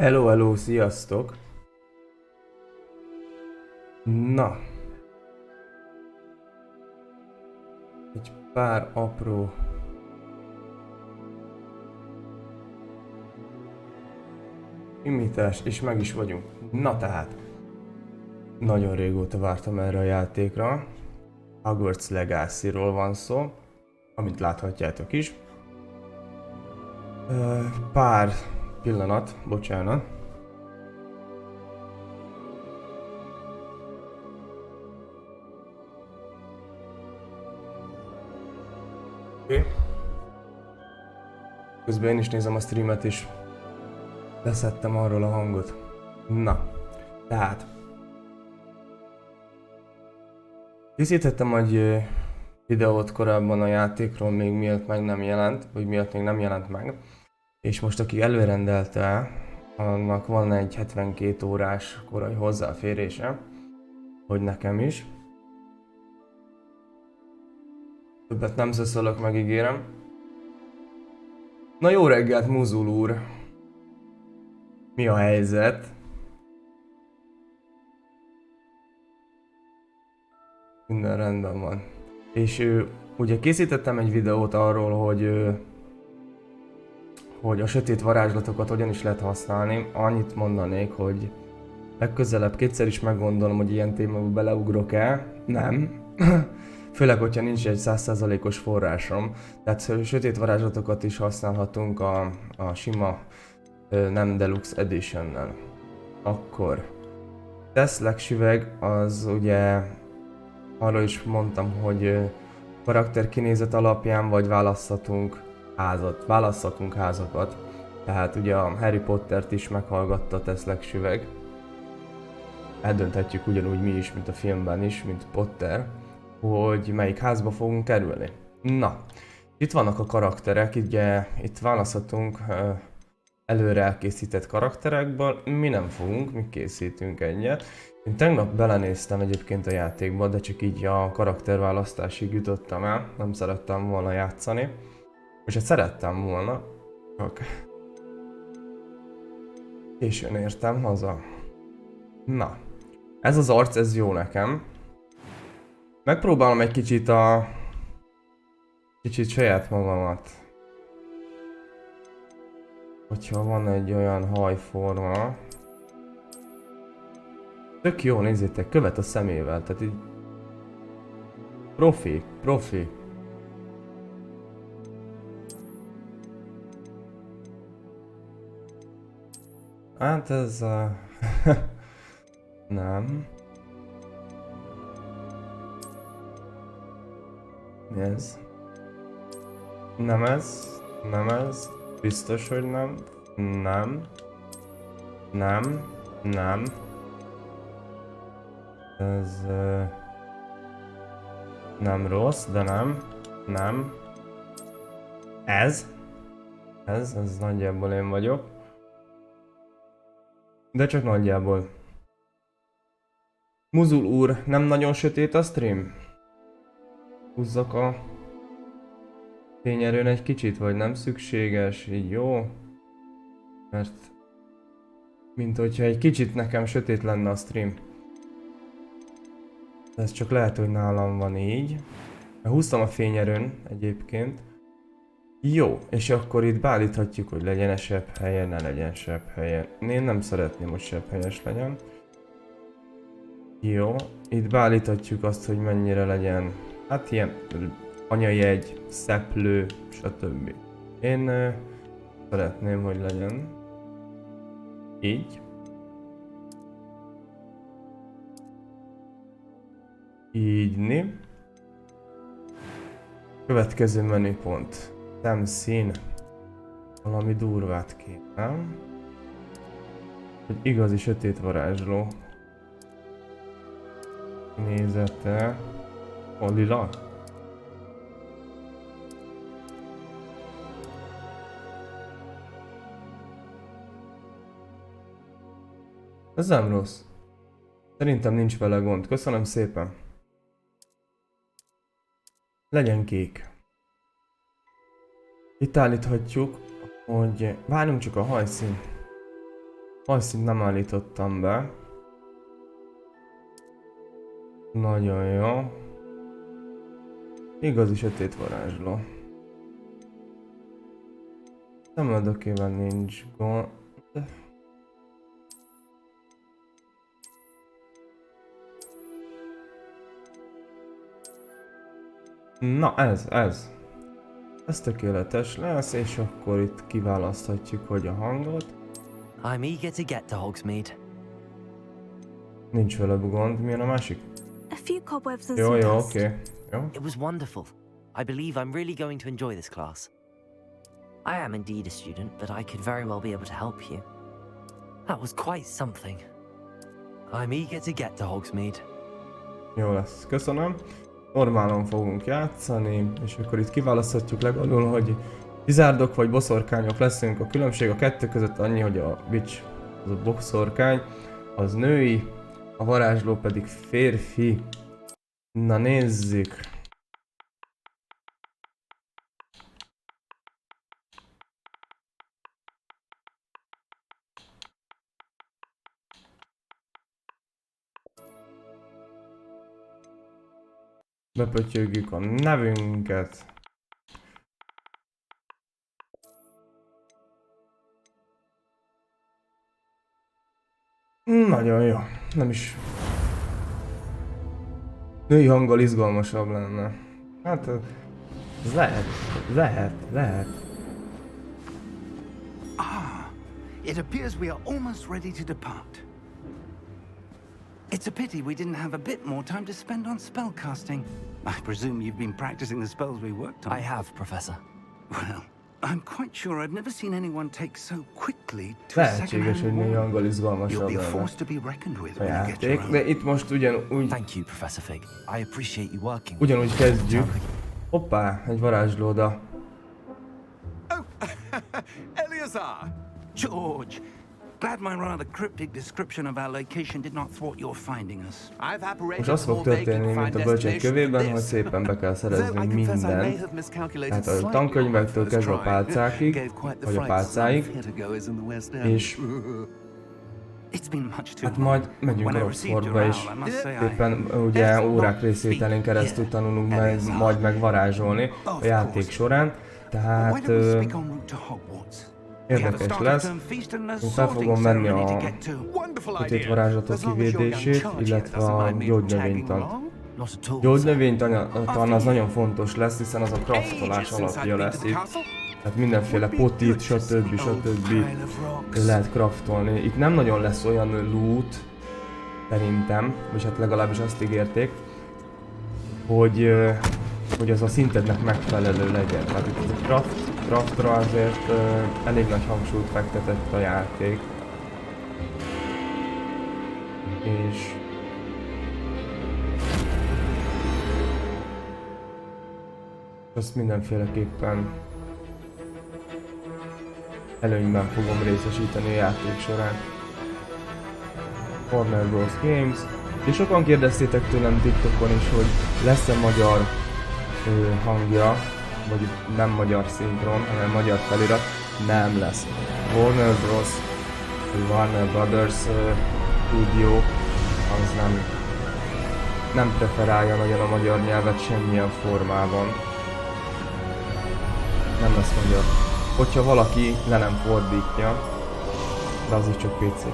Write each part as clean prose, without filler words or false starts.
Hello, hello, sziasztok! Na, egy pár apró imítás, és meg is vagyunk. Na tehát, nagyon régóta vártam erre a játékra. Hogwarts Legacy-ról van szó, amit láthatjátok is. Pár pillanat, bocsánat. Okay. Közben én is nézem a streamet, és leszettem arról a hangot. Na, tehát készítettem egy videót korábban a játékról, még mielőtt meg nem jelent, vagy mielőtt még nem jelent meg. És most aki előrendelte, annak van egy 72 órás korai hozzáférése, hogy nekem is. Többet nem szöszölök, megígérem. Na jó reggelt, Muzul úr! Mi a helyzet? Minden rendben van. És ugye készítettem egy videót arról, hogy a sötét varázslatokat hogyan is lehet használni. Annyit mondanék, hogy legközelebb kétszer is meggondolom, hogy ilyen témába beleugrok-e. Nem. Főleg, hogyha nincs egy 100%-os forrásom. Tehát sötét varázslatokat is használhatunk a sima nem Deluxe Edition-nel. Akkor Kisdiák az ugye arról is mondtam, hogy karakterkinézet alapján vagy választhatunk házakat. Tehát ugye a Harry Pottert is meghallgatta Kisdiák. Eldönthetjük ugyanúgy mi is, mint a filmben is, mint Potter, hogy melyik házba fogunk kerülni. Na, itt vannak a karakterek, ugye itt választhatunk előre elkészített karakterekből, mi nem fogunk, mi készítünk egyet. Én tegnap belenéztem egyébként a játékba, de csak így a karakterválasztásig jutottam el, nem szerettem volna játszani. És hát szerettem volna, csak későn értem haza. Na, ez az arc, ez jó nekem. Megpróbálom egy kicsit saját magamat. Hogyha van egy olyan hajforma. Tök jó, nézzétek, követ a szemével, tehát így profi. Hát ez a... nem. Mi ez? Nem ez. Biztos, hogy nem. Nem. Ez... nem rossz, de nem. Ez nagyjából én vagyok. De csak nagyjából. Muzul úr, nem nagyon sötét a stream? Húzzak a fényerőn egy kicsit, vagy nem szükséges, így jó? Mert mint hogyha egy kicsit nekem sötét lenne a stream. Ez csak lehet, hogy nálam van így. Húztam a fényerőn egyébként. Jó, és akkor itt beállíthatjuk, hogy legyen -e sebb helyen, ne legyen sebb helyen. Én nem szeretném, hogy sebb helyes legyen. Jó, itt beállíthatjuk azt, hogy mennyire legyen, hát ilyen anyajegy, szeplő, stb. Én szeretném, hogy legyen így. Ígyni. Következő menüpont. Szemszín. Valami durvát kéne. Hogy igazi sötét varázsló. Nézete. A lila? Ez nem rossz. Szerintem nincs vele gond. Köszönöm szépen. Legyen kék. Itt állíthatjuk, hogy várjunk csak a hajszín. Hajszínt nem állítottam be. Nagyon jó. Igazi sötét varázsló. Szemöldökével nincs gond. Na ez. Ez tökéletes lesz, és akkor itt kiválaszthatjuk, hogy a hangot. I'm eager to get to Hogsmeade. Nincs vele gond. Milyen a másik? A few cobwebs and Jó, some jó, dust. oké. Jó. It was wonderful. I believe I'm really going to enjoy this class. I am indeed a student, but I could very well be able to help you. That was quite something. I'm eager to get to Hogsmeade. Jó lesz, köszönöm. Normálon fogunk játszani, és akkor itt kiválaszthatjuk legalul, hogy kizárdok vagy boszorkányok leszünk. A különbség a kettő között annyi, hogy a witch, az a boszorkány, az női, a varázsló pedig férfi. Na nézzük. Bepötyögjük a nevünket. Nagyon jó. Nem is... Női hanggal izgalmasabb lenne. Hát... Ez lehet. It appears we are almost ready to depart. It's a pity we didn't have a bit more time to spend on spellcasting. I presume you've been practicing the spells we worked on. I have, Professor. Well, I'm quite sure I've never seen anyone take so quickly to Lehetséges, hogy női hanggal You'll izgalmasabb be lenne forced to be reckoned with a when you get your játék, own. de itt most ugyanúgy... Thank you, Professor Fig. I appreciate you working. Ugyanúgy kezdjük. Hoppá, egy varázslóda. Oh, Eleazar! George, glad my rather cryptic description of our location did not thwart your finding us. I've Most apparated az fog more vague történni, and mint a fine bölcsek destinations kövében, than hogy this. szépen be kell Though I szerezni confess I may mindent. have miscalculated Tehát a slightly on my tankönyvektől first kezdve a try. pálcákig, Gave quite the vagy a fright pálcáig, some theatergoers in the West End. és It's been much too hát majd megyünk When I received Oxfordba, your és owl, I must say I éppen ugye órák részvételén keresztül tanulunk majd meg varázsolni a játék során, Why tehát don't we speak en route to Hogwarts? We have a érdekes start of lesz. term feast and a Én fel sorting fogom venni ceremony to a get to. Wonderful sötét idea. varázslatok As long as your young kivédését, charge here illetve doesn't a mind me tagging gyógynövénytant. along. Not at all. Gyógynövénytan az nagyon fontos lesz, hiszen az a craftolás Ages since I've alapja been lesz to the itt. castle. Tehát mindenféle potit, stb. Lehet craftolni. Itt nem nagyon lesz olyan loot, szerintem, vagy hát legalábbis azt ígérték, hogy az a szintednek megfelelő legyen. Tehát itt a craftra azért elég nagy hangsúlyt fektetett a játék. És azt mindenféleképpen előnyben fogom részesíteni a játék során. Warner Bros. Games. És sokan kérdeztétek tőlem TikTokon is, hogy lesz-e magyar hangja, vagy nem magyar szinkron, hanem magyar felirat. Nem lesz. Warner Bros. Vagy Warner Brothers Studio az nem preferálja nagyon a magyar nyelvet semmilyen formában. Nem lesz magyar. Hogyha valaki le nem fordítja, de az is csak PC.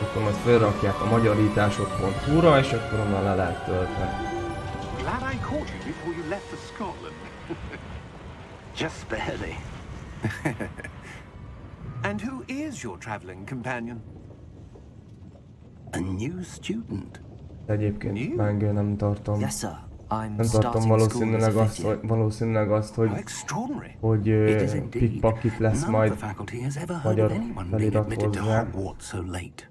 Akkor majd felrakják a magyarítások.hu-ra, és akkor onnan le lehet tölteni. Glad I caught you before you left for Scotland. Just barely. And who is your travelling companion? A new student. Egyébként meg nem tartom. Yes, sir. I'm Nem tartom starting school as a fifth year. valószínűleg azt, How hogy extraordinary. hogy It is indeed. pikpakit lesz None majd of the faculty has ever heard magyar of anyone being felirat admitted to hozzá. Hogwarts so late.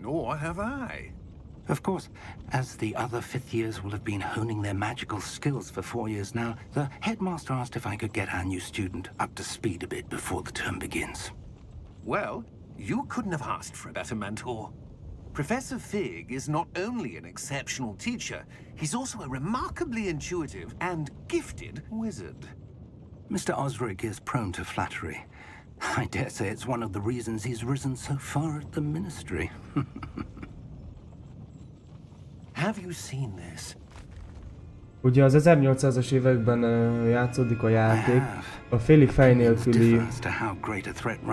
Nor have I. Of course, as the other fifth years will have been honing their magical skills for 4 years now, the headmaster asked if I could get our new student up to speed a bit before the term begins. Well, you couldn't have asked for a better mentor. Professor Fig is not only an exceptional teacher, he's also a remarkably intuitive and gifted wizard. Mr. Osric is prone to flattery. I dare say it's one of the reasons he's risen so far at the ministry. Have you seen this? Ugye az 1800-as években játszódik a játék, a félig fej nélküli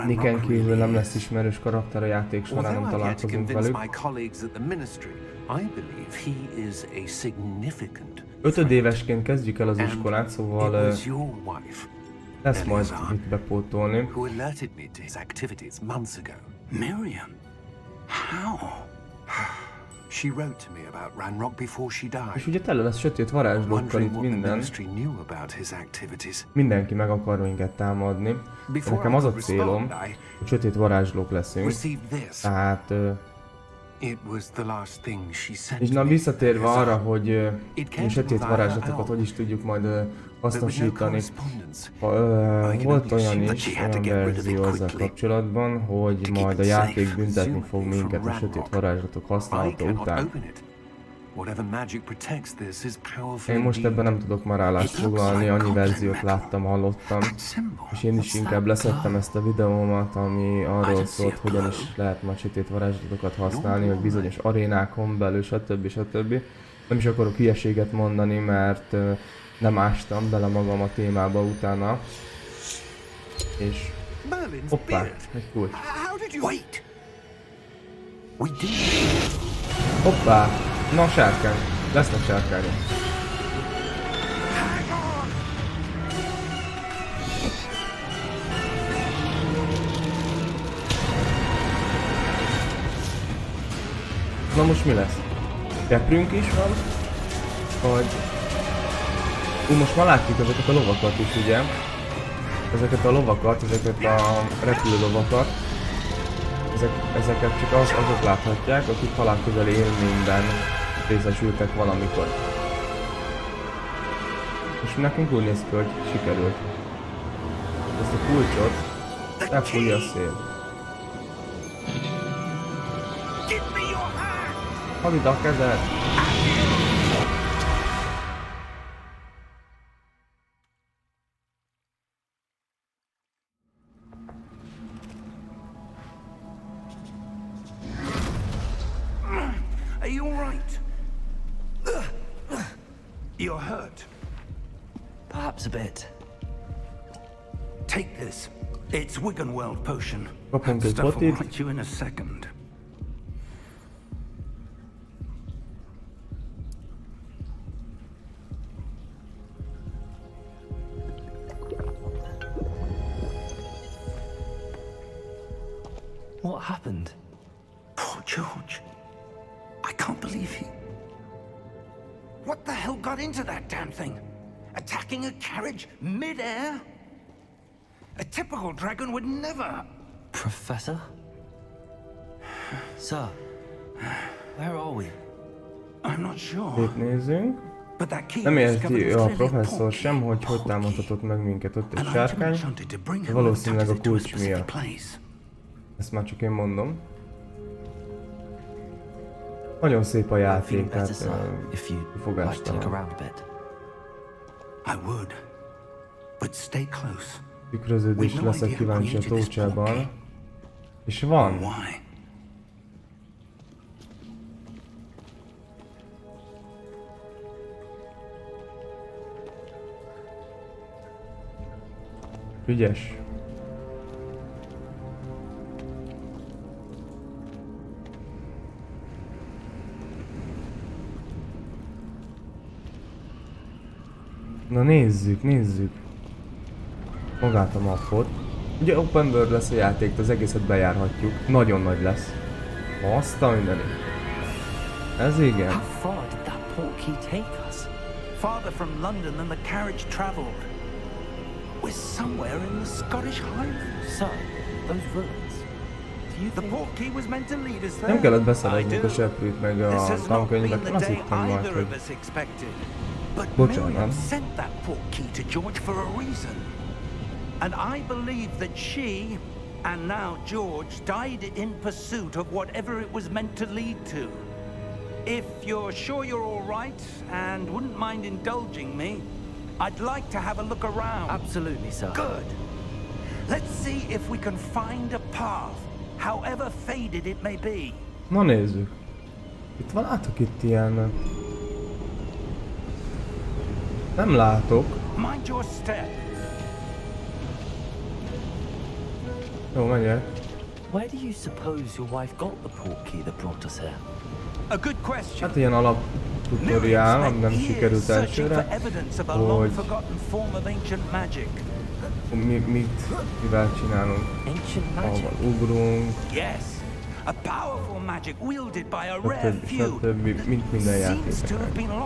Niken kívül nem lesz ismerős karakter a játék során, nem találkozunk velük. 5 évesként kezdjük el az iskolát, szóval lesz majd mit bepótolni. Miriam? How? She wrote to me about Ranrock before she died. És ugye tele lesz sötét varázslókkal itt minden. Mindenki meg akar minket támadni. De nekem az a célom, hogy sötét varázslók leszünk. Tehát... És na visszatérve arra, hogy mi sötét varázslatokat hogy is tudjuk majd hasznosítani. Volt olyan is, olyan verzió ezzel kapcsolatban, hogy majd a játék büntetni fog minket a sötét varázslatok használata után. Én most ebben nem tudok már állást foglalni, annyi verziót láttam, hallottam, és én is inkább leszettem ezt a videómat, ami arról szólt, hogyan is lehet majd sötét varázslatokat használni, hogy bizonyos arénákon belül, stb. Nem is akarok hülyeséget mondani, mert nem ástam bele magam a témába utána. És... hoppá, egy kulcs. Hoppá! Na, sárkány. Lesznek sárkányok. Na most mi lesz? Teprünk is van? Vagy... most már látjuk ezeket a lovakat is, ugye? Ezeket a lovakat, ezeket a repülő lovakat. Ezeket csak azok láthatják, akik halálközeli élményben részesültek valamikor. És nekünk úgy néz ki, hogy sikerült. Ezt a kulcsot elfújja a szél. Hadd ide a kezed! You're hurt. Perhaps a bit. Take this. It's Wiggenweld potion. Kapunk egy Stuff will botit. right you in a second. What happened? Poor George. I can't believe he... What the hell got into that damn thing? Attacking a carriage mid-air? A typical dragon would never... Professor? Sir, where are we? I'm not sure. Itt nézzünk. But that key Nem was discovered érti was a clearly a professzor portkey. sem, hogy támadhatott meg minket ott egy An item sárkány. enchanted to bring him Valószínűleg a to a kulcs specific miatt. place. Ezt már csak én mondom. Nagyon szép a játék, tehát kifogástalan. I would, but stay close. Tükröződés leszek kíváncsi a tócsában. És van. Why? Ügyes. Na nézzük, nézzük. Magát a mappot. Ugye open world lesz a játék, az egészet bejárhatjuk. Nagyon nagy lesz. Azt a mindenit. Ez igen. How far did that portkey take us? Farther from London than the carriage travelled. We're somewhere in the Scottish Highlands. Sir, those ruins. Do you The think... portkey was meant to lead us there. Nem kellett I beszereznünk do. a seprűt meg This a has not been tankönyvek, the azt day hittem majd, either hogy... of us expected. But Bocsánat. Miriam sent that portkey to George for a reason. And I believe that she, and now George, died in pursuit of whatever it was meant to lead to. If you're sure you're all right and wouldn't mind indulging me, I'd like to have a look around. Absolutely, sir. Good. Let's see if we can find a path, however faded it may be. Na nézzük. Itt van, látok itt ilyen... Nem látok. Mind your step. Jó, megyek. Where do you suppose your wife got the portkey that brought us here? A good question. Hát ilyen alap tutoriál, nem sikerült elsőre, hogy mivel csinálunk. Ahol ugrunk, stb. Mint minden játékban.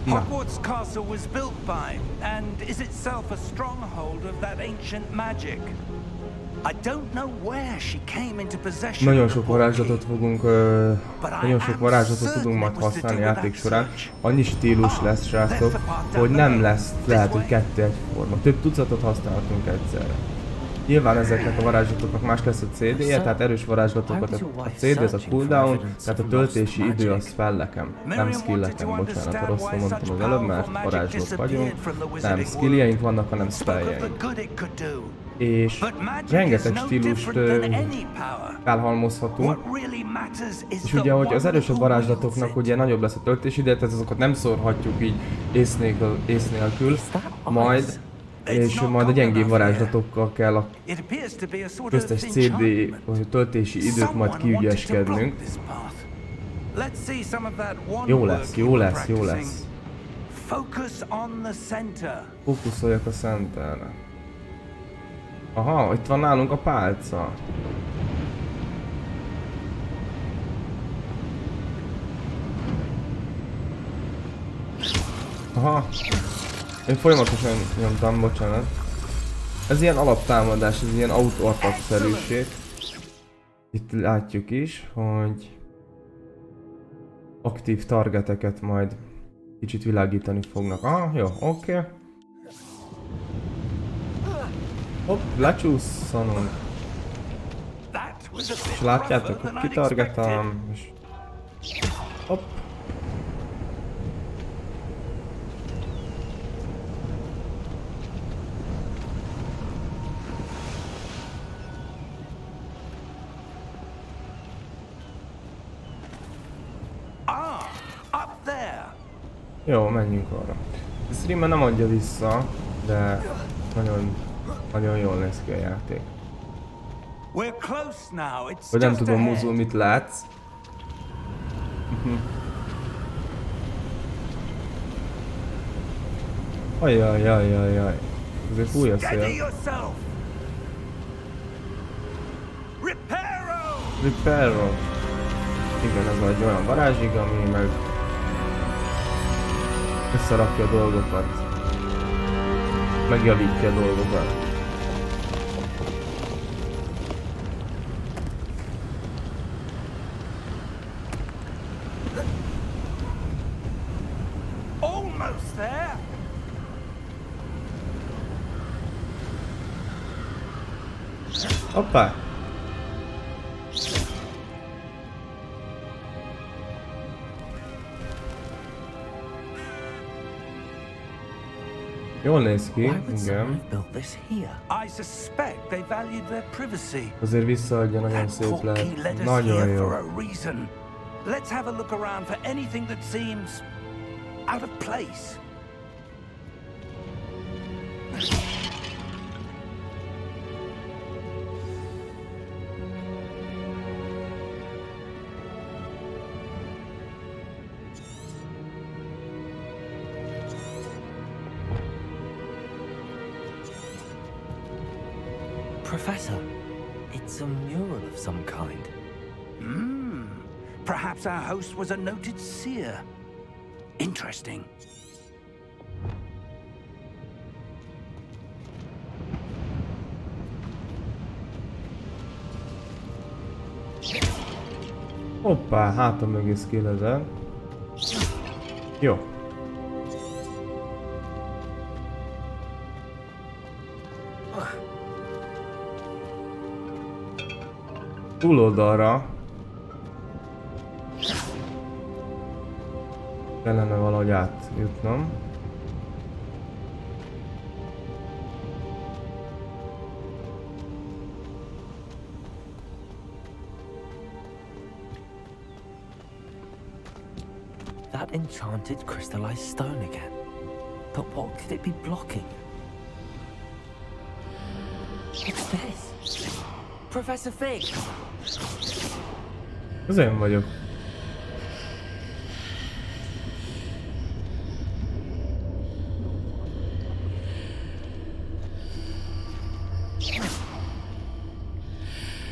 Hogwarts Castle was built by, and is itself a stronghold of that ancient magic. I don't know where she came into possession. Nagyon sok varázslatot tudunk majd használni játék során. Annyi stílus lesz, srácok, hogy nem lesz lehet, hogy kettő egyforma. Több tucatot használhatunk egyszerre. Nyilván ezeknek a varázslatoknak más lesz a CD-je, tehát erős varázslatokat a CD az a cooldown, tehát a töltési idő a spelleken, nem skilleken, bocsánat, rosszul mondtam az előbb, mert varázslók vagyunk, nem skilljeink vannak, hanem spelljeink. És rengeteg stílust felhalmozhatunk, és ugye, hogy az erősebb varázslatoknak ugye nagyobb lesz a töltési ideje, tehát azokat nem szórhatjuk így ész nélkül, majd és majd a gyengébb varázslatokkal kell a köztes CD vagy töltési időt majd kiügyeskednünk. Jó lesz, jó lesz, jó lesz. Fókuszáljak a centerre. Aha, itt van nálunk a pálca. Aha. Én folyamatosan nyomtam, bocsánat. Ez ilyen alaptámadás, ez ilyen auto-attack-szerűség. Itt látjuk is, hogy aktív targeteket majd kicsit világítani fognak. Ah, jó, oké. Hopp, lecsúszanunk. És látjátok, hogy kitargetam, és... Hopp. Jó, menjünk arra. A streamen nem adja vissza, de nagyon jól néz ki a játék. Hogy nem tudom, Muzul, mit látsz. Ajajajajajaj. Ezért fúj a szél. Reparo! Igen, ez egy olyan varázsig, ami meg összerakja a dolgokat. Megjavítja a dolgokat. Almost there. Hoppá! Jól néz ki, igen. Azért visszaadja, nagyon szép lehet. Nagyon jó. Let's have a look around for anything that seems out of place. Professor, it's a mural of some kind. Perhaps our host was a noted seer. Interesting. Hoppá, hátam mögé skillezel. Jó. Túloldalra kellene valahogy átjutnom. enchanted crystallized stone again. But what could it be blocking? What's this? Professor Fig! Ez én vagyok.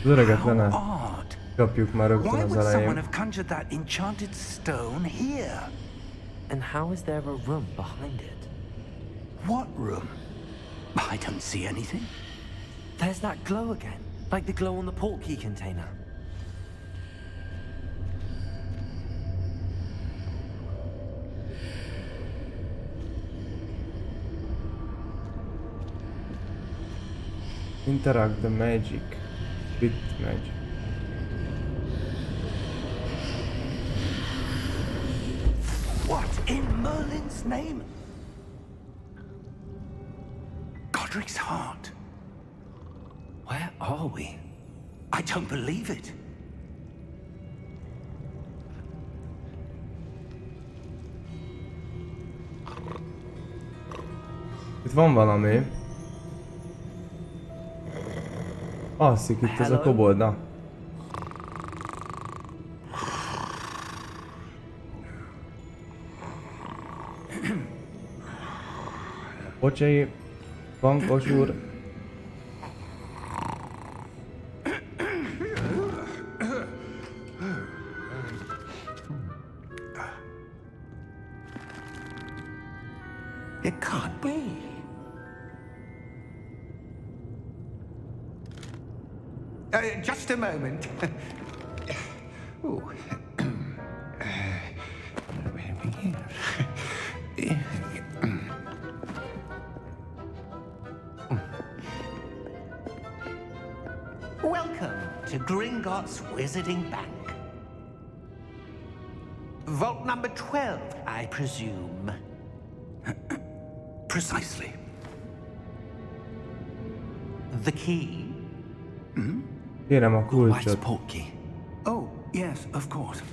Az öreget ne Odd. kapjuk már rögtön Why az would someone elején. have conjured that enchanted stone here? And how is there a room behind it? What room? I don't see anything. There's that glow again, like the glow on the portkey container. Interact the magic. With magic. What in Merlin's name? Godric's heart. Where are we? I don't believe it. Itt van valami. Alszik itt ez a kobold, na. Bocsai, bankos úr. It can't be. Just a moment. Ooh. Welcome to Gringotts Wizarding Bank. Vault number 12, I presume. Precisely. The key? Kérem a White's kulcsot. portkey. Oh, yes, of course.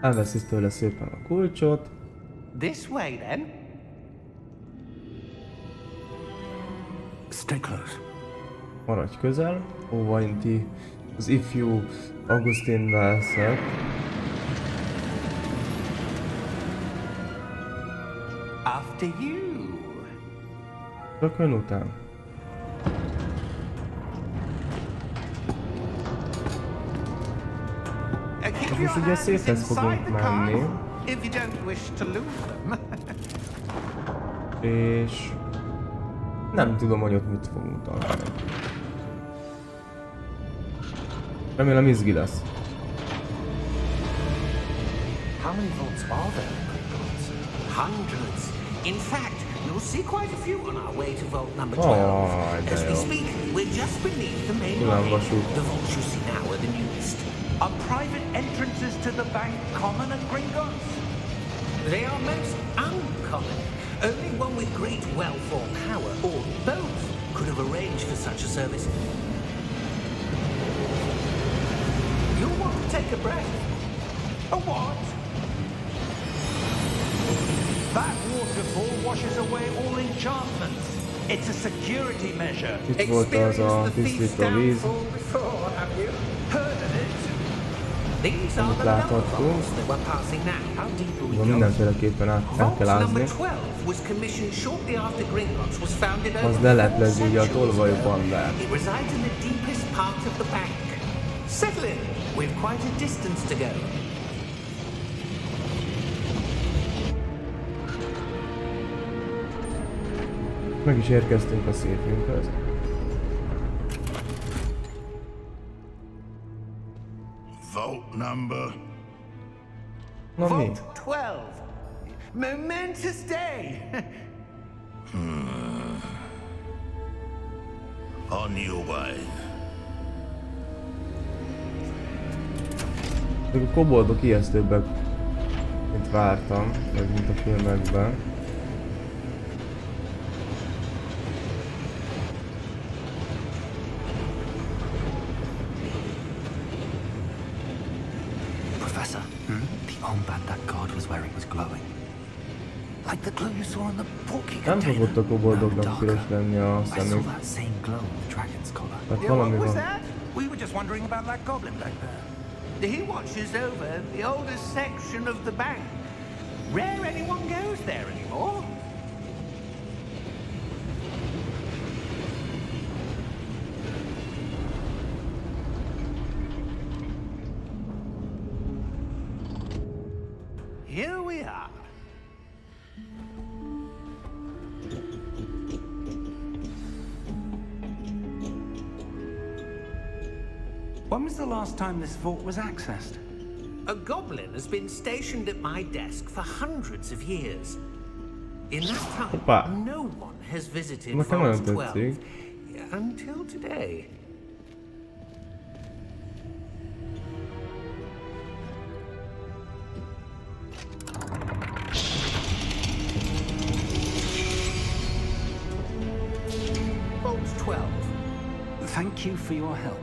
Elveszi tőle szépen a kulcsot. This way, then. Stay close. Maradj közel. Óvainti az ifjú Augustin Wells-et. After you. Csak ön után. Keep most your ugye hands széthez inside fogunk the car, menni. if you don't wish to lose them. És... nem tudom, hogy ott mit fogunk találni. Remélem izgi lesz. How many vaults are there in Gringotts? Hundreds. In fact, you'll see quite a few on our way to vault number 12. Oh, As we Dale. speak, we're just beneath the main Ulan lobby. vasút. The vaults you see now are the newest. Are private entrances to the bank common at Gringotts? They are most uncommon. Only one with great wealth or power, or both, could have arranged for such a service. You'll want to take a breath. A what? That waterfall washes away all enchantments. It's a security measure. Itt volt az a tisztító víz. before, have you? Heard of it? These are Amit the lower láthattunk. vaults that we're passing now. How deep are we Van going? mindenféleképpen el Vault kell number ázni. 12 was commissioned shortly after Gringotts was founded Az over leleplezi 4 ugye a centuries tolvaj ago. bandát. It resides in the deepest part of the bank. Settle in. We've quite a distance to go. Meg is érkeztünk a széfünkhöz. Vault number. Na mi? Vault 12. Momentous day. On your way. Ezek a koboldok ijesztőbbek, mint vártam, vagy mint a filmekben. Professor, the ombad that got Like the glow you saw on the porky Nem container. fogott akkor boldognak piros lenni a I saw szemük. that same glow in the dragon's collar. Tehát Yeah, valami what was van. that? We were just wondering about that goblin back there. He watches over the oldest section of the bank. Rare anyone goes there anymore. Here we are. When was the last time this vault was accessed? A goblin has been stationed at my desk for hundreds of years. In that time, Hoppá. no one has visited Nekem Vault nagyon 12 tetszik. until today. Vault 12. Thank you for your help.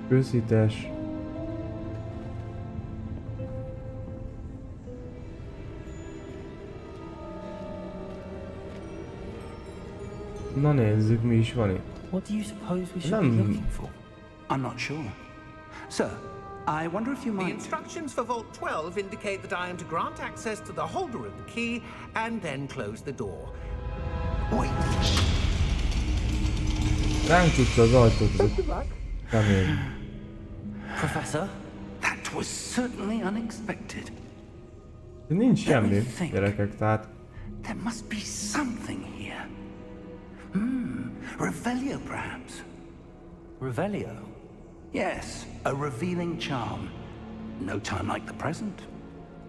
Őszítés. Na nézzük, mi is van itt. What do you suppose we should be Nem. looking for? I'm not sure. Sir, I wonder if you The might... instructions for Vault 12 indicate that I am to grant access to the holder of the key and then close the door. Wait, Ránk tudta az ajtót, ez a kemény. Professor? that was certainly unexpected. Nincs semmi, gyerekek, tehát There must be something here. Revelio, perhaps? Revelio? Yes, a revealing charm. No time like the present.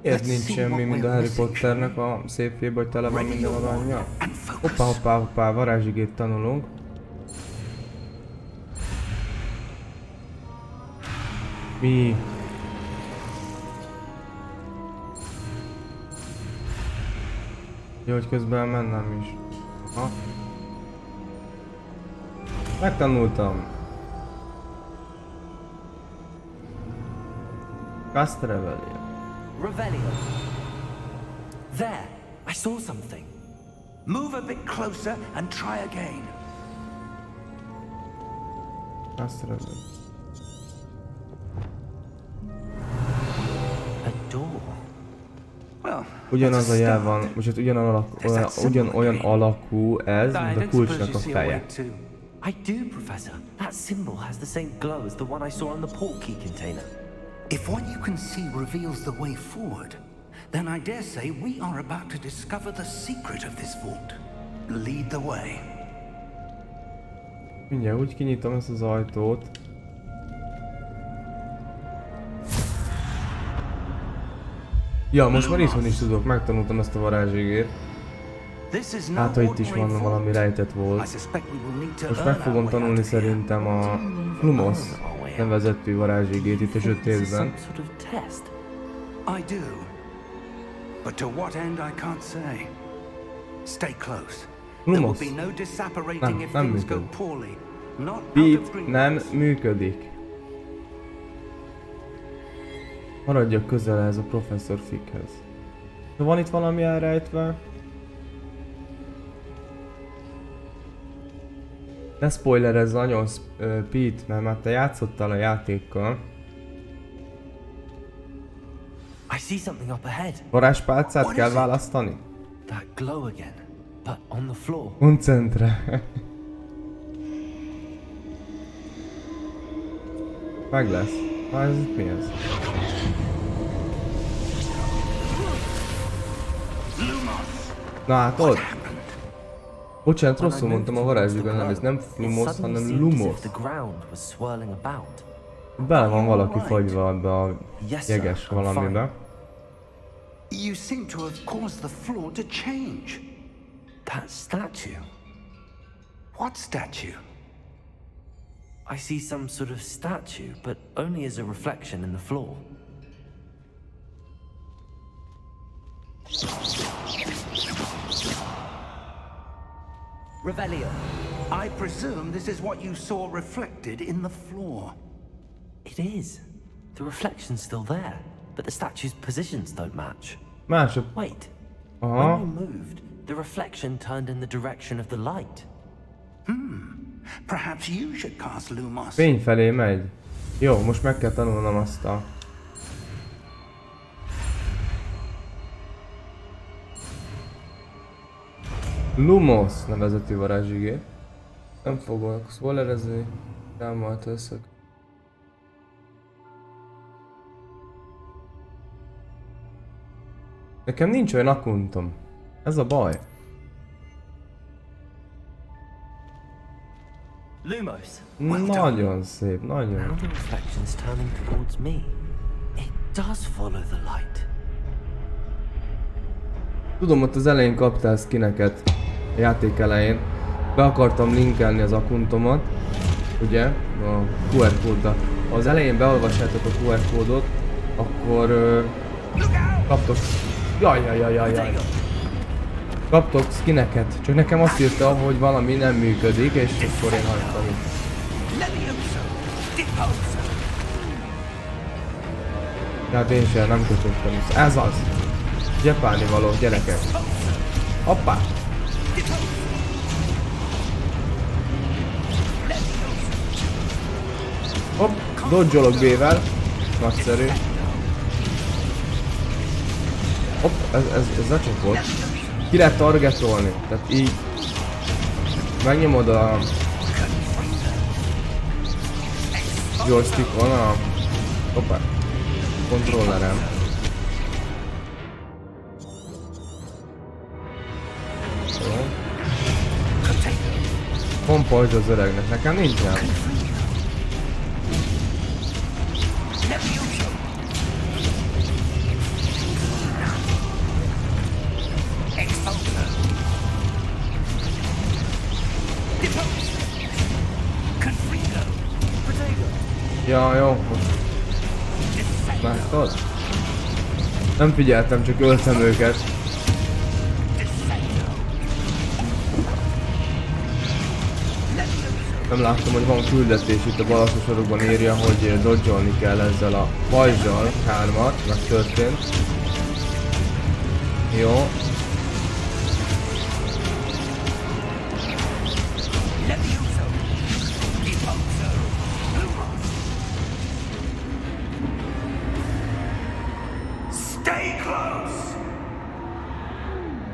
ez nincs semmi, mint a Harry Potternek a szépjében, hogy tele van minden aranyja. And focus. Hoppá, hoppá, hoppá, varázsigét tanulunk. Mi? Jó, hogy közben mennem is. Ha? Megtanultam. Cast Revelio. Revelio. There! I saw something. Move a bit closer and try again. Cast Revelio. A door. Well, Ugyanaz that's a jel start. van, most itt ugyanolyan alakú ez, I mint a don't kulcsnak suppose a you see a feje. way to... I do, Professor. That symbol has the same glow as the one I saw on the port key container. If what you can see reveals the way forward, then I dare say we are about to discover the secret of this vault. Lead the way. Mindjárt úgy kinyitom ezt az ajtót. Ja, most már itthon is tudok, megtanultam ezt a varázsigét. This is no Hát, ha itt is ordinary van valami vault. rejtett I volt. suspect we will need to Most earn meg our fogom way tanulni out of here. szerintem a Flumos nevezetű varázsigét itt a Think this is sötétben. some sort of test. I do. But to what end I can't say. Stay close. There will Flumos. be no disapparating if nem things go működik. poorly. Not out of Pete nem grievance. működik. Maradjak közel ez a Professzor Fighez. Van itt valami elrejtve? Ne spoilerezz nagyon, Pete, mert már te játszottál a játékkal. I see something up ahead. Varázspálcát kell választani? That glow again, but on the floor. Koncentrálj. Meg lesz. Ez itt mi ez? Na hát ott. Bocsánat, rosszul mondtam a varázsigban, nem, ez nem Flumos, hanem Lumos. The ground was swirling about. Bele van valaki fagyva ebbe a jeges valamibe. You seem to have caused the floor to change. That statue. What statue? I see some sort of statue, but only as a reflection in the floor. Revelio. I presume this is what you saw reflected in the floor. It is. The reflection's still there, but the statue's positions don't match. Mások. Wait, Aha. When you moved, the reflection turned in the direction of the light. Perhaps you should cast Lumos. Fény felé megy. Jó, most meg kell tanulnom azt a... Lumos nevezetű varázsigét. Nem fogok spoilerezni. Rámalt összök. Nekem nincs olyan akuntom. Ez a baj. Lumos. Nagyon szép, nagyon. Now the reflection's turning towards me. It does follow the light. Tudom, ott az elején kaptál skineket. A játék elején. Be akartam linkelni az akuntomat. Ugye? A QR kóddal. Ha az elején beolvassátok a QR kódot, akkor kaptok... Jaj. Kaptok skineket. Csak nekem azt írta, hogy valami nem működik, és akkor én hagytam itt. Tehát én sem nem kötöttem vissza. Ez az! Japáni való, gyerekek. Hoppá! Hopp, dodge-olok B-vel. Nagyszerű. Hopp, ez lecsapott. Ki lehet targetolni, tehát így megnyomod a joystickon a hoppá, kontrollerem. Jó. Pompolj az öregnek, nekem nincsen. Ja, jó. Láttad? Nem figyeltem, csak öltem őket. Nem láttam, hogy van küldetés, itt a bal alsó sorokban írja, hogy dodge-olni kell ezzel a pajzsal, 3-at, meg történt. Jó.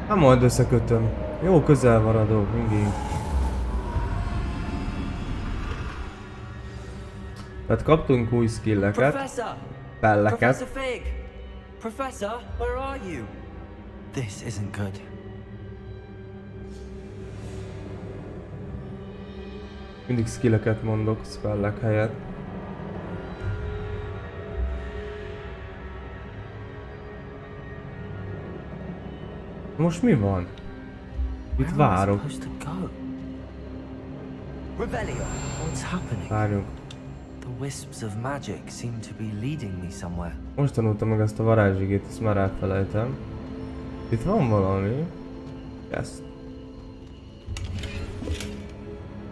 Nem majd összekötöm. Jó közel maradok, mindig. Tehát kaptunk új skilleket, pelleket. Professor Fig! Professor, where are you? This isn't good. Mindig skilleket mondok, spellek helyett. Most mi van? Itt várok. Várjunk. The wisps of magic seem to be leading me somewhere. Most tanultam meg ezt a varázsigét, ezt már elfelejtem. Itt van valami. Ezt.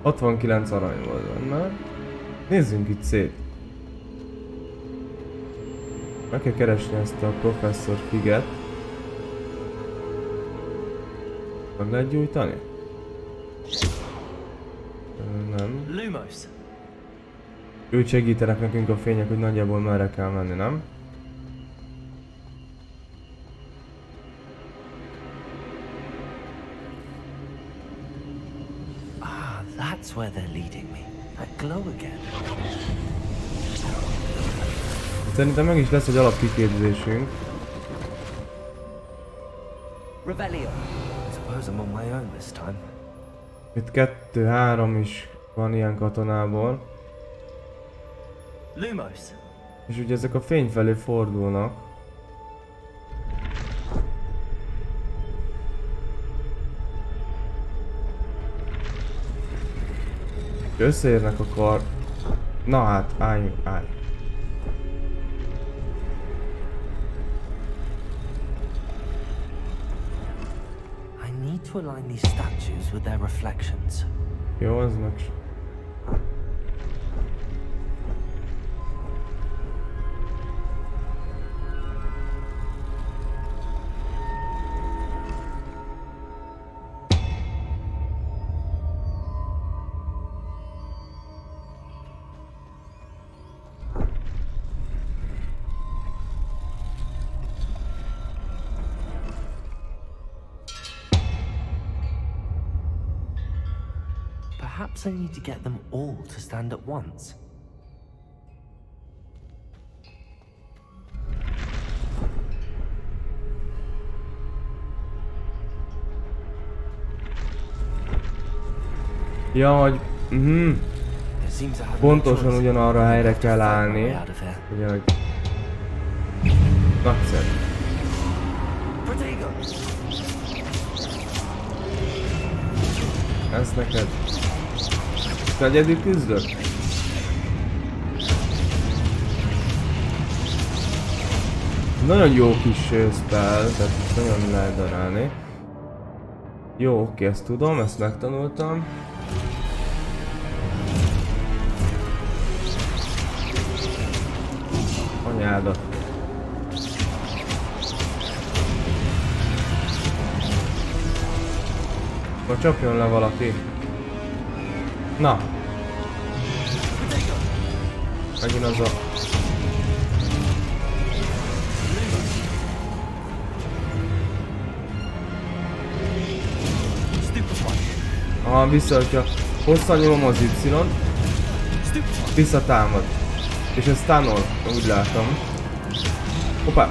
69 arany volt benne. Nézzünk itt szét. Meg kell keresni ezt a professzor Figet. Meg lehet gyújtani? Nem. Lumos. Őt segítenek nekünk a fények, hogy nagyjából merre kell menni, nem? Ah, that's where they're leading me. That glow again. Szerintem meg is lesz egy alapkiképzésünk. Revelio. I suppose I'm on my own this time. Itt 2-3 is van ilyen katonából. Lumos. És ugye ezek a fény felé fordulnak. Összeérnek akkor... Na hát, állj. I need to align these statues with their reflections. Jó, az meg... Perhaps I need to get them all to stand at once. Ja, hogy... It seems I have no Pontosan choice. ugyanarra a helyre kell Find my állni. way out of here. Ugye, hogy... Nagyszerű. Protego! Ez neked. Te egyedül küzdök? Nagyon jó kis spell, tehát nagyon lehet darálni. Jó, oké, ezt tudom, ezt megtanultam. Anyádat. Akkor csapjon le valaki. Na. Megint az a... Aha, vissza, hogyha hosszan nyomom az Y-t, visszatámad. És ez stánol, úgy látom. Hoppá!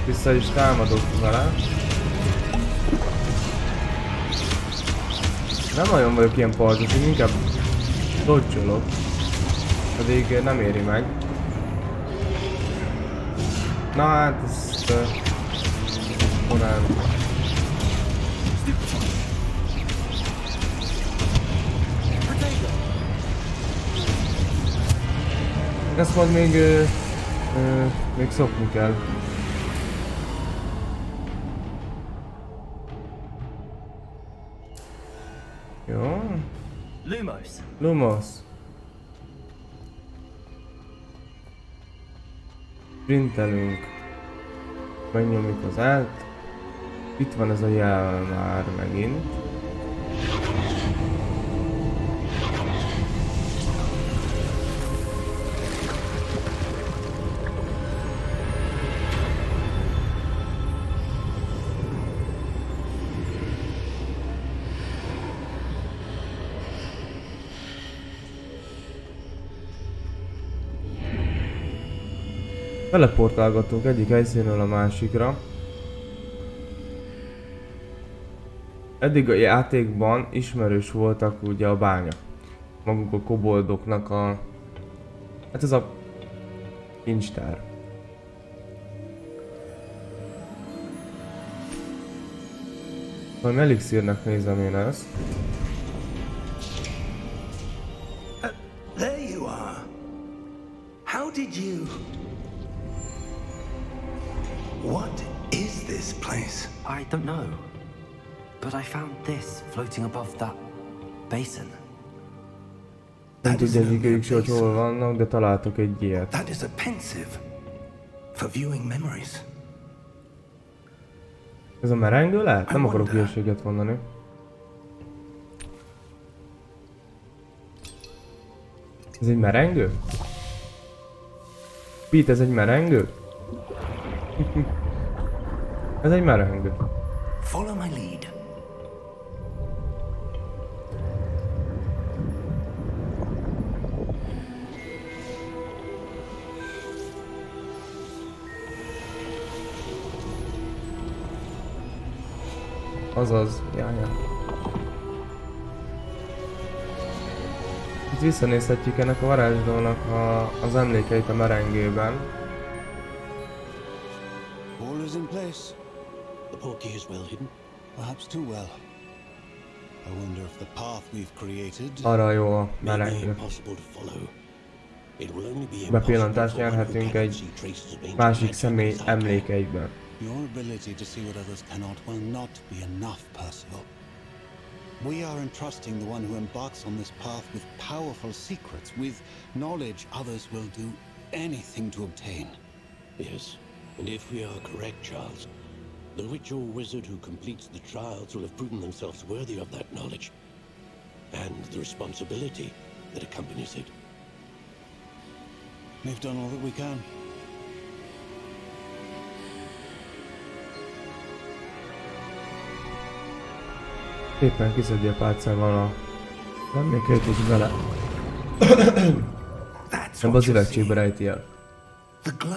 Vissza is támadok vele. Nem nagyon vagyok ilyen parzsos, én inkább dodge-olok. Pedig nem éri meg. Na hát ezt... Korán... Ezt majd még szokni kell. Jó. Lumos. Lumos. Sprintelünk. Megnyomjuk az át. Itt van ez a jel már megint. Teleportálgatunk egyik helyszínről a másikra. Eddig a játékban ismerős voltak ugye a bánya. Maguk a koboldoknak a... Hát ez a... kincstár. Valami elixírnek nézem én ezt. There you are. How did you... What is this place? I don't know. But I found this floating above that basin. Nem tudja egyikőjük se, hogy hol vannak, de találtok egy ilyet. That is a pensive for viewing memories. Ez a merengő lehet? Nem akarok hülyeséget mondani. Ez egy merengő? Pete, ez egy merengő? Ez egy merengő. Follow my lead. Azaz, jaj. Itt visszanézhetjük ennek a varázslónak az emlékeit a merengőben. All is in place. The portkey is well hidden, perhaps too well. I wonder if the path we've created Arra jó a may be merengő. impossible to follow. It will only be Bepillantást impossible for one who nyerhetünk cannot egy see traces of ancient másik magic személy without them. emlékeikben. Your ability to see what others cannot will not be enough, Percival. We are entrusting the one who embarks on this path with powerful secrets, with knowledge others will do anything to obtain. Yes, and if we are correct, Charles, the witch or wizard who completes the trials will have proven themselves worthy of that knowledge, and the responsibility that accompanies it. We've done all that we can. Éppen kiszedi a pálcával a emlékeit és bele. Ebbe az üvegcsébe rejti el.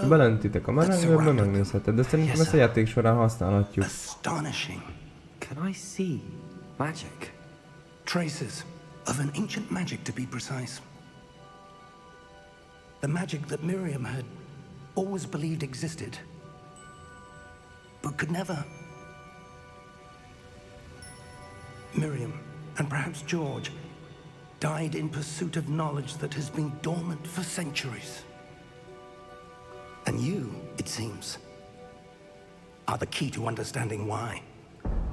Belentitek a menengőbe, megnézheted, de szerintem ezt a játék során használhatjuk. Astonishing. Can I see magic? Traces of an ancient magic, to be precise. The magic that Miriam had always believed existed, but could never. Miriam, and perhaps George, died in pursuit of knowledge that has been dormant for centuries. And you, it seems, are the key to understanding why.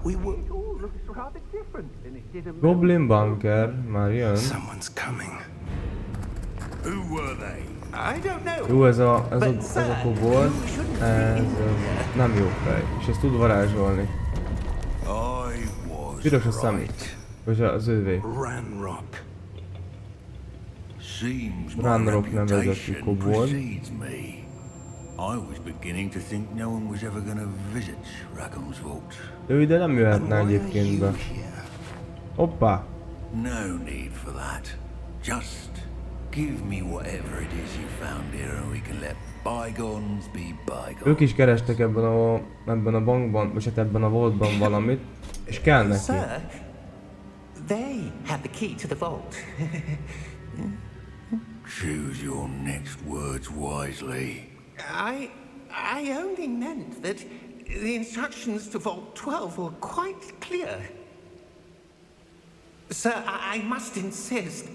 We were... It all looks rather different than it did a Goblin Bunker már jön. Someone's coming. Who were they? I don't know. Jó, ez a kobold, ez nem jó fej, és ezt tud varázsolni. I was Piros a szemű, vagy az ővé. Ranrock. Seems my Ranrock nevezetű reputation kobold. precedes me. I was beginning to think no one was ever going to visit Rackham's Vault. Ő ide nem And jöhetne why are egyébként you be. here? Hoppá! No need for that. Just give me whatever it is you found here and we can let bygones be bygones. Ők is kerestek ebben a bankban, vagy hát ebben a vaultban valamit, és kell neki. Sir, they have the key to the vault. Choose your next words wisely. I only meant that the instructions to Vault 12 were quite clear. Sir, I must insist.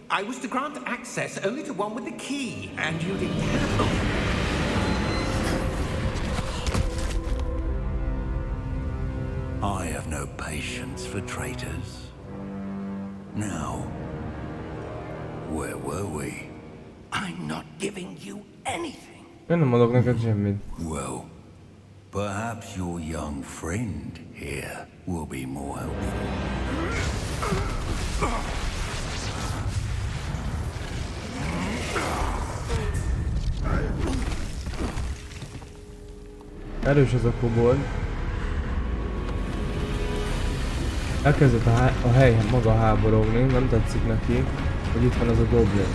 I was to grant access only to one with the key, and you didn't have it. I have no patience for traitors. Now, where were we? I'm not giving you anything. Én nem adok neked semmit. Well, perhaps your young friend here will be more helpful. Erős ez a kobold. Elkezdett a hely maga háborogni, nem tetszik neki, hogy itt van az a goblin.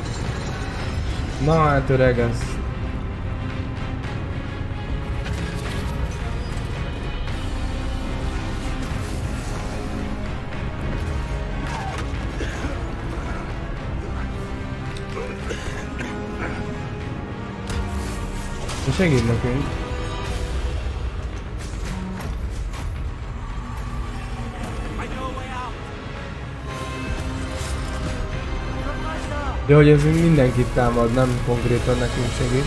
Na hát öreg, ez... De segít nekünk. De hogy ez mindenkit támad, nem konkrétan nekünk segít.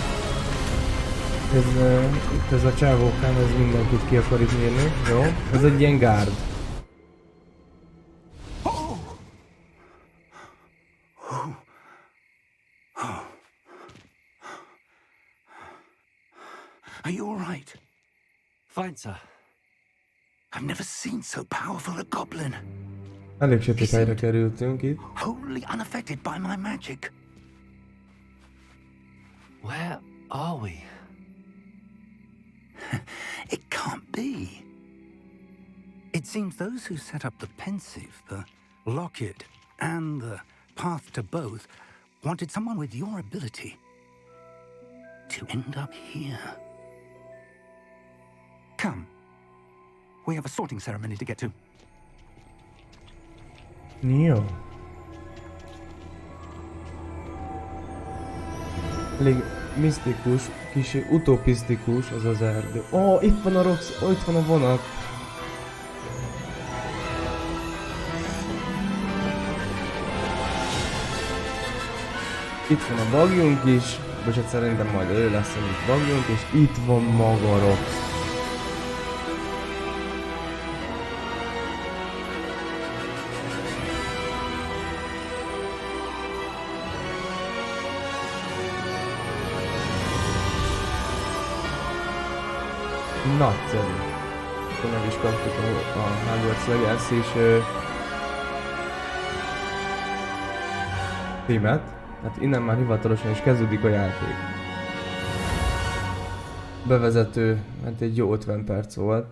Itt ez a csávókám, ez mindenkit ki akar itt nyírni. Jó? Ez egy ilyen gárd. Are you all right? Fine, sir. I've never seen so powerful a goblin. Elég sötét helyre kerültünk itt. Wholly unaffected by my magic. Where are we? It can't be. It seems those who set up the pensive, the locket, and the path to both wanted someone with your ability to end up here. Come. We have a sorting ceremony to get to. Jó. Elég misztikus, kicsi utopisztikus ez az erdő. Ó, itt van a Rox, itt van a vonat. Itt van a bagyunk is, vagy hát szerintem majd ő lesz, hogy itt bagyunk, és itt van maga Rox. Nagyszerű. Akkor meg is kaptuk a Hogwarts Legacy-s címet. Hát innen már hivatalosan is kezdődik a játék. Bevezető, hát egy jó 50 perc volt.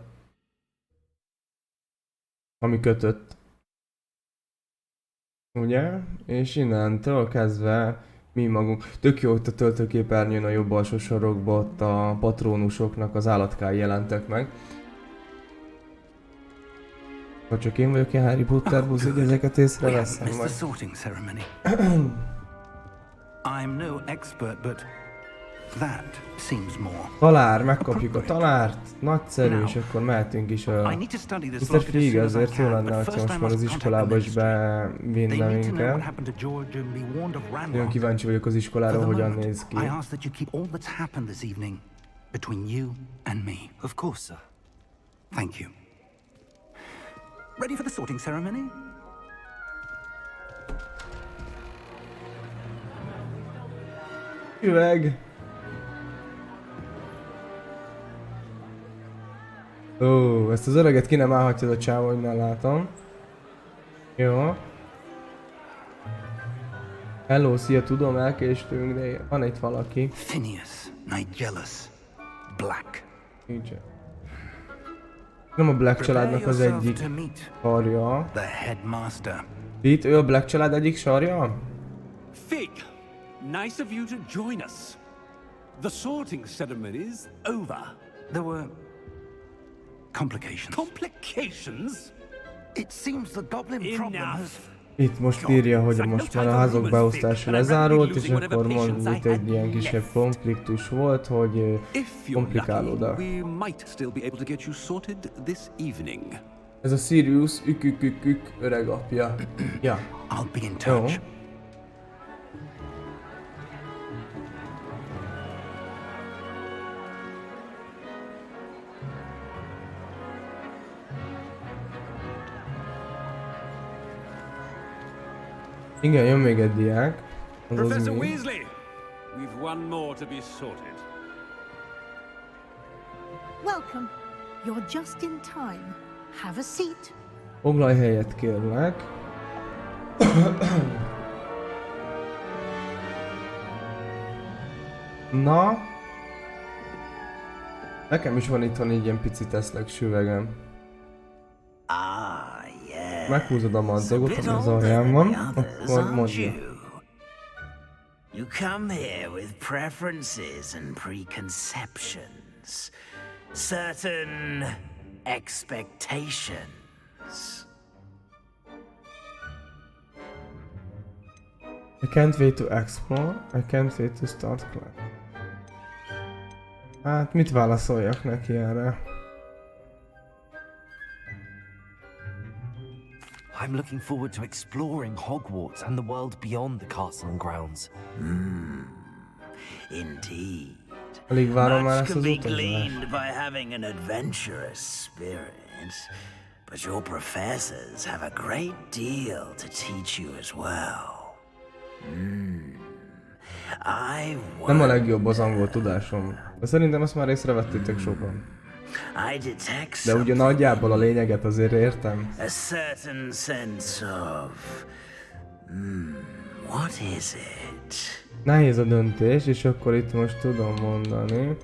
Ami kötött. Ugye? És innentől kezdve mi magunk. Tök jó, hogy a töltőképernyőn a jobb alsó sarokba ott a patrónusoknak az állatkái jelentek meg. Vagy csak én vagyok ilyen Harry Potter busz, hogy ezeket We haven't észreveszem, missed the vagy... sorting ceremony. I'm no expert, but that seems more. Talár, megkapjuk a talárt, nagyszerű, és akkor mehetünk is a... I need to study this Mr. locket as Fig soon as I azért jó can, lenne, but hogyha first most I már az must iskolába contact is the bevinne They need to know what minket. happened to George and be warned of Nagyon Ranrock. kíváncsi vagyok az For iskolára, the hogyan moment, néz ki. I ask that you keep all that's happened this evening between you and me. Of course, sir. Thank you. Ready for the sorting ceremony? Üveg! Ó, ezt az öreget ki nem állhatja a csávó, hogy nem látom. Jó. Hello, szia, tudom, elkéstünk, de van itt valaki. Phineas, Nigellus, Black. Nincs. Nem a Black családnak az yourself egyik to meet sarja. the headmaster. Itt ő a Black család egyik sarja? Fig, nice of you to join us. The sorting ceremony's over. There were complications. Complications? It seems the goblin problem has... Itt most írja, hogy most már a házok beosztása lezárult, és akkor mond, itt egy ilyen kisebb konfliktus volt, hogy komplikálódott. We might still be able to get you sorted this evening. Ez a Sirius ükükükük öreg apja. Ja. I'll be in Jó. touch. Igen, jön még egy diák. Az Professor mi? Weasley, we've one more to be sorted. Welcome. You're just in time. Have a seat. Foglalj helyet, kérlek. Na. Nekem is van itthon így ilyen pici Tesla süvegem. Ah, yes. Meghúzod a It's a madzagot, bit ami az older alján than van, the others, akkor aren't mondja. you? You come here with preferences and preconceptions, certain expectations. I can't wait to explore, I can't wait to start class. Hát mit válaszoljak neki erre? I'm looking forward to exploring Hogwarts and the world beyond the castle and grounds. Indeed. Alig várom már Much ezt can az be utazást. gleaned by having an adventurous spirit, but your professors have a great deal to teach you as well. I Nem a legjobb az angol tudásom, de szerintem azt már észrevettétek sokan. I detect De ugye nagyjából a lényeget azért értem. a certain sense of... what is it? Nehéz a döntés, és akkor itt most tudom mondani,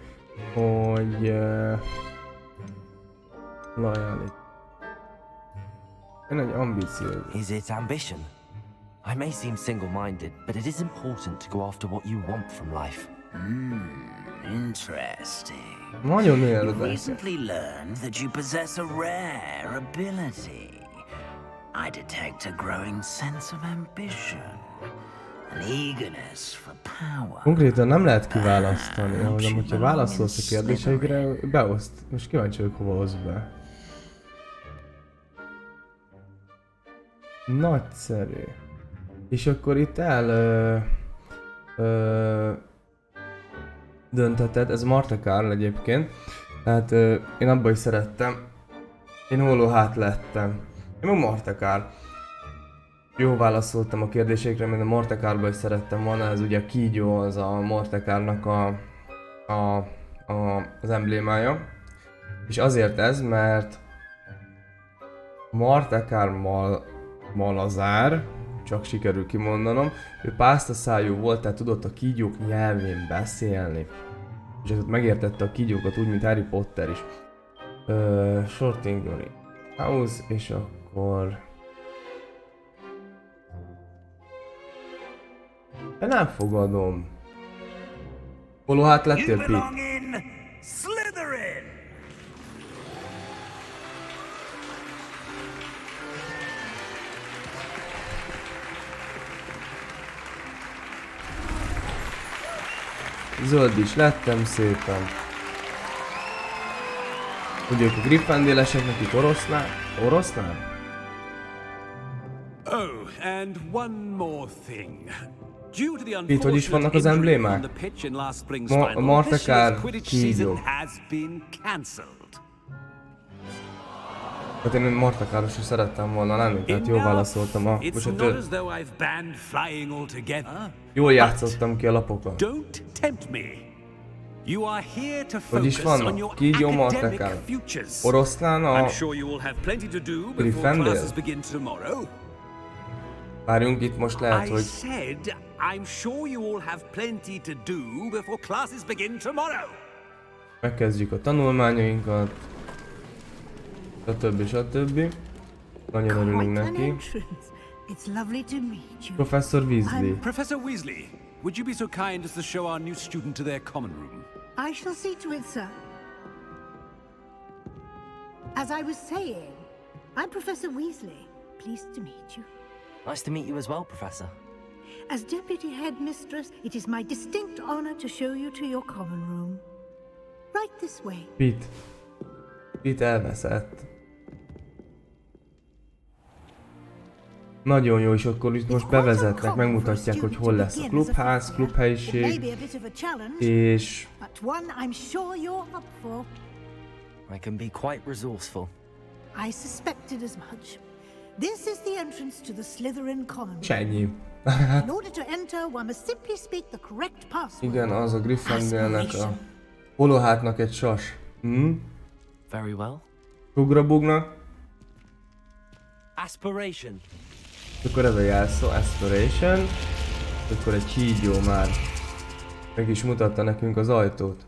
hogy... loyalty. Én egy ambíció. Is it ambition? I may seem single-minded, but it is important to go after what you want from life. Interesting. Nagyon You érdekes. recently learned that you possess a rare ability. I detect a growing sense of ambition, an eagerness for power. Konkrétan nem lehet kiválasztani, hanem hogyha válaszolsz a kérdéseikre, beoszt. Most kíváncsi vagyok, hova oszd be. Nagyszerű. És akkor itt döntheted, ez Marte Carl egyébként. Tehát én abban is szerettem. Én Hollóhát lettem. Én meg Marte Carl. Jó válaszoltam a kérdésekre, mert a Marte Carlban is szerettem volna, ez ugye a kígyó, az a Marte Carlnak az emblémája. És azért ez, mert Marte Carl Malazár, csak sikerül kimondanom, ő pásztaszájú volt, tehát tudott a kígyók nyelvén beszélni. És ott megértette a kígyókat úgy, mint Harry Potter is. Sorting House, és akkor... De nem fogadom. Hol hát lettél, You Pete? belong in Slytherin! Zöld is lettem szépen. Hogy ők a Gryffindélesek, nekik orosznál? Orosznál? Oh, and one more thing. Due to the Itt hogy is vannak az unfortunate injury emblémák? on the pitch in last spring's A final, Martekár this year's Quidditch kígyó. season has been cancelled. Hát én Martekáros is szerettem volna lenni, tehát jól válaszoltam a... It's Most not hát, as though I've banned flying altogether. jól játszottam ki a lapokat. Don't tempt me. You are here to Hogy is focus on vannak? your Kígyó academic Martekár. futures. Oroszlán a... I'm sure you will have plenty to do before Gryffindor. classes begin tomorrow. Várjunk, itt most lehet, I hogy... said, I'm sure you all have plenty to do before classes begin tomorrow. Megkezdjük a tanulmányainkat. Stb. Stb. Nagyon örülünk Quite an neki. entrance. It's lovely to meet you. Professor Weasley. Professor Weasley, would you be so kind as to show our new student to their common room? I shall see to it, sir. As I was saying, I'm Professor Weasley. Pleased to meet you. Nice to meet you as well, Professor. As Deputy Headmistress, it is my distinct honor to show you to your common room. Right this way. Pete. Pete elveszett. Nagyon jó, és akkor itt most bevezetnek, megmutatják, hogy hol lesz a klubház, klubhelyiség, és But one I'm sure you're up for. I can be quite resourceful. I suspected as much. This is the entrance to the Slytherin common room. és ennyi. In order to enter, one must simply speak the correct password. Igen, az a Gryffindornek a Holohátnak egy sas. Very well. Ugrabugnak, Aspiration. akkor ez a jelszó, Aspiration, akkor egy kígyó már meg is mutatta nekünk az ajtót.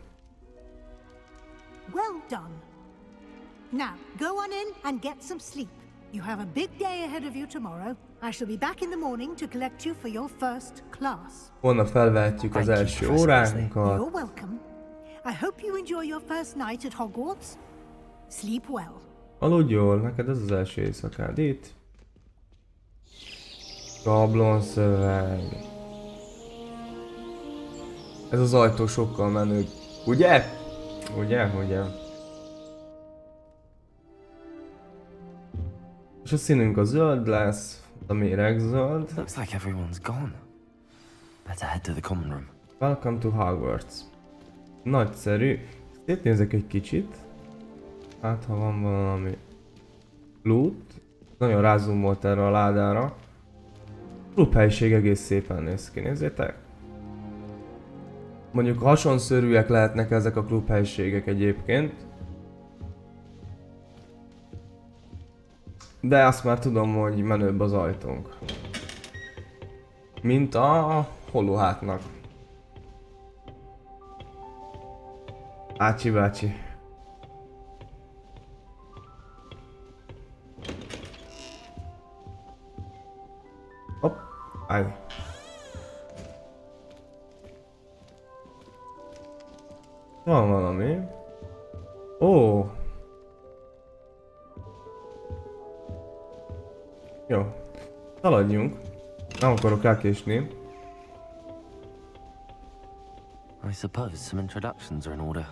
Well done. Now, go on in and get some sleep. You have a big day ahead of you tomorrow. I shall be back in the morning to collect you for your first class. Holnap felvehetjük az első óránkat. You're welcome. I hope you enjoy your first night at Hogwarts. Sleep well. Aludj jól, neked ez az első éjszakád itt. Sablonszöveg. Ez az ajtó sokkal menőbb. Ugye? Ugye? És a színünk a zöld lesz, a méreg zöld. Looks like everyone's gone. Better head to the common room. Welcome to Hogwarts. Nagyszerű. Szétnézek egy kicsit. Hát ha van valami loot. Nagyon rázumolt erre a ládára. Klubhelyiség egész szépen néz ki, nézzétek. Mondjuk hasonszörűek lehetnek ezek a klubhelyiségek egyébként. De azt már tudom, hogy menőbb az ajtónk. Mint a Holohátnak. Ácsi bácsi. Hopp, állj. Van valami. Ó. Jó. Szaladjunk. Nem akarok elkésni. I suppose some introductions are in order.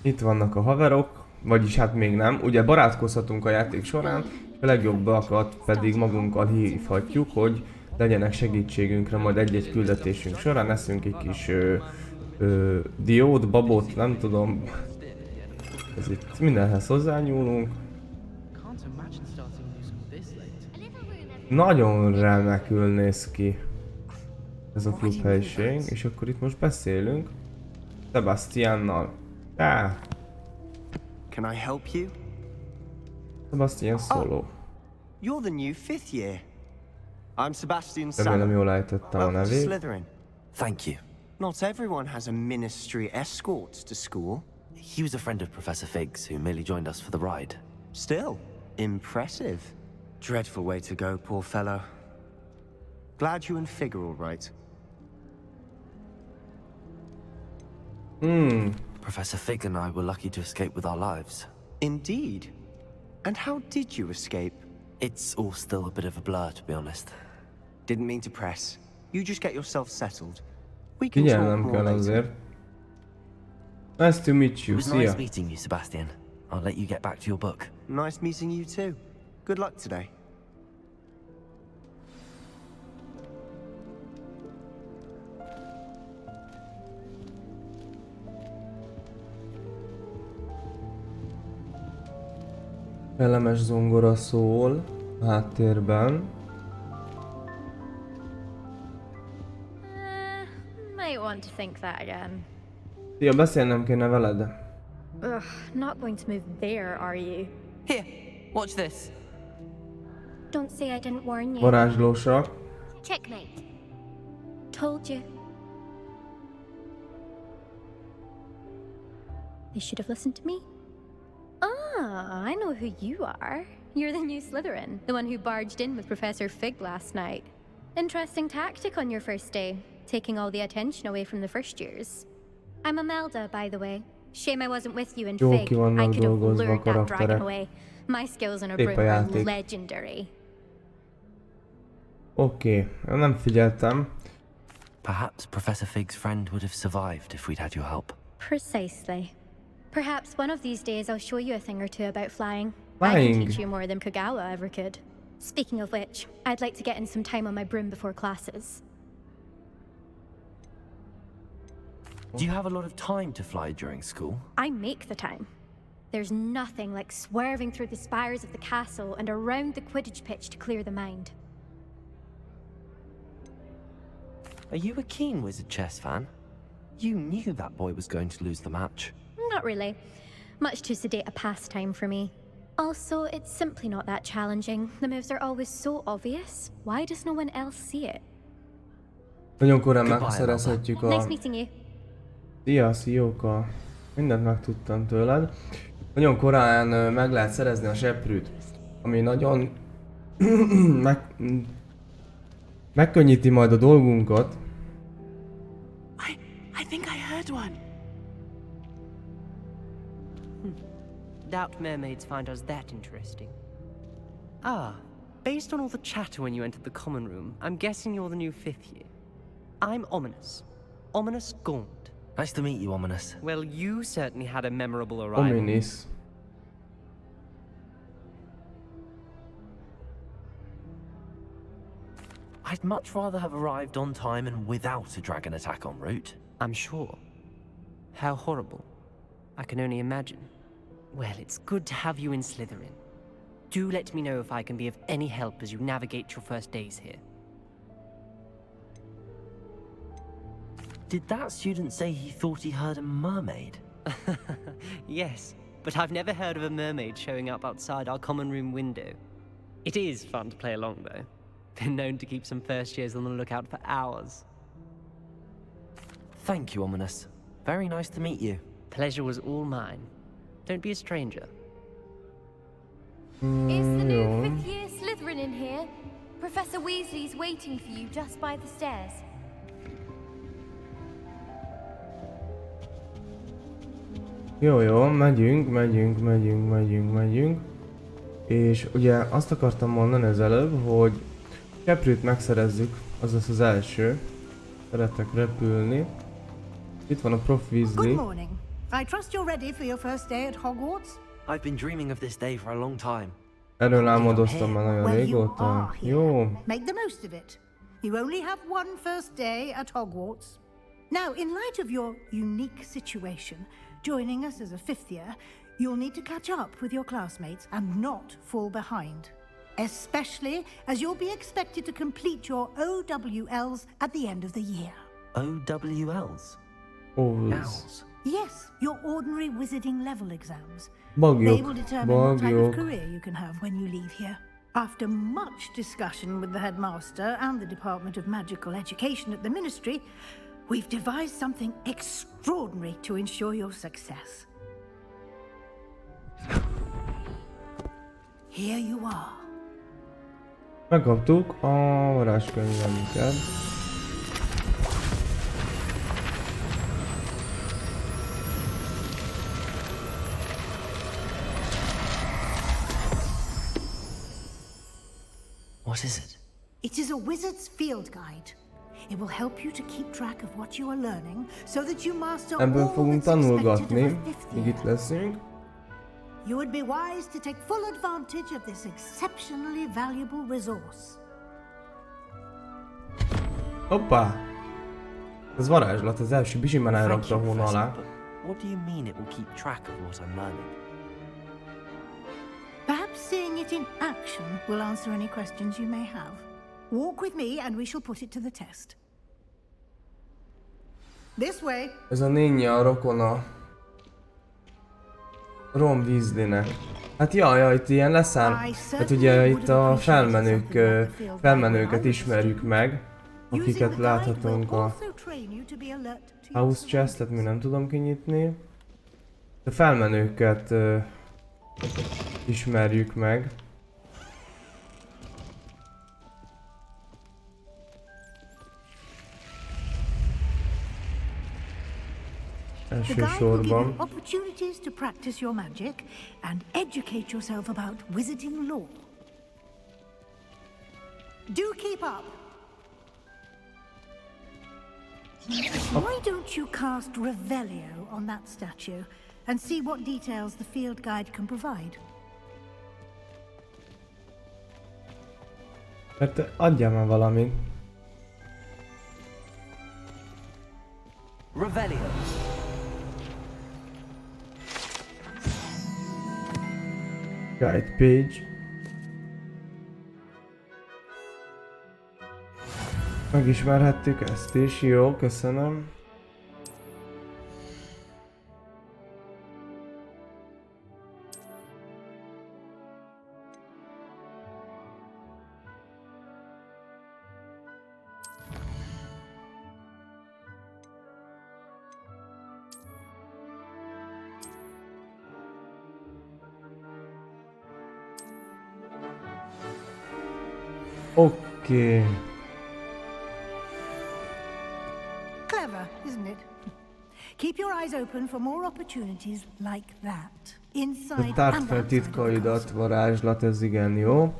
Itt vannak a haverok, vagyis hát még nem. Ugye barátkozhatunk a játék során, a legjobbakat pedig magunkkal hívhatjuk, hogy legyenek segítségünkre majd egy-egy küldetésünk során. Eszünk egy kis diót, babot, nem tudom. Ez itt mindenhez hozzányúlunk. Nagyon remekül néz ki ez a klubhelyiség, és akkor itt most beszélünk Sebastiannal. Can I help you? Sebastian Solo. You're the new 5th year. I'm Sebastian Remélem Salo. jól ejtettem a Welcome to nevét. Slytherin. Thank you. Not everyone has a ministry escort to school. He was a friend of Professor Fig's who merely joined us for the ride. Still, impressive. Dreadful way to go, poor fellow. Glad you and Fig are all right. Professor Fig and I were lucky to escape with our lives. Indeed. And how did you escape? It's all still a bit of a blur, to be honest. Didn't mean to press. You just get yourself settled. We can talk Figyelnem more kell later. azért. Nice to meet you. It was Szia. nice meeting you, Sebastian. I'll let you get back to your book. Nice meeting you too. Good luck today. Elemes zongora szól a háttérben. Might want to think that again. Szia, beszélnem kéne veled. Ugh, not going to move there, are you? Here, watch this. Don't say I didn't warn you. Varázslósak. Checkmate. Told you. They should have listened to me. Ah, I know who you are. You're the new Slytherin, the one who barged in with Professor Fig last night. Interesting tactic on your first day, taking all the attention away from the first years. I'm Imelda, by the way. Shame I wasn't with you in Jó Fig. ki I vannak could have dolgozva a lured that dragon karakterek. away. My skills on a Szép broom a are játék. legendary. Oké, nem figyeltem. Perhaps Professor Fig's friend would have survived if we'd had your help. Precisely. Perhaps one of these days I'll show you a thing or two about flying. I Flying? can teach you more than Kagawa ever could. Speaking of which, I'd like to get in some time on my broom before classes. Do you have a lot of time to fly during school? I make the time. There's nothing like swerving through the spires of the castle and around the Quidditch pitch to clear the mind. Are you a keen Wizard chess fan? You knew that boy was going to lose the match. Not really. Much too sedate a pastime for me. Also, it's simply not that challenging. The moves are always so obvious. Why does no one else see it? Nagyon korán megszerezhetjük a... Nice meeting you. Szia, Szióka. Mindent megtudtam tőled. Nagyon korán meg lehet szerezni a seprűt, ami nagyon megkönnyíti majd a dolgunkat. I think I heard one. Doubt mermaids find us that interesting. Ah, based on all the chatter when you entered the common room, I'm guessing you're the new 5th year. I'm Ominous. Ominous Gaunt. Nice to meet you, Ominous. Well, you certainly had a memorable arrival. Ominis. I'd much rather have arrived on time and without a dragon attack en route. I'm sure. How horrible. I can only imagine. Well, it's good to have you in Slytherin. Do let me know if I can be of any help as you navigate your first days here. Did that student say he thought he heard a mermaid? Yes, but I've never heard of a mermaid showing up outside our common room window. It is fun to play along, though. Been known to keep some first years on the lookout for hours. Thank you, Ominous. Very nice to meet you. Pleasure was all mine. Don't be a stranger. Is the new 5th year Slytherin in here? Professor Weasley's waiting for you just by the stairs. Jó, megyünk. És ugye azt akartam mondani az előbb, hogy seprűt megszerezzük, az lesz az első. Szeretek repülni. Itt van a Prof. Weasley. Good morning. I trust you're ready for your first day at Hogwarts? I've been dreaming of this day for a long time. Erről álmodoztam már nagyon Well, you régóta. are here. Jó. Make the most of it. You only have one first day at Hogwarts. Now, in light of your unique situation, joining us as a 5th year, you'll need to catch up with your classmates and not fall behind. Especially as you'll be expected to complete your OWLs at the end of the year. OWLs? Owls. Yes, your ordinary wizarding level exams. Bagyok. They will determine what type Bagyok. of career you can have when you leave here. After much discussion with the headmaster and the Department of Magical Education at the Ministry, we've devised something extraordinary to ensure your success. Here you are. Megkaptuk a varázskönyvünket. What is it? It is a wizard's field guide. It will help you to keep track of what you are learning, so that you master Ebből all fogunk that's expected tanulgatni, of a fifth míg year. itt leszünk. You would be wise to take full advantage of this exceptionally valuable resource. Hoppá! Ez varázslat, az első bizsimben Thank elrakta you, a hóna Professor, alá. but what do you mean it will keep track of what I'm learning? Perhaps seeing it in action will answer any questions you may have. Walk with me and we shall put it to the test. This way. Ez a ninja a rokona Ron Weasleynek. Hát jaj, itt ilyen leszáll. Hát ugye itt a felmenőket ismerjük meg, akiket láthatunk a House Chest-et, mi nem tudom kinyitni. A felmenőket ismerjük meg. Elsősorban. Opportunities to practice your magic and educate yourself about wizarding lore. Do keep up. Why don't you cast Revelio on that statue and see what details the field guide can provide? Hát adjál már valamit. Revelio. Guide page. Megismerhettük ezt is, jó, köszönöm. Oké. Clever, isn't it? Keep your eyes open for more opportunities like that. Inside Tárt and fel outside of the titkaidat, castle. varázslat, ez igen jó.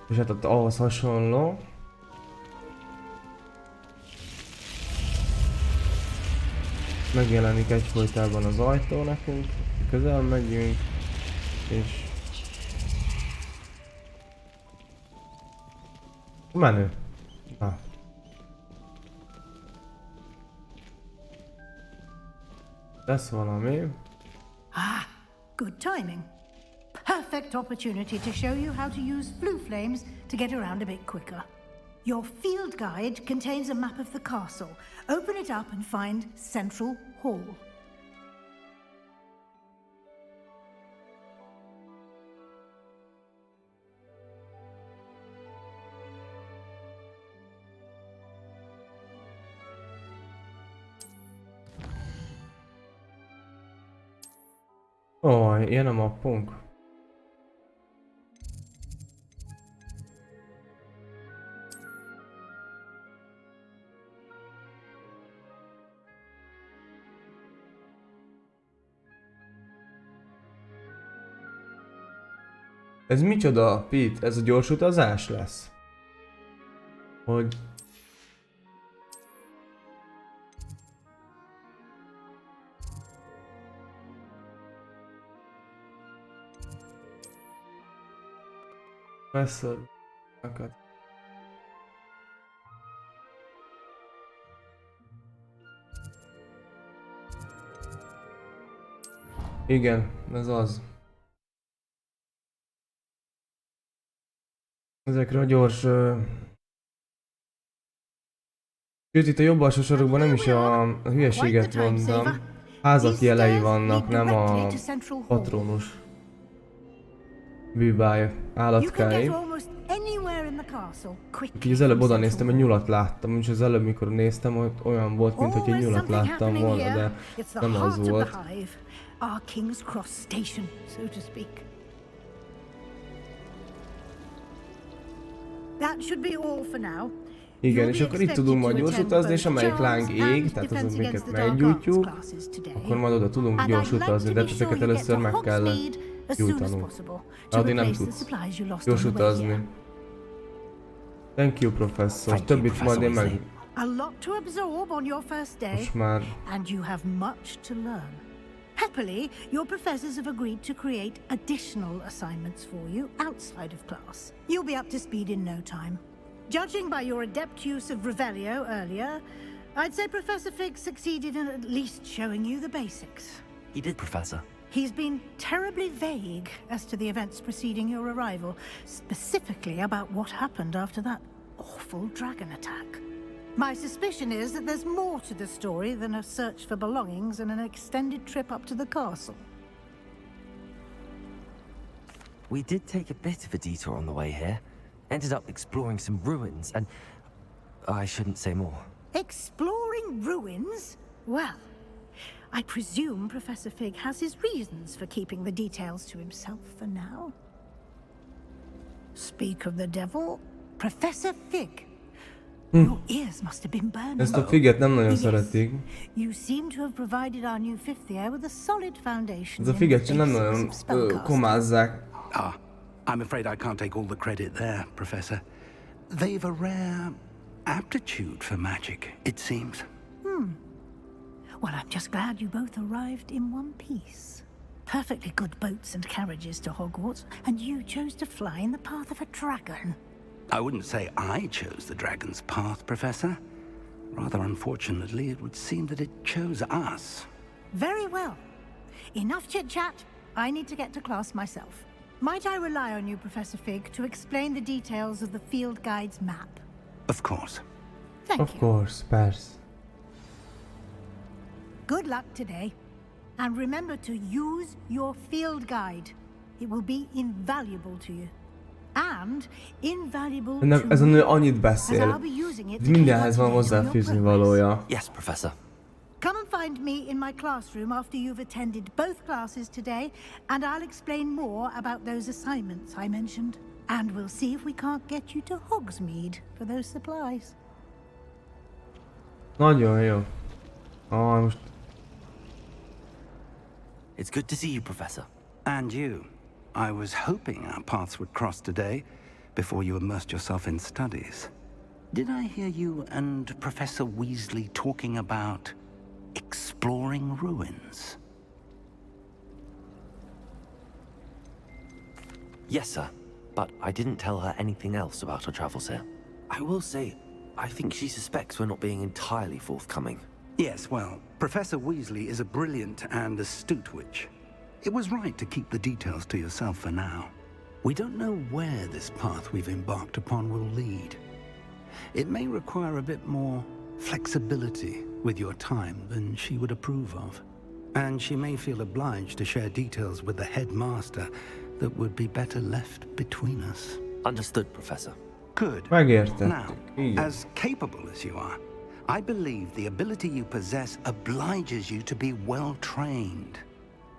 És hát ott ahhoz hasonló. Megjelenik egyfolytában az ajtó nekünk, közel megyünk, és... Menő. Na. Lesz valami. Ah, good timing. Perfect opportunity to show you how to use blue flames to get around a bit quicker. Your field guide contains a map of the castle. Open it up and find Central Hall. Ó, ilyen a mappunk. Ez micsoda, Pete? Ez a gyors utazás lesz? Hogy... Persze... Igen, ez az. Ezekre a gyors... Sőt, itt a jobb alsó sorokban nem is a hülyeséget mondtam. Házak jelei vannak, nem a patronus bűbáj állatkái. Úgyhogy az előbb oda néztem, hogy nyulat láttam, és az előbb mikor néztem, hogy olyan volt, mint hogy egy nyulat láttam volna, de nem az volt. Igen, és akkor itt tudunk majd gyors utazni, és amelyik láng ég, tehát azon minket meggyújtjuk, akkor majd oda tudunk gyors utazni, de ezeket először meg kell as Jó soon as tanul. possible to Addig nem replace the tudsz. supplies you lost Gyors on the way here. utazni. Thank you, professzor. Thank you, Többit Professor majd én meg... Weasley. A lot to absorb on your first day, Most már... and you have much to learn. Happily, your professors have agreed to create additional assignments for you outside of class. You'll be up to speed in no time. Judging by your adept use of Revelio earlier, I'd say Professor Fig succeeded in at least showing you the basics. He did, Professor. He's been terribly vague as to the events preceding your arrival, specifically about what happened after that awful dragon attack. My suspicion is that there's more to the story than a search for belongings and an extended trip up to the castle. We did take a bit of a detour on the way here. Ended up exploring some ruins, and I shouldn't say more. Exploring ruins? Well, I presume Professor Fig has his reasons for keeping the details to himself for now. Speak of the devil, Professor Fig. Your ears must have been burning. Ezt a figet nem nagyon Yes. szeretik. You seem to have provided our new fifth year with a solid foundation. Ez a figet sem nem nagyon komázzák. I'm afraid I can't take all the credit there, Professor. They've a rare aptitude for magic, it seems. Well, I'm just glad you both arrived in one piece. Perfectly good boats and carriages to Hogwarts, and you chose to fly in the path of a dragon. I wouldn't say I chose the dragon's path, Professor. Rather unfortunately, it would seem that it chose us. Very well. Enough chit-chat. I need to get to class myself. Might I rely on you, Professor Fig, to explain the details of the field guide's map? Of course. Thank Of you. course, persze. Good luck today. And remember to use your field guide. It will be invaluable to you. And invaluable Ennek, to ez a me, nő annyit as beszél. I'll be using it to Mindenhez keep van up to date on your hozzáfűzni progress. valója. Yes, Professor. Come and find me in my classroom after you've attended both classes today, and I'll explain more about those assignments I mentioned. And we'll see if we can't get you to Hogsmeade for those supplies. Nagyon jó. Most... It's good to see you, Professor. And you. I was hoping our paths would cross today, before you immersed yourself in studies. Did I hear you and Professor Weasley talking about exploring ruins? Yes, sir. But I didn't tell her anything else about our travels here. I will say, I think she suspects we're not being entirely forthcoming. Yes, well, Professor Weasley is a brilliant and astute witch. It was right to keep the details to yourself for now. We don't know where this path we've embarked upon will lead. It may require a bit more flexibility with your time than she would approve of. And she may feel obliged to share details with the headmaster that would be better left between us. Understood, Professor. Good. Megértettük. Now, as capable as you are, I believe the ability you possess obliges you to be well trained.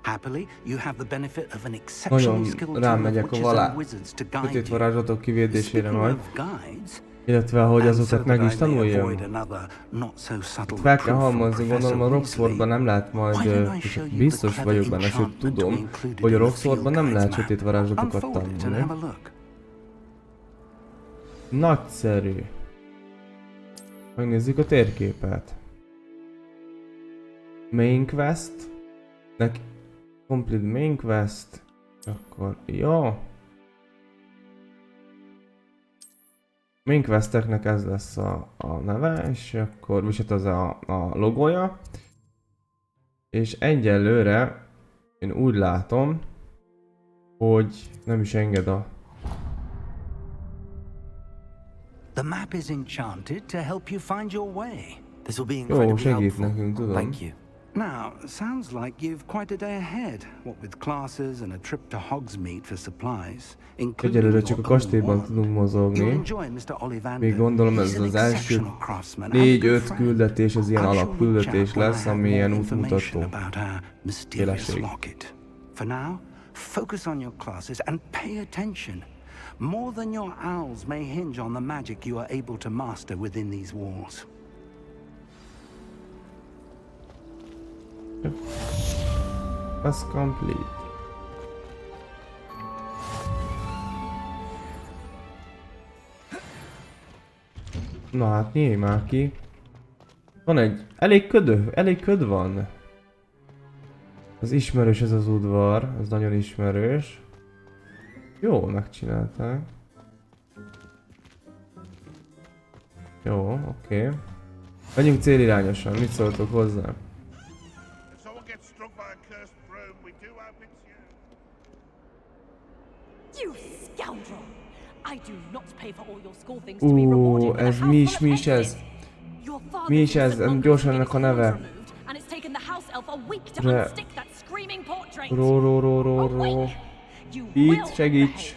Happily, you have the benefit of an exceptional Nagyon skilled team of rámegyek a witches and wizards to guide sötét you. varázslatok kivédésére Speaking majd. of guides, Illetve, hogy and so azokat meg that is I may tanuljam. avoid another not so subtle Fel kell reproof from halmozni, gondolom a Professor Roxfordban nem lehet majd, Why don't I show és you biztos the vagyok clever benne, sőt enchantment we tudom, included hogy a in the Roxfordban field nem lehet guide's sötét map? varázslatokat Unfold it and tanulni. have a look. Nagyszerű. Megnézzük a térképet. Main quest. Complete main quest. Akkor jó. Main questeknek ez lesz a neve, és akkor viszont az a logója. És egyelőre én úgy látom, hogy nem is enged a... The map is enchanted to help you find your way. This will be Jó, incredibly segít helpful. nekünk, tudom. Thank you. Now, sounds like you've quite a day ahead, what with classes and a trip to Hogsmeade for supplies, including Egyelőre your csak a own kastélyban wand. tudunk You'll mozogni. enjoy Mr. Ollivander. Még gondolom He's ez an az első exceptional craftsman and a good 4-5 friend. küldetés, ez ilyen I'll show you alapküldetés chap when I lesz, have ami more ilyen information útmutató. about our mysterious Féleség. locket. For now, focus on your classes and pay attention. More than your owls may hinge on the magic you are able to master within these walls. That's complete. Na hát nyíj már ki. Van egy... Elég köd van. Az ismerős ez az udvar, ez nagyon ismerős. Jó, megcsinálták. Jó, oké. Menjünk célirányosan, mit szóltok hozzá? Ez mi is ez? Mi is ez? Gyorsan ennek a neve. Ró. Itt segíts.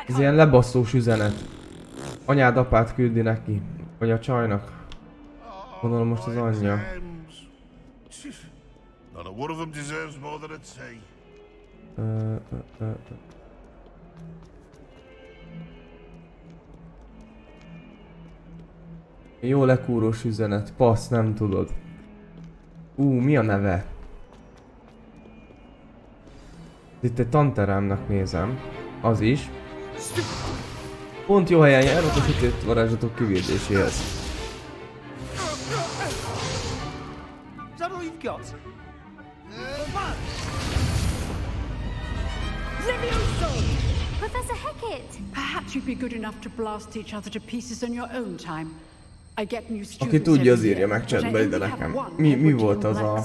Ez ilyen lebasszós üzenet. Anyád apát küldi neki. Vagy a csajnak. Gondolom most az anyja. Jó lekúrós üzenet. Passz, nem tudod. Mi a neve? Itt egy tanteremnek nézem. Az is. Pont jó helyen járok a sötét varázslatok kivédéséhez. Professor Hecat! Perhaps you'd be good enough to blast each other to pieces on your own time. I get new students. Aki tudja, az írja meg chatbe ide nekem. Mi volt az a...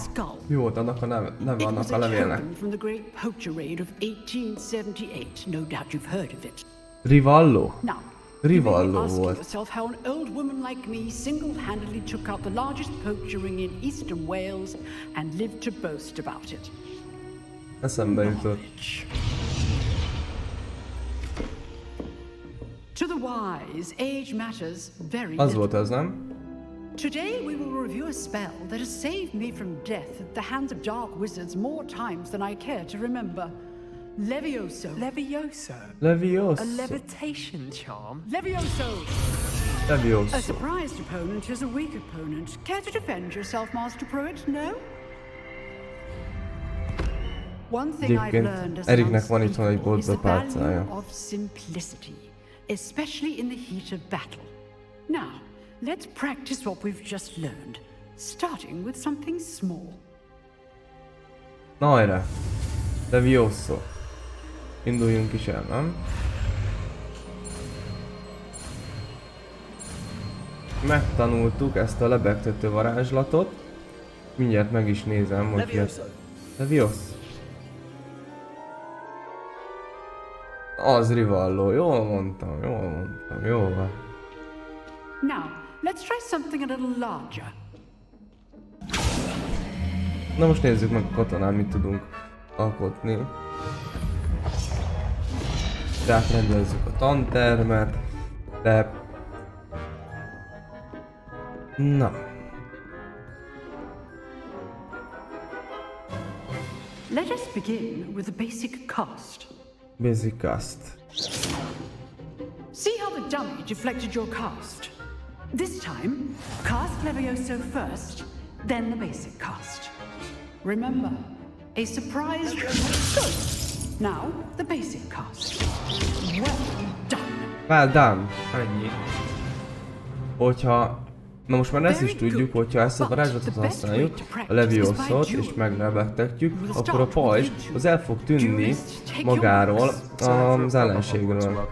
Mi volt annak a neve annak a levélnek? Rivallo? Rivallo volt. How an old woman like me single-handedly took out the largest poacher ring in eastern Wales and lived to boast about it. Eszembe jutott. To the wise, age matters very Az volt az, nem? Today we will review a spell that has saved me from death at the hands of dark wizards more times than I care to remember. Levioso. Levioso. A levitation charm? Levioso. A surprised opponent is a weak opponent. Care to defend yourself, Master Pruitt? No? One thing I've learned as an unstable is the value of simplicity, especially in the heat of battle. Now, let's practice what we've just learned, starting with something small. Na erre. Levioso. Induljunk is el, nem? Megtanultuk ezt a lebegtető varázslatot. Mindjárt meg is nézem, hogy... Levioso. Az Rivallo, jól mondtam. Jól van. Now, let's try something a little larger. Na most nézzük meg a katonán, mit tudunk alkotni. Tehát rendezzük a tantermet, de... Na. Let us begin with the basic cast. Basic cast. See how the dummy deflected your cast? This time, cast Levioso first, then the basic cast. Remember, a surprise... Good! Now, the basic cast. Well done! Ennyi. Hogyha... Na most már ezt is tudjuk, hogyha ezt a varázslatot használjuk, a Leviosot, és meglebegtetjük, akkor a pajzs az el fog tűnni magáról az ellenségről.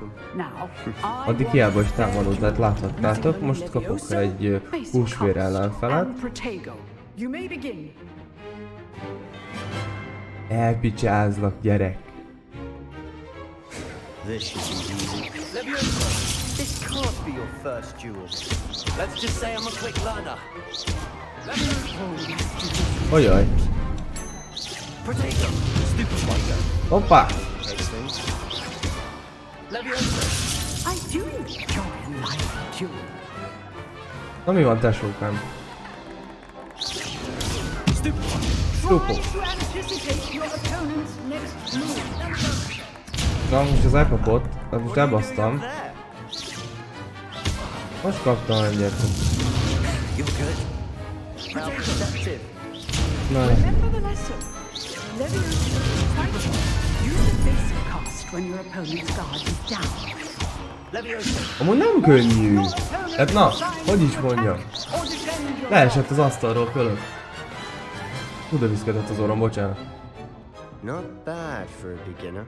Addig hiába is támadott, tehát láthattátok, most kapok egy húsvér ellenfelet. Elpicsázlak, gyerek! This can't be your first duel. Let's just say I'm a quick learner. Ajaj. Potato, stupid wonder. Hoppá! I do enjoy life duel. Na mi van, tesókám? Stupid. Na most az elkapott, most elbasztam. Most kaptam egyet. Na. Amúgy nem könnyű. Hát na, hogy is mondjam. Leesett az asztalról fölött. Oda viszkedett az orrom, bocsánat. Not bad for a beginner.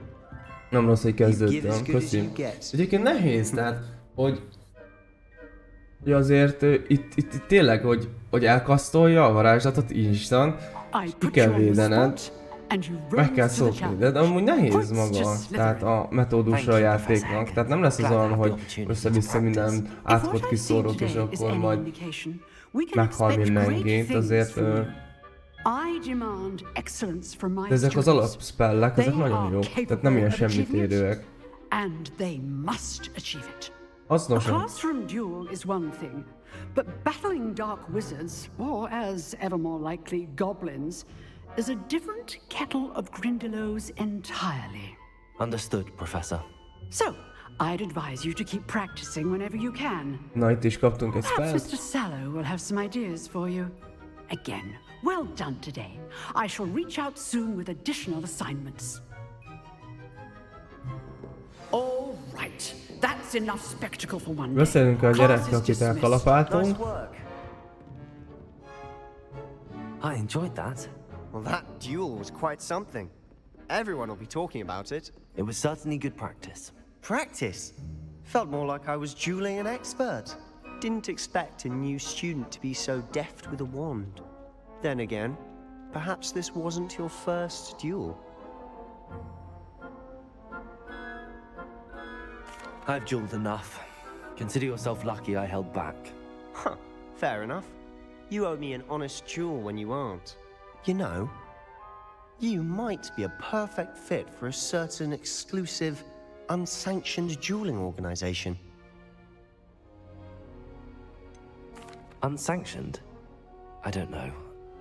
Nem rossz, hogy kezdődtem, köszi. Egyébként nehéz, tehát, hogy azért itt tényleg, hogy elkasztolja a varázslatot instant, ki kell védened, meg kell szokni, de amúgy nehéz maga, tehát a metódusa a játéknak, tehát nem lesz az olyan, hogy össze-vissza minden átkot kiszórok, és akkor majd meghal mindenkit, azért de ezek az alapspellek, ezek nagyon jók, tehát nem ilyen semmitérőek. Hasznosak. A classroom duel is one thing, but battling dark wizards, or as ever more likely, goblins, is a different kettle of Grindylows entirely. Understood, Professor. So, I'd advise you to keep practicing whenever you can. Na, itt is kaptunk egy Perhaps spellt. Mr. Sallow will have some ideas for you. Again, well done today. I shall reach out soon with additional assignments. All right, that's enough spectacle for one day. Beszélünk a gyerekkel, akit elkalapáltunk. I enjoyed that. Well, that duel was quite something. Everyone will be talking about it. It was certainly good practice. Practice? Felt more like I was dueling an expert. Didn't expect a new student to be so deft with a wand. Then again, perhaps this wasn't your first duel. I've dueled enough. Consider yourself lucky I held back. Huh, fair enough. You owe me an honest duel when you aren't. You know, you might be a perfect fit for a certain exclusive, unsanctioned dueling organization. Unsanctioned? I don't know.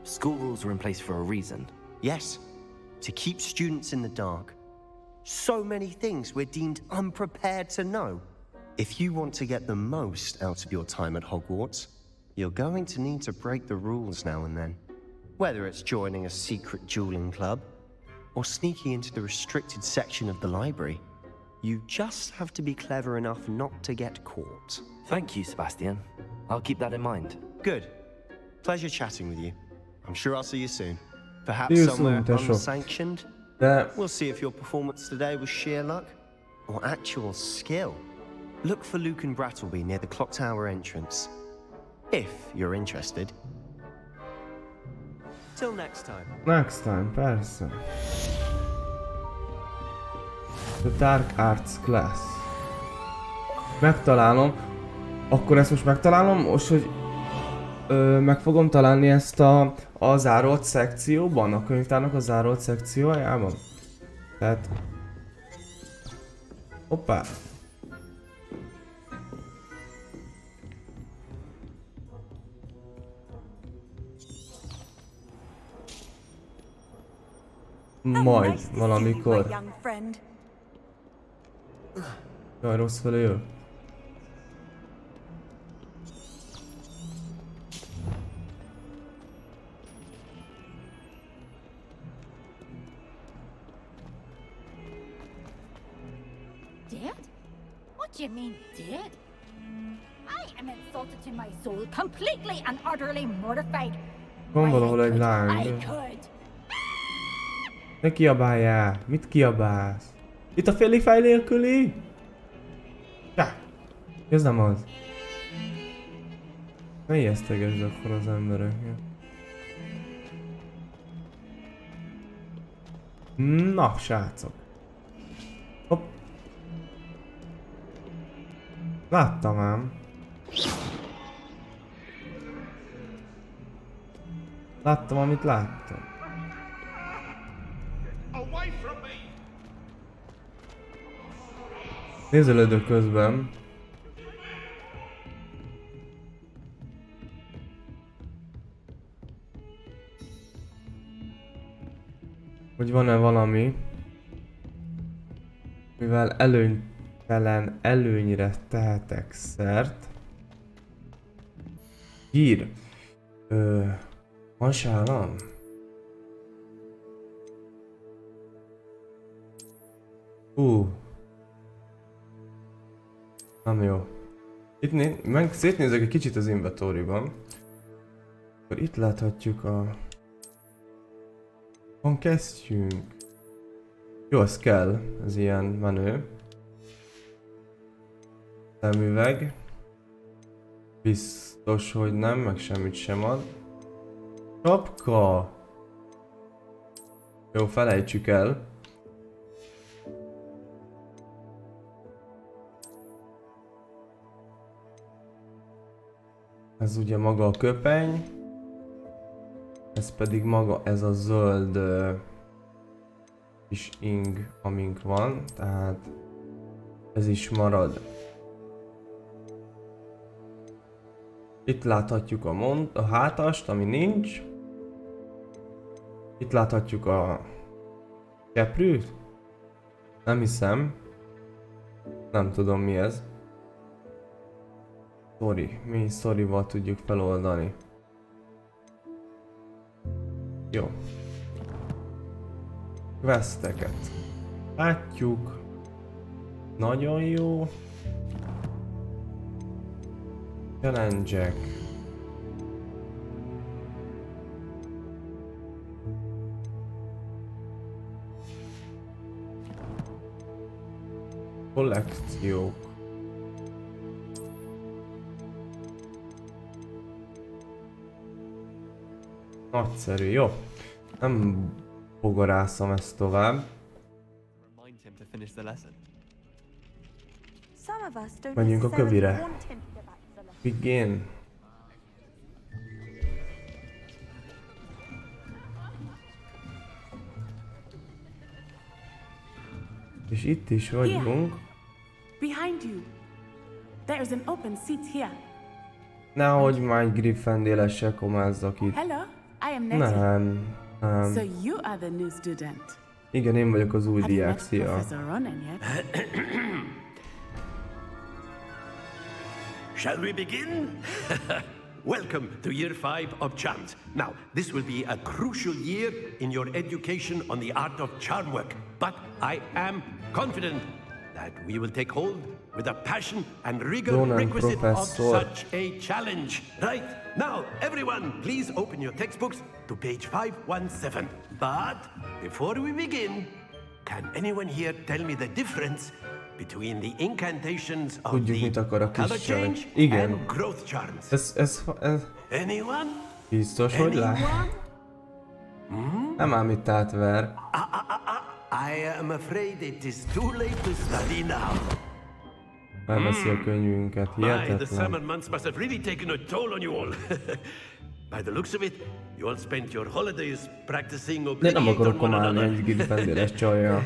School rules are in place for a reason. Yes, to keep students in the dark. So many things we're deemed unprepared to know. If you want to get the most out of your time at Hogwarts, you're going to need to break the rules now and then. Whether it's joining a secret dueling club, or sneaking into the restricted section of the library, you just have to be clever enough not to get caught. Thank you, Sebastian. I'll keep that in mind. Good. Pleasure chatting with you. I'm sure I'll see you soon. Perhaps somewhere unsanctioned. We'll see if your performance today was sheer luck or actual skill. Look for Luke and Brattleby near the clock tower entrance, if you're interested. Till next time. Next time, persze. The Dark Arts Class. Megtalálom. Akkor ezt most megtalálom, most hogy meg fogom találni ezt a zárolt szekcióban, a könyvtárnak a zárolt szekciójában. Tehát... Hoppá! Majd, valamikor. Jaj, rossz felé jövök. Dead? What do you mean, dead? I am insulted to my soul, completely and utterly mortified. Van valahol egy lány. Ne kiabáljál! Mit kiabálsz? Itt a félig fej nélküli? Ja! Ez nem az. Ne ijesztegesd akkor az embereket. Na, srácok. Hopp. Láttam ám. Láttam, amit láttam. Nézelődök közben. Hogy van-e valami, mivel előnytelen előnyre tehetek szert. Hír. Hasállam? Nem jó. Itt meg szétnézek egy kicsit az inventóriban. Akkor itt láthatjuk a... Van kesztyünk. Jó, az kell. Ez ilyen menő. Szemüveg. Biztos, hogy nem, meg semmit sem ad. Sapka! Jó, felejtsük el. Ez ugye maga a köpeny. Ez pedig maga ez a zöld kis ing, amink van. Tehát ez is marad. Itt láthatjuk a hátast, ami nincs. Itt láthatjuk a keprűt. Nem hiszem. Nem tudom mi ez. Mi szorival tudjuk feloldani. Jó. Questeket. Látjuk. Nagyon jó. Challenge-ek. Kollekciók. Nagyszerű, jó. Nem bogarászom ezt tovább. Menjünk a kövire. Begin. És itt is vagyunk. Behind you. There is an open seat here. Nehogy már egy Gryffindor-essel komázzak itt. Hello, I am Nettie. Nem. So you are the new student. Igen, én vagyok az új diák, szia. Shall we begin? Welcome to year 5 of charms. Now, this will be a crucial year in your education on the art of charm work, but I am confident that we will take hold with a passion and rigor requisite of such a challenge. Right, now, everyone, please open your textbooks to page 517. But before we begin, can anyone here tell me the difference between the incantations of the color change and growth charms? Ez Anyone? biztos, hogy nem ám itt átver. I am afraid it is too late to study now. Elveszi a könyvünket, The summer hihetetlen. months must have really taken a toll on you all. By the looks of it, you all spent your holidays practicing De obliviate nem akarok on one komálni another. egy Gryffindor-es csajjal.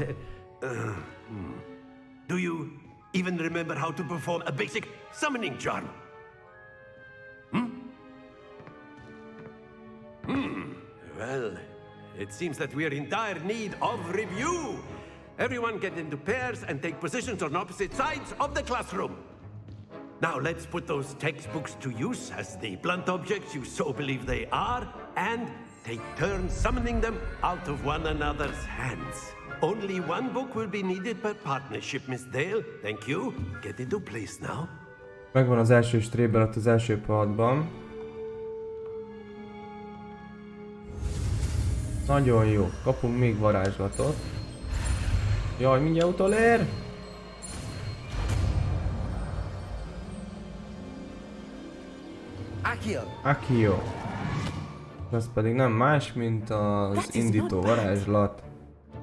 Do you even remember how to perform a basic summoning charm? Well, it seems that we are in dire need of review. Everyone get into pairs and take positions on opposite sides of the classroom. Now let's put those textbooks to use as the blunt objects you so believe they are, and take turns summoning them out of one another's hands. Only one book will be needed per partnership, Miss Dale. Thank you. Get into place now. Megvan az első strébelet az első padban. Nagyon jó. Kapunk még varázslatot. Jaj, mindjárt utolér! Accio. Ez pedig nem más, mint az indító varázslat.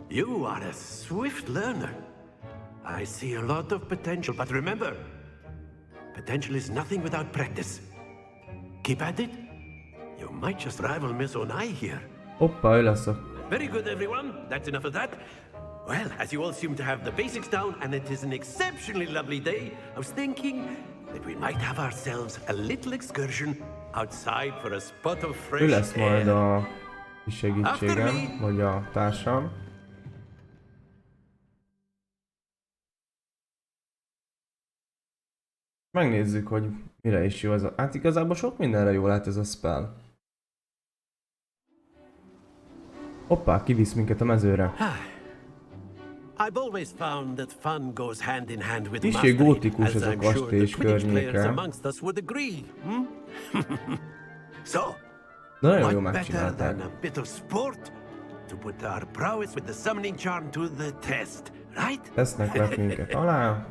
You are a swift learner. I see a lot of potential, but remember, potential is nothing without practice. Keep at it. You might just rival Miss Onai here. Hoppá, ő lesz a... Very good, everyone. That's enough of that. Well, as you all seem to have the basics down, and it is an exceptionally lovely day, I was thinking that we might have ourselves a little excursion outside for a spot of fresh air. Ő lesz majd a kis segítségem, vagy a társam. Megnézzük, hogy mire is jó ez a... Hát igazából sok mindenre jó lehet ez a spell. Hoppá, kivisz minket a mezőre. I've always found that fun goes hand in hand with Kicsi mastery, gótikus as ez a I'm sure kastély the és Quidditch players környéke. amongst us would agree. So, De nagyon jól what better megcsinálták. than a bit of sport to put our prowess with the summoning charm to the test, right? Tesznek vett minket alá.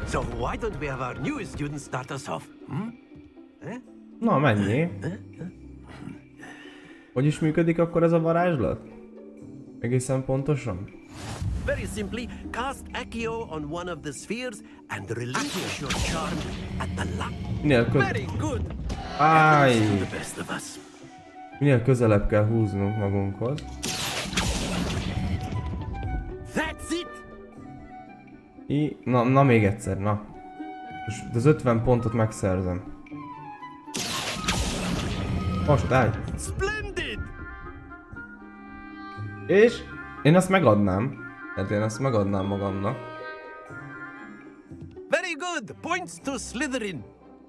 So why don't we have our newest student start us off? Na, mennyi? Hogy is működik akkor ez a varázslat? Egészen pontosan? Very simply, cast Accio on one of the spheres and relinquish your charm at the lock. Very good. Áj! To the best of us. Minél közelebb kell húznunk magunkhoz. That's it. Na még egyszer, na. Most az 50 pontot megszerzem. Most állj! Splendid! És én azt megadnám. Tehát én azt megadnám magamnak. Very good. Points to Slytherin.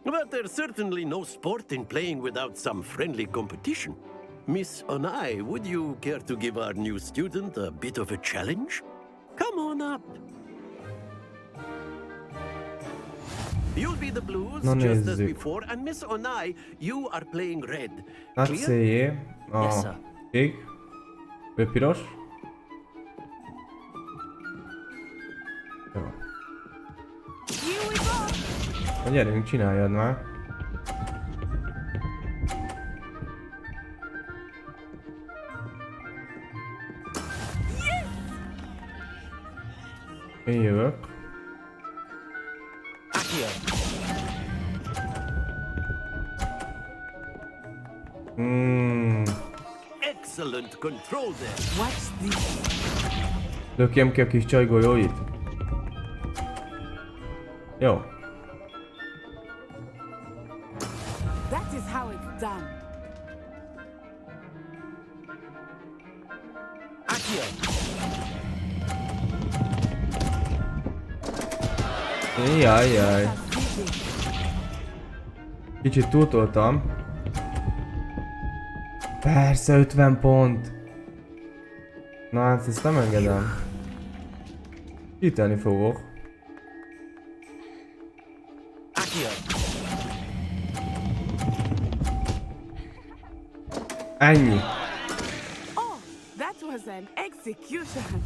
But there's certainly no sport in playing without some friendly competition. Miss Onai, would you care to give our new student a bit of a challenge? Come on up. You'll be the blues, Na, just as nézzük. before, and Miss Onai, you are playing red. Látszéjé. Yes, sir. Kék. Ő piros. Jó. Na gyerünk, csináljad már. Én jövök. Excellent control there. What's this? Lökjem ki a kis csajgolyóit. Jó. That is how it's done. Jaj. Kicsit túltoltam. Persze 50 pont. Na hát ezt nem engedem. Hitelni fogok. Ennyi. Oh, that was an execution.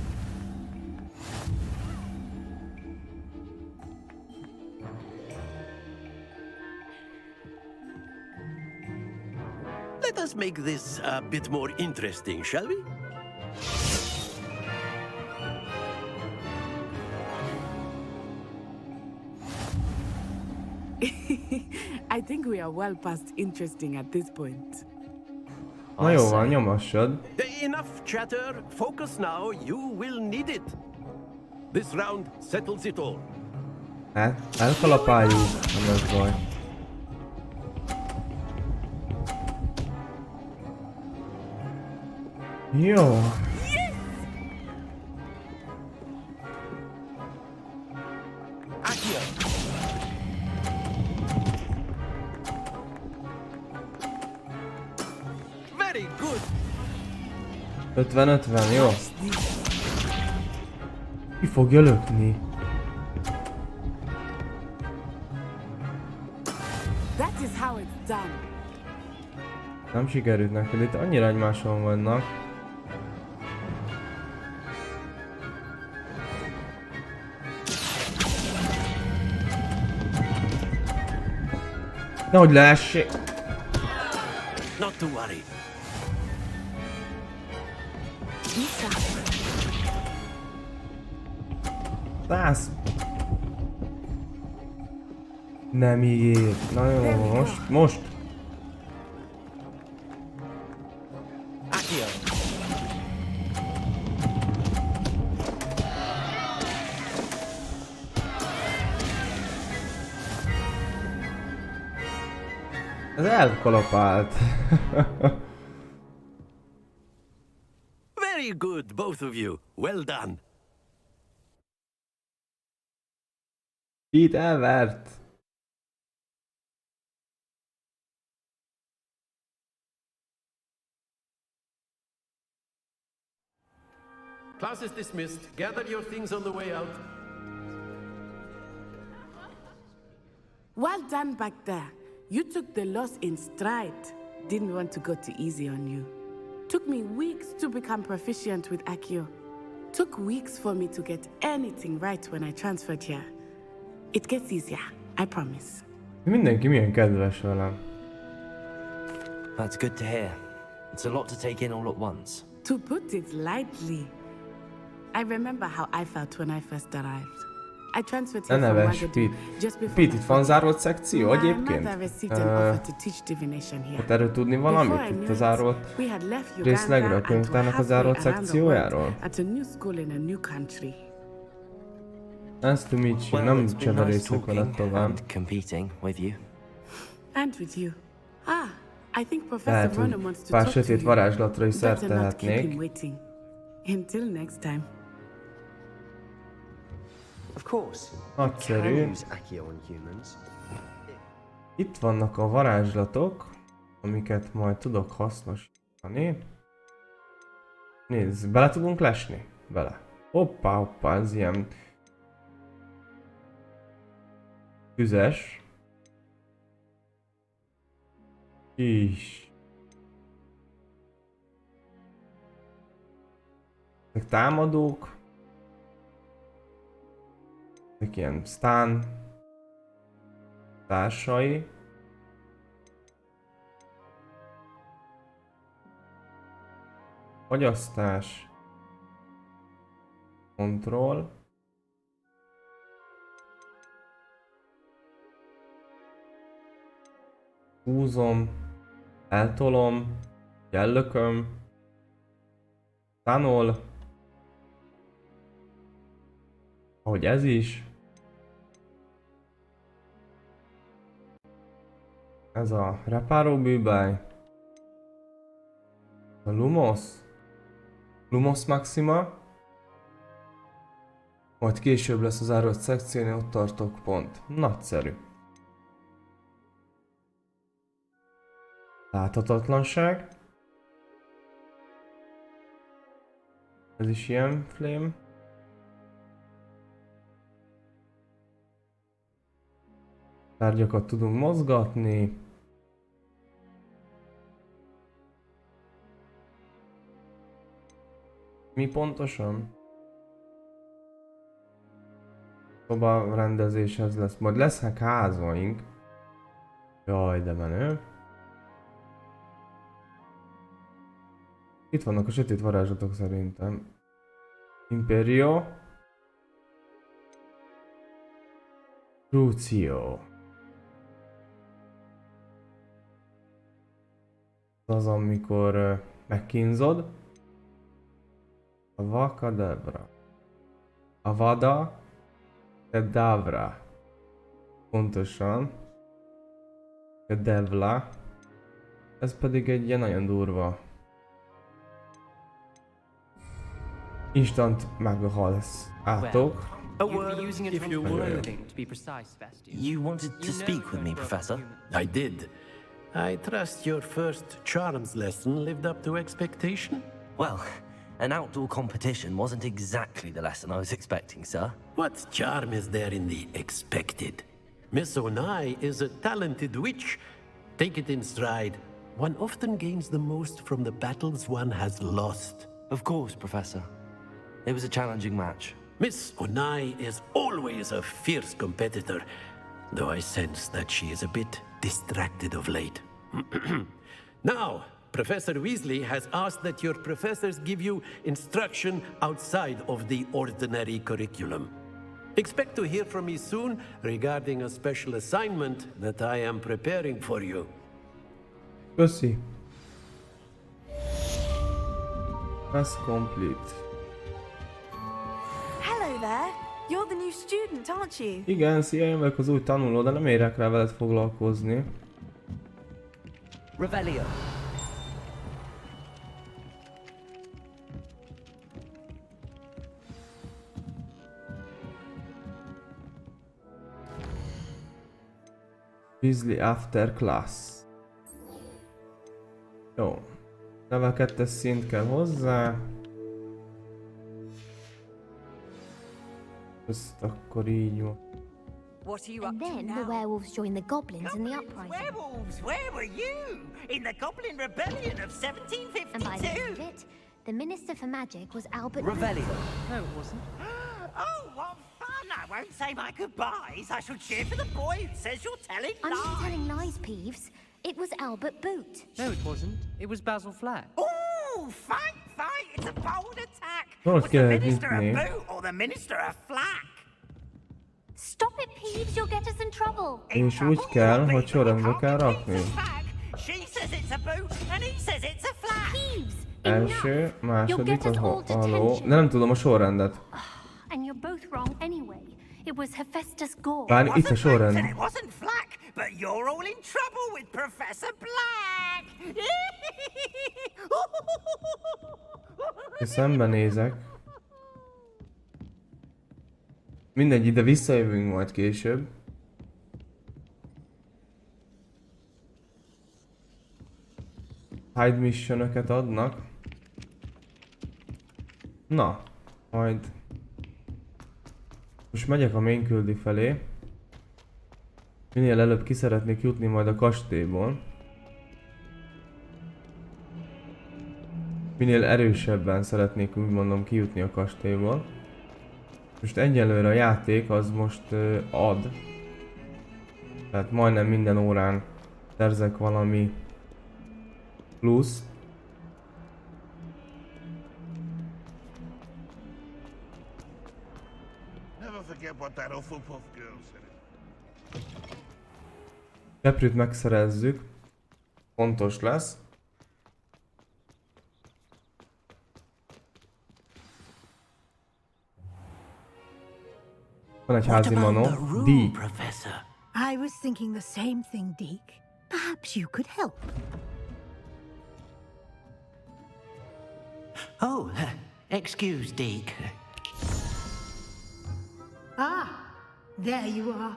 Let us make this a bit more interesting, shall we? I think we are well past interesting at this point. Na jó van, nyomassad. Enough chatter. Focus now. You will need it. This round settles it all. Hát, elkalapáljuk, nem ez baj. Jó. Very good. 50-50, jó. Ki fogja lökni? That is how it's done. Nem sikerült neked, itt annyira egymáson vannak. Nehogy leessék. Not to worry. Szász. Nem ígér. Na jó, most. Ez elkalapált. Very good, both of you. Well done. Itt elvert. Class is dismissed. Gather your things on the way out. Well done back there. You took the loss in stride. Didn't want to go too easy on you. Took me weeks to become proficient with Accio. Took weeks for me to get anything right when I transferred here. It gets easier, I promise. Mindenki milyen kedves velem. That's good to hear. It's a lot to take in all at once. To put it lightly, I remember how I felt when I first arrived. I transferred Ne here from neves, Wagadu Pete. just before Pete, my itt van zárolt szekció My egyébként? mother received an offer to teach divination here. Hát erről tudni Before valamit? I Itt knew a it, zárolt we had left részlegre a Uganda and were könyvtárnak a halfway zárolt around the world szekciójáról? at a new school in a new country. Nice to meet you. Well, Nem it's been cseverészek nice veled talking tovább. and competing with you. And with you. I think Professor Lehet, Ronan hogy wants to pár talk to sötét you. varázslatra is szert Better not keep him tehetnék. waiting. Until next time. Of course. Nagyszerű. Can use Accio on humans. Itt vannak a varázslatok, amiket majd tudok hasznosítani. Nézd, bele tudunk lesni? Bele. Hoppá, ez ilyen tüzes. Is. Ezek támadók. Ezek ilyen stun társai. Fogyasztás. Kontroll. Húzom. Eltolom. Jellököm. Tanol. Ahogy ez is. Ez a repáró bűbáj. A Lumos. Lumos Maxima. Majd később lesz az zárolt szekciónél, ott tartok pont. Nagyszerű. Láthatatlanság. Ez is ilyen flame. Tárgyakat tudunk mozgatni. Mi pontosan? Szoba rendezéshez lesz. Majd lesznek házaink. Jaj, de menő. Itt vannak a sötét varázslatok szerintem. Imperio. Crucio. Az, amikor megkínzod. A Vakadebra. A Vada Kedavra. Pontosan. Kedevla. Ez pedig egy ilyen nagyon durva. Instant meghalsz. Átok. You wanted to speak with me, Professor? I did. I trust your first charms lesson lived up to expectation? Well, an outdoor competition wasn't exactly the lesson I was expecting, sir. What charm is there in the expected? Miss Onai is a talented witch. Take it in stride. One often gains the most from the battles one has lost. Of course, Professor. It was a challenging match. Miss Onai is always a fierce competitor, though I sense that she is a bit distracted of late. Now, Professor Weasley has asked that your professors give you instruction outside of the ordinary curriculum. Expect to hear from me soon regarding a special assignment that I am preparing for you. Köszi. That's complete. Hello there. You're the new student, aren't you? Igen, szia, én vagyok az új tanuló, de nem érek rá veled foglalkozni. Revelio. Weasley after class. Jó. Level 2-es szint kell hozzá. Ezt akkor így van. What are you up And to then now? the werewolves joined the goblins in the uprising. Werewolves, where were you? In the Goblin Rebellion of 1752? And by the end of it, the Minister for Magic was Albert... Revelio. No, it wasn't. Oh, what fun! I won't say my goodbyes. I shall cheer for the boy who says you're telling I'm lies. not telling lies, Peeves. It was Albert Boot. No, it wasn't. It was Basil Flack. Ooh, fight! It's a bold attack. Most Was the kell Minister a nyitni. boot or the Minister a flack? Stop it, Peeves. You'll get us in trouble. És úgy kell, hogy sorrendbe kell rakni. She says it's a boot and he says it's a flack. Peeves, Első, második, You'll get us all az haló. detention. De nem tudom a sorrendet. And you're both wrong anyway. It was Hephaestus Gore. Várj, itt a sorrend. And it wasn't flack, but you're all in trouble with Professor Black. És szembenézek. Mindegy, ide visszajövünk majd később. Side missionöket adnak. Na, majd... Most megyek a main küldi felé. Minél előbb ki szeretnék jutni majd a kastélyból. Minél erősebben szeretnék úgy mondom kijutni a kastélyból. Most egyelőre a játék az most ad. Tehát majdnem minden órán szerzek valami plusz. Never forget what that Hufflepuff girl said. Leprűt megszerezzük. Fontos lesz. Van egy házi manó. Deek. Professor? I was thinking the same thing, Deke. Perhaps you could help. Oh, excuse, Deke. Ah, there you are.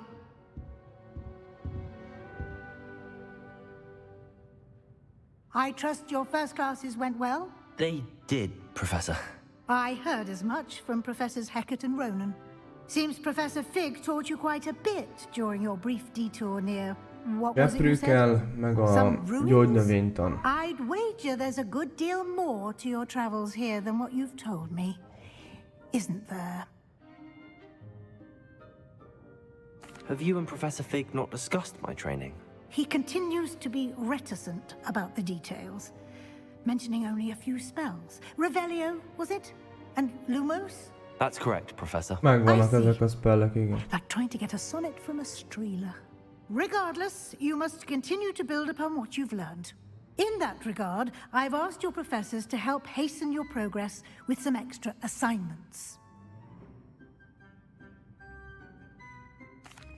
I trust your first classes went well? They did, Professor. I heard as much from Professors Hecat and Ronan. Seems Professor Fig taught you quite a bit during your brief detour near... What was it you Leprűkkel, said? meg a Some ruins? gyógynövénytan. I'd wager there's a good deal more to your travels here than what you've told me. Isn't there? Have you and Professor Fig not discussed my training? He continues to be reticent about the details, mentioning only a few spells. Revelio, was it? And Lumos? That's correct, Professor. Megvannak ezek a spellek, igen. Like trying to get a sonnet from a streeler. Regardless, you must continue to build upon what you've learned. In that regard, I've asked your professors to help hasten your progress with some extra assignments.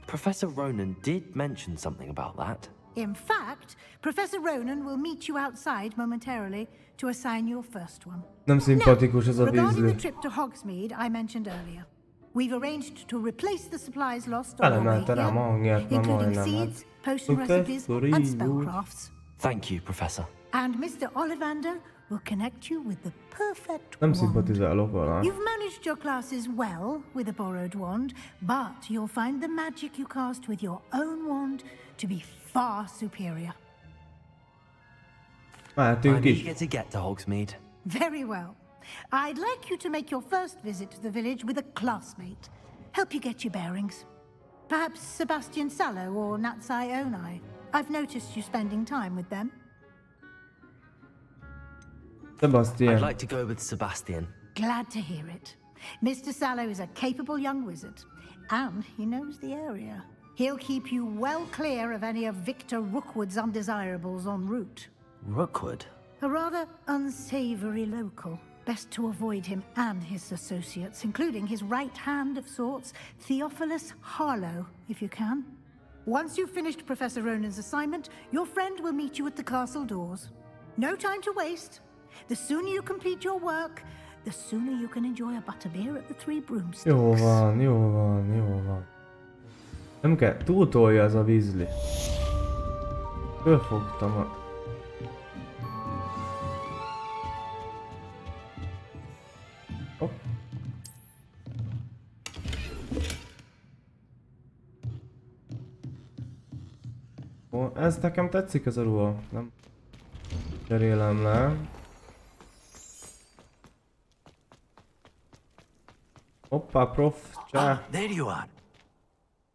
Professor Ronan did mention something about that. In fact, Professor Ronan will meet you outside momentarily to assign your first one. Nem szimpatikus ez a Regarding Weasley. the trip to Hogsmeade I mentioned earlier, we've arranged to replace the supplies lost on our way Felemelte rám a hangját, here, már including majdnem. seeds, potion recipes, and spellcrafts. Thank you, Professor. And Mr. Ollivander will connect you with the perfect Nem wand. szimpatizálok vele. You've managed your classes well with a borrowed wand, but you'll find the magic you cast with your own wand to be far superior. Mehetünk I'm is. eager to get to Hogsmeade. Very well. I'd like you to make your first visit to the village with a classmate. Help you get your bearings. Perhaps Sebastian Sallow or Natsai Onai. I've noticed you spending time with them. Sebastian. I'd like to go with Sebastian. Glad to hear it. Mr. Sallow is a capable young wizard, and he knows the area. He'll keep you well clear of any of Victor Rookwood's undesirables en route. Rookwood? A rather unsavory local. Best to avoid him and his associates, including his right hand of sorts, Theophilus Harlow, if you can. Once you've finished Professor Ronan's assignment, your friend will meet you at the castle doors. No time to waste. The sooner you complete your work, the sooner you can enjoy a butterbeer at the Three Broomsticks. Jó van, jó van, jó van. Nem kell, túltolja ez a Weasley. Fölfogtam a... Hopp. Ó, ez nekem tetszik ez a ruha. Nem cserélem le. Hoppá, prof, csá. There you are.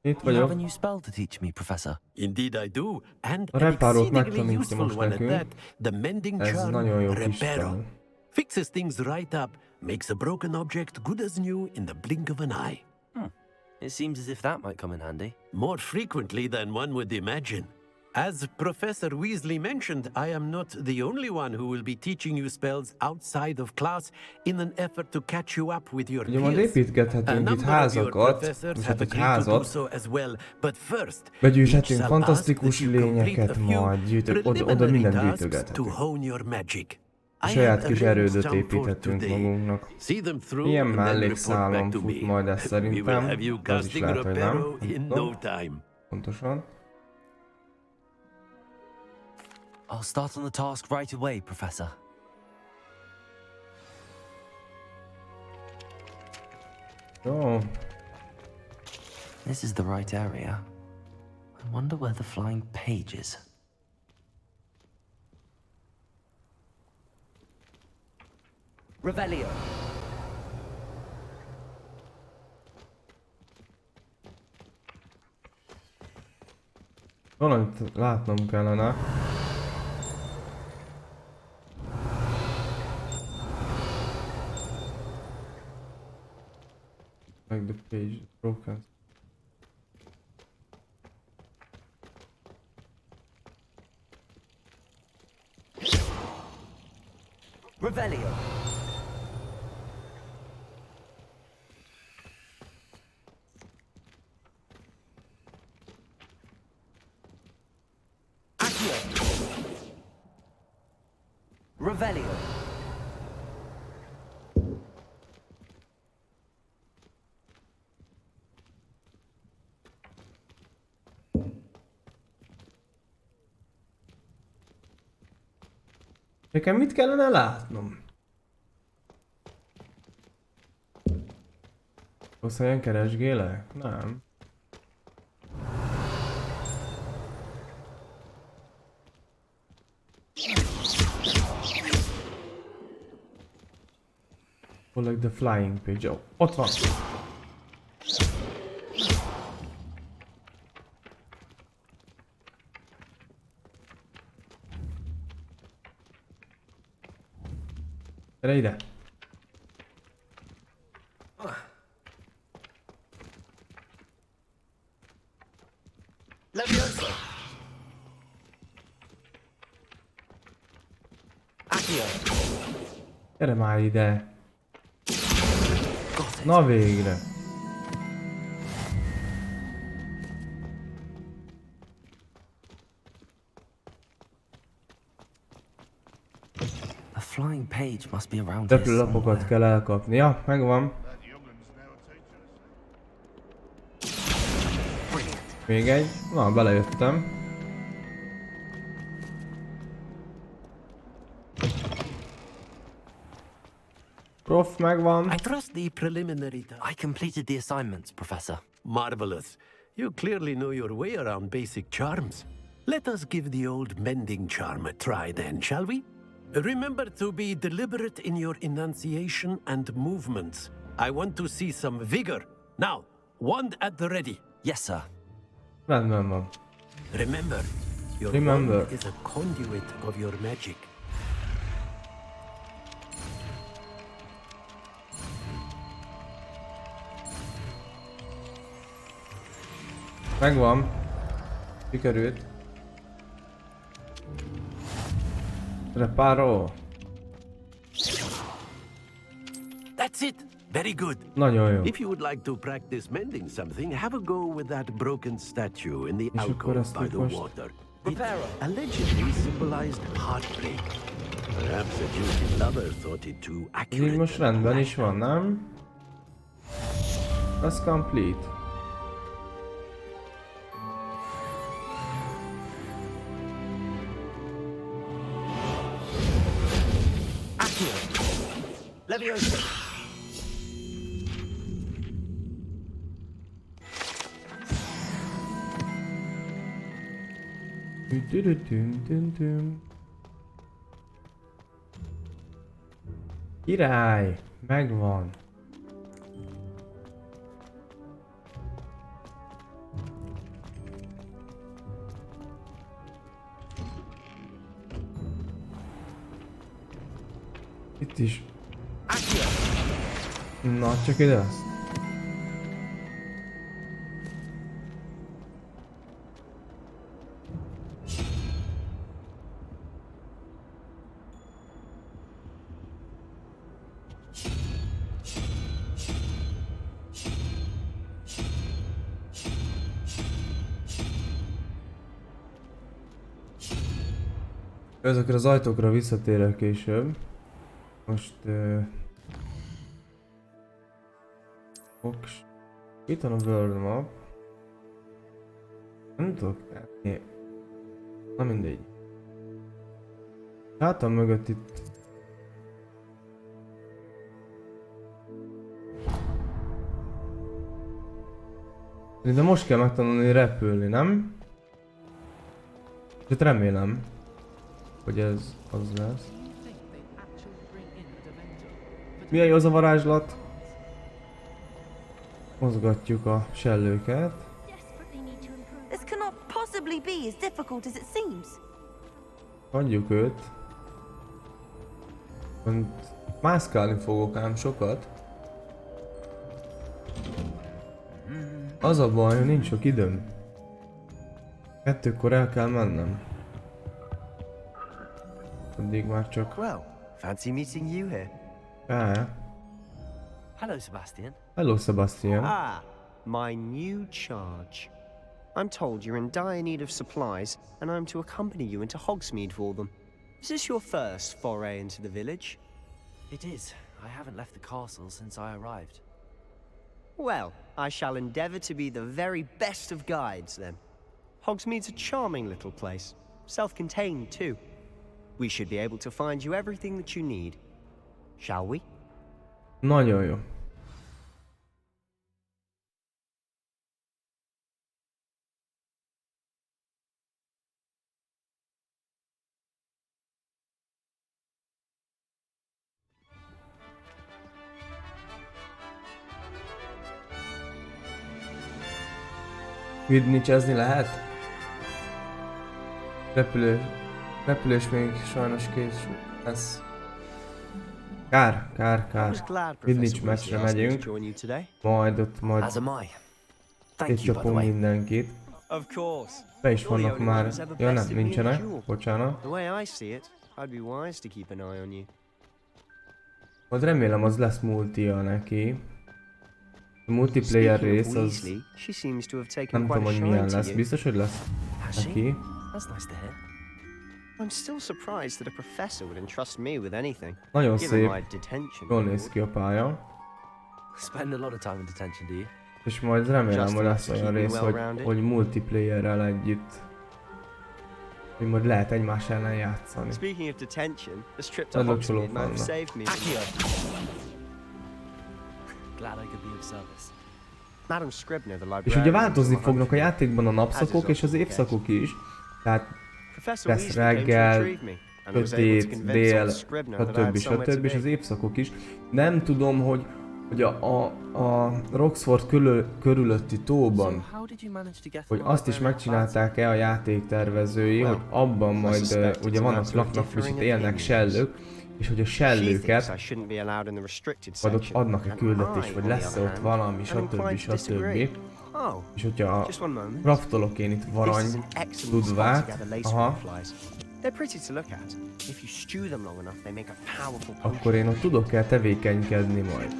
Itt You have a vagyok. new spell to teach me, Professor. Indeed I do, and A an repárót exceedingly megtanítja useful most one at nekünk. that. The mending Ez charm nagyon jó kis Reparo. spell. Fixes things right up, makes a broken object good as new in the blink of an eye. It seems as if that might come in handy. More frequently than one would imagine. As Professor Weasley mentioned, I am not the only one who will be teaching you spells outside of class in an effort to catch you up with your Ugye majd peers. építgethetünk itt házakat, és hát egy házat. Begyűjthetünk Each shall fantasztikus ask that you lényeket, complete a few majd oda preliminary mindent tasks to gyűjtögethetünk. hone your magic. A I saját have kis arranged erődöt some for építhetünk today. magunknak. See them through Ilyen and then report mellékszálon back to fut me. majd ez We will szerintem. have you Az is casting lehet, hogy nem. Reparo in Nem no tudom. time. Pontosan. I'll start on the task right away, Professor. Jó. This is the right area. I wonder where the flying page is. Revelio. Valamit látnom kellene. Like the page is broken. Revelio. Revelio. Nekem mit kellene látnom? Rossz helyen keresgélek? Nem. Oh, like the flying page. Oh, ott van! Gyere ide! Levioso. Accio. Gyere már ide! Na végre! A flying page must be around here Repülőlapokat kell elkapni. Ja, megvan. Még egy. Na, belejöttem. Prof, megvan. I trust the preliminary I completed the assignments, Professor. Marvelous. You clearly know your way around basic charms. Let us give the old mending charm a try then, shall we? Remember to be deliberate in your enunciation and movements. I want to see some vigor. Now, wand at the ready. Yes, sir. Rendben van. Remember, your Remember. wand is a conduit of your magic. Megvan. Sikerült. Reparo. That's it. Very good. Nagyon jó. If you would like to practice mending something, have a go with that broken statue in the És akkor alcove ezt by itt the most... water. It allegedly symbolized heartbreak. Perhaps a guilty lover thought it too Ez accurate. így most rendben is van, nem? Ez complete. Király! Megvan! Itt is. Na, csak ide lesz. Ezekre az ajtókra visszatérek később. Most... Fox. Itt van a world map. Nem tudok látni. Na mindegy. Hátam mögött itt... De most kell megtanulni repülni, nem? És remélem, hogy ez az lesz. Milyen jó az a varázslat? Mozgatjuk a sellőket. This cannot possibly be as difficult as it seems. Hagyjuk őt. Mászkálni fogok ám sokat. Az a baj, hogy nincs sok időm. 2-kor el kell mennem. Addig már csak... Well, fancy meeting you here. Hello, Sebastian. Hello, Sebastian. Ah, my new charge. I'm told you're in dire need of supplies, and I'm to accompany you into Hogsmeade for them. Is this your first foray into the village? It is. I haven't left the castle since I arrived. Well, I shall endeavour to be the very best of guides, then. Hogsmeade's a charming little place. Self-contained, too. We should be able to find you everything that you need. Shall we? Nagyon jó. Vidnicsezni lehet? Repülés még sajnos kész lesz. Kár. Vidnics meccsre megyünk. Majd ott itt csapunk mindenkit. Be is vannak már. Ja nem, nincsenek. Bocsánat. Majd remélem az lesz multia neki. A multiplayer rész az... Nem tudom, hogy milyen lesz. Biztos, hogy lesz neki. Nagyon szép. Jól néz ki a pálya. És majd remélem, hogy lesz olyan rész, hogy multiplayerrel együtt. Hogy majd lehet egymás ellen játszani. Nagy lokcsolók vannak. És ugye változni fognak a játékban a napszakok és az évszakok is. Tehát lesz reggel, sötét, dél, stb. És az évszakok is. Nem tudom, hogy a Roxford körülötti tóban, hogy azt is megcsinálták-e a játéktervezői, hogy abban majd ugye laknak és itt élnek sellők, és hogy a sellőket vagy ott adnak-e küldetést, vagy lesz-e ott valami, stb. És hogyha craftolok én itt varany tudvát, akkor én ott tudok-e tevékenykedni majd.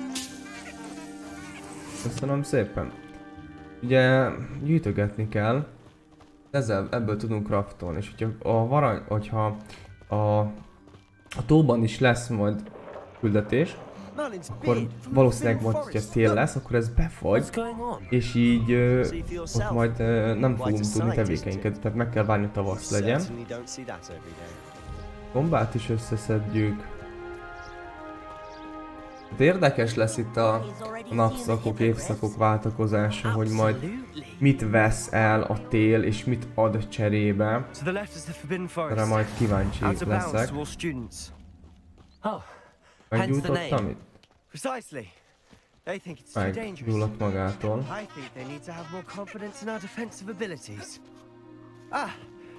Köszönöm szépen. Ugye gyűjtögetni kell, ebből tudunk craftolni, és hogyha a tóban is lesz majd küldetés, akkor valószínűleg majd, hogyha tél lesz, akkor ez befagy, és így ott majd nem fogunk tudni tevékenykedni, tehát meg kell várni, hogy tavasz legyen. Gombát is összeszedjük. Hát érdekes lesz itt a napszakok, évszakok váltakozása, hogy majd mit vesz el a tél és mit ad cserébe. Erre majd kíváncsi leszek. Meggyújtottam itt? Meggyulladt magától.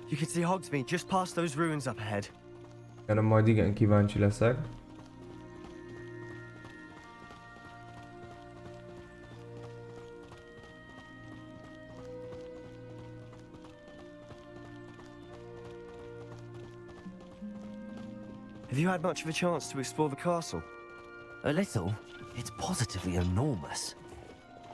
You can see Hogsmeade just past those ruins up ahead. Erre majd igen kíváncsi leszek. Have you had much of a chance to explore the castle? A little. It's positively enormous.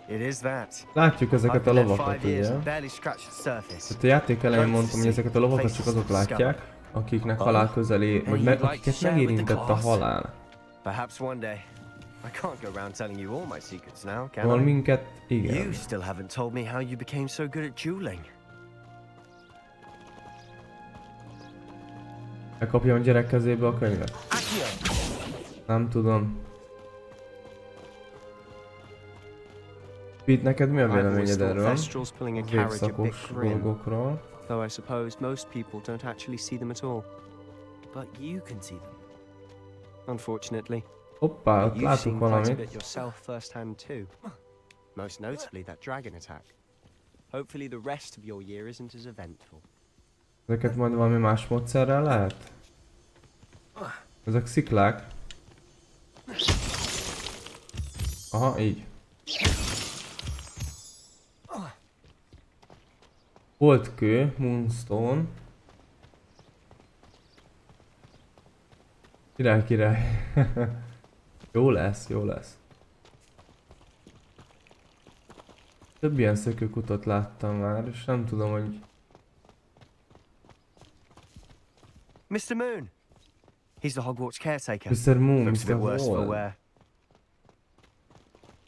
It is that. Látjuk ezeket a lovakat, ugye? Tehát a játék elején mondtam, hogy ezeket a lovakat csak azok látják, akiknek halál közeli, vagy akiket megérintett a halál. Perhaps one day. I can't go around telling you all my secrets now, can Val I? minket, igen. You still haven't told me how you became so good at dueling. Megkapjam a gyerek kezébe a könyvet? Nem tudom. Pete, neked mi a véleményed erről? A végszakos dolgokról? Though I suppose most people don't actually see them at all. But you can see them. Unfortunately. Hoppá, ott látok valamit. Yourself firsthand too. Most notably that dragon attack. Hopefully the rest of your year isn't as eventful. Ezeket majd valami más módszerrel lehet? Ezek sziklák. Aha, így. Holdkő, Moonstone. Király, király. Jó lesz, jó lesz. Több ilyen szökőkutat láttam már, és nem tudom, hogy... Mr. Moon! He's the Hogwarts caretaker. Mr. Moon, Looks a bit Mr. worse for Moon. wear.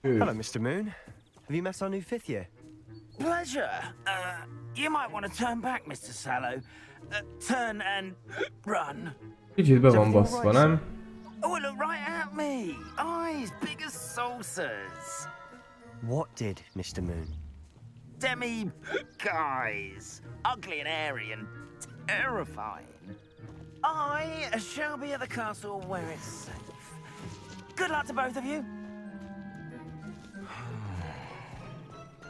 Hello, Mr. Moon. Have you met our new fifth year? Pleasure. You might want to turn back, Mr. Sallow. Turn and run. Kicsit be van baszva, nem? Oh, look right at me. Eyes big as saucers. What did, Mr. Moon? Demi guys. Ugly and hairy and terrifying. I shall be at the castle where it's safe. Good luck to both of you.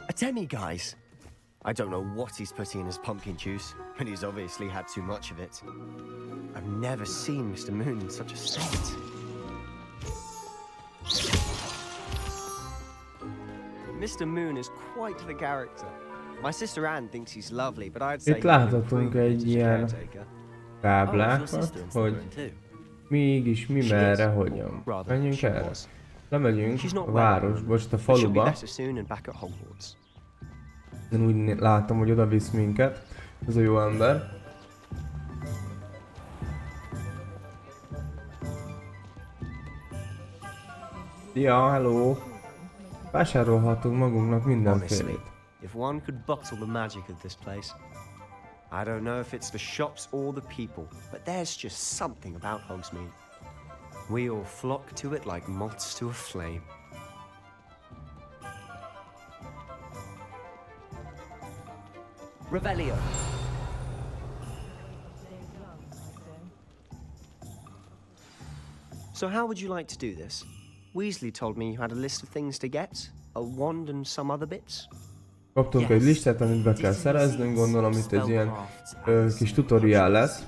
A demi-guise? I don't know what he's putting in his pumpkin juice, but he's obviously had too much of it. I've never seen Mr. Moon in such a state. Mr. Moon is quite the character. My sister Anne thinks he's lovely, but I'd say Itt láthatunk egy ilyen táblákat, hogy mégis mi merre, hogyan. Menjünk erre. Lemegyünk a városba, most a faluba. Én úgy látom, hogy oda visz minket. Ez a jó ember. Ja, hello. Vásárolhatunk magunknak mindenfélét. If one could bottle the magic of this place. I don't know if it's the shops or the people, but there's just something about Hogsmeade. We all flock to it like moths to a flame. Revelio. So how would you like to do this? Weasley told me you had a list of things to get, a wand and some other bits. Kaptunk egy listát, amit be kell szereznünk, gondolom itt egy ilyen kis tutoriál lesz.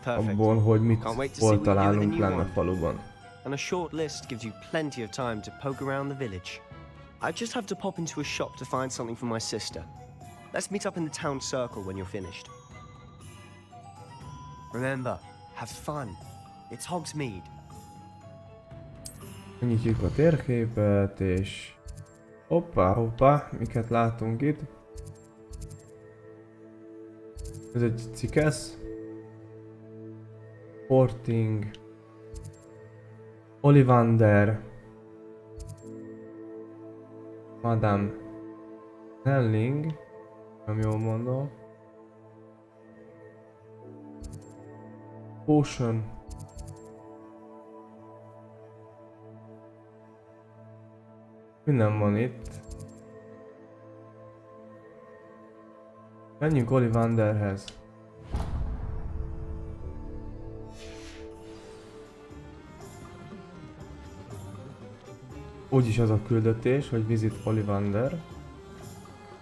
Abból, hogy mit hol találunk lenne a faluban. And a short list gives you plenty of time to poke around the village. I just have to pop into a shop to find something for my sister. Let's meet up in the town circle when you're finished. Remember, have fun. It's Hogsmeade. Nyitjuk a térképet, és... Hoppá, miket látunk itt? Ez egy cikesz. Porting. Ollivander. Madame Snelling. Nem jól mondom. Potion. Minden van itt. Menjünk Ollivanderhez. Úgyis az a küldetés, hogy visit Ollivander.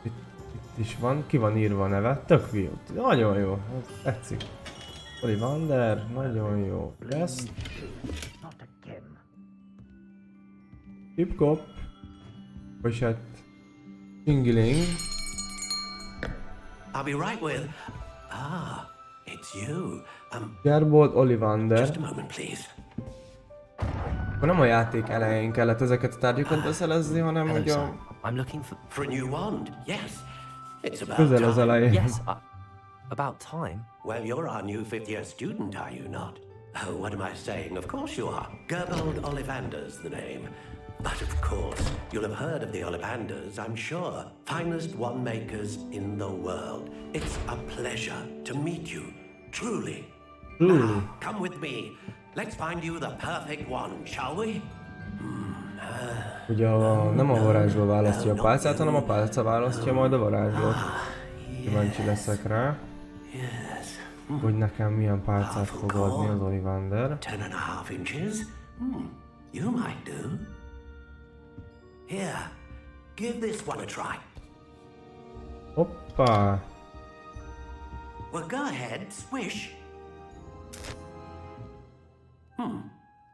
Itt is van, ki van írva a neve, tök jó. Nagyon jó, tetszik. Ollivander, nagyon jó. Lesz. Hip-hop. Vagyis hát... Tingiling. I'll be right with... it's you. Gerbold Ollivander. Just a moment, please. Akkor nem a játék elején kellett ezeket a tárgyakat beszerezni, hanem hogy a... I'm looking for a new wand. Yes. It's about közel az elején. Yes, about time. Well, you're our new 5th year student, are you not? Oh, what am I saying? Of course you are. Gerbold Ollivander's the name. But of course, you'll have heard of the Ollivanders, I'm sure. Finest wand makers in the world. It's a pleasure to meet you. Truly. Now, come with me. Let's find you the perfect one, shall we? Ugye nem a varázsló választja a pálcát, hanem a pálca választja majd a varázslót. Kíváncsi leszek rá, hogy nekem milyen pálcát fog adni az Ollivander. 10.5 inches? You might do. Here, give this one a try. Hoppá! Well, go ahead, swish.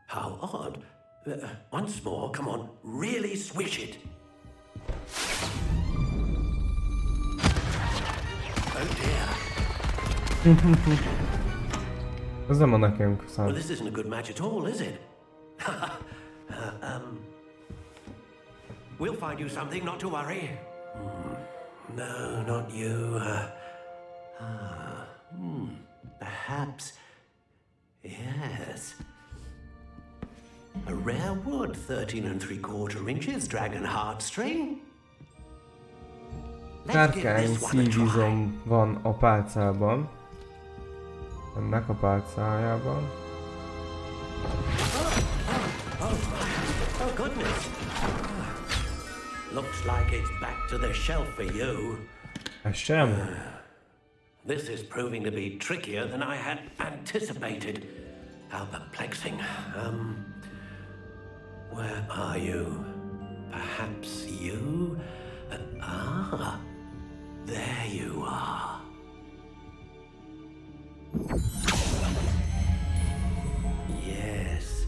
How odd. Once more, come on, really swish it. Oh dear. Ez nem a nekem szám. Well, this isn't a good match at all, is it? We'll find you something, not to worry. No, not you. Perhaps. Yes. A rare wood, 13 3/4 inches, dragon heartstring. Sárkány szívizom van a pálcában. Ennek a pálcájában. Oh goodness. Looks like it's back to the shelf for you. Ez sem. This is proving to be trickier than I had anticipated. How perplexing. Where are you? Perhaps you? There you are. Yes,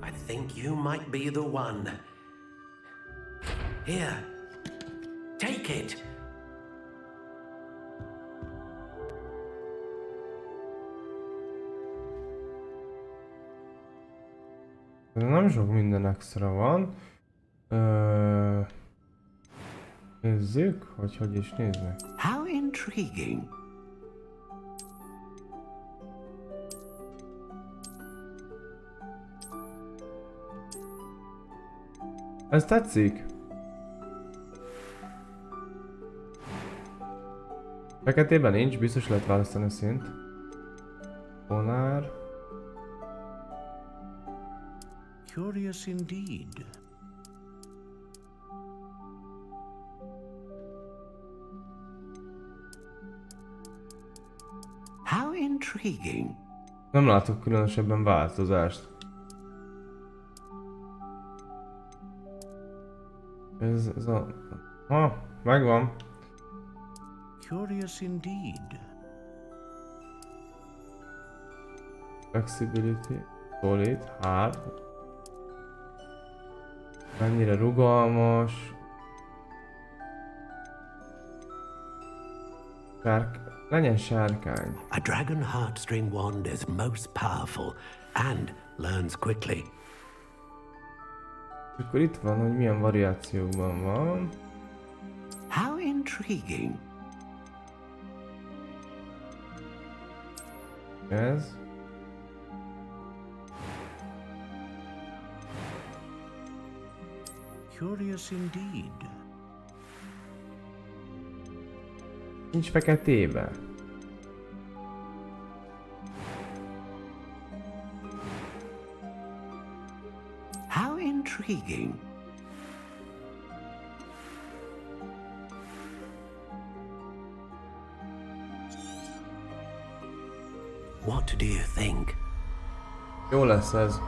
I think you might be the one. Here, take it. Nem sok minden extra van. Nézzük, hogy is néznek. How intriguing. Ez tetszik? Feketében nincs, biztos lehet választani a szint. Ponár. Curious indeed. How intriguing. Nem látok különösebben változást. Ez a... megvan. Curious indeed. Flexibility, solid, hard. Mennyire rugalmas. Legyen sárkány. A dragon heartstring wand is most powerful and learns quickly. Akkor itt van, hogy milyen variációkban van. How intriguing. Ez. Curious indeed. Nincs feketébe. How intriguing. What do you think? Jó lesz ez.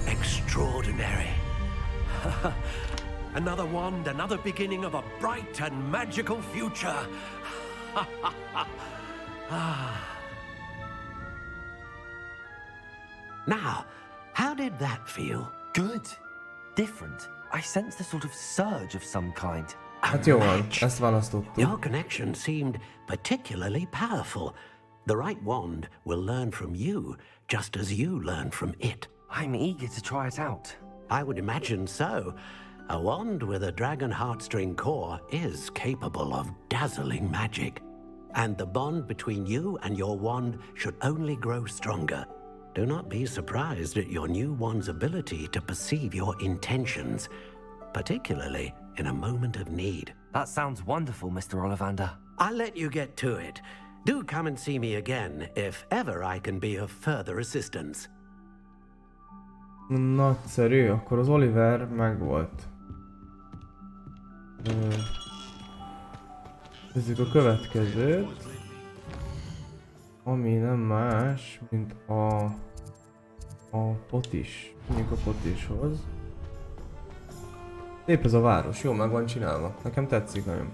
Extraordinary. Another wand, another beginning of a bright and magical future. Now, how did that feel? Good. Different. I sensed a sort of surge of some kind. Hát jó van, ezt választottuk. Your connection seemed particularly powerful. The right wand will learn from you, just as you learn from it. I'm eager to try it out. I would imagine so. A wand with a dragon heartstring core is capable of dazzling magic. And the bond between you and your wand should only grow stronger. Do not be surprised at your new wand's ability to perceive your intentions, particularly in a moment of need. That sounds wonderful, Mr. Ollivander. I'll let you get to it. Do come and see me again if ever I can be of further assistance. Nagyszerű, akkor az Oliver megvolt. Nézzük a következőt. Ami nem más, mint a potis. Menjünk a potishoz. Szép ez a város, jó meg van csinálva. Nekem tetszik nagyon.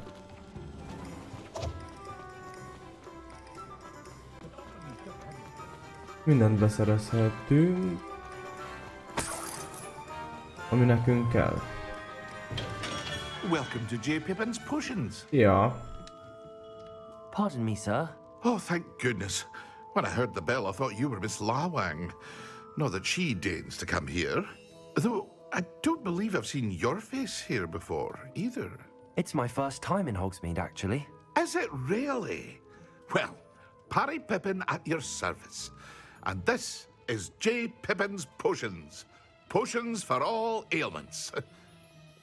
Mindent beszerezhetünk, ami nekünk kell. Welcome to J. Pippin's Potions. Yeah. Pardon me, sir. Oh, thank goodness. When I heard the bell, I thought you were Miss Lawang. Not that she deigns to come here. Though, I don't believe I've seen your face here before, either. It's my first time in Hogsmeade, actually. Is it really? Well, Parry Pippin at your service. And this is J. Pippin's Potions. Potions for all ailments.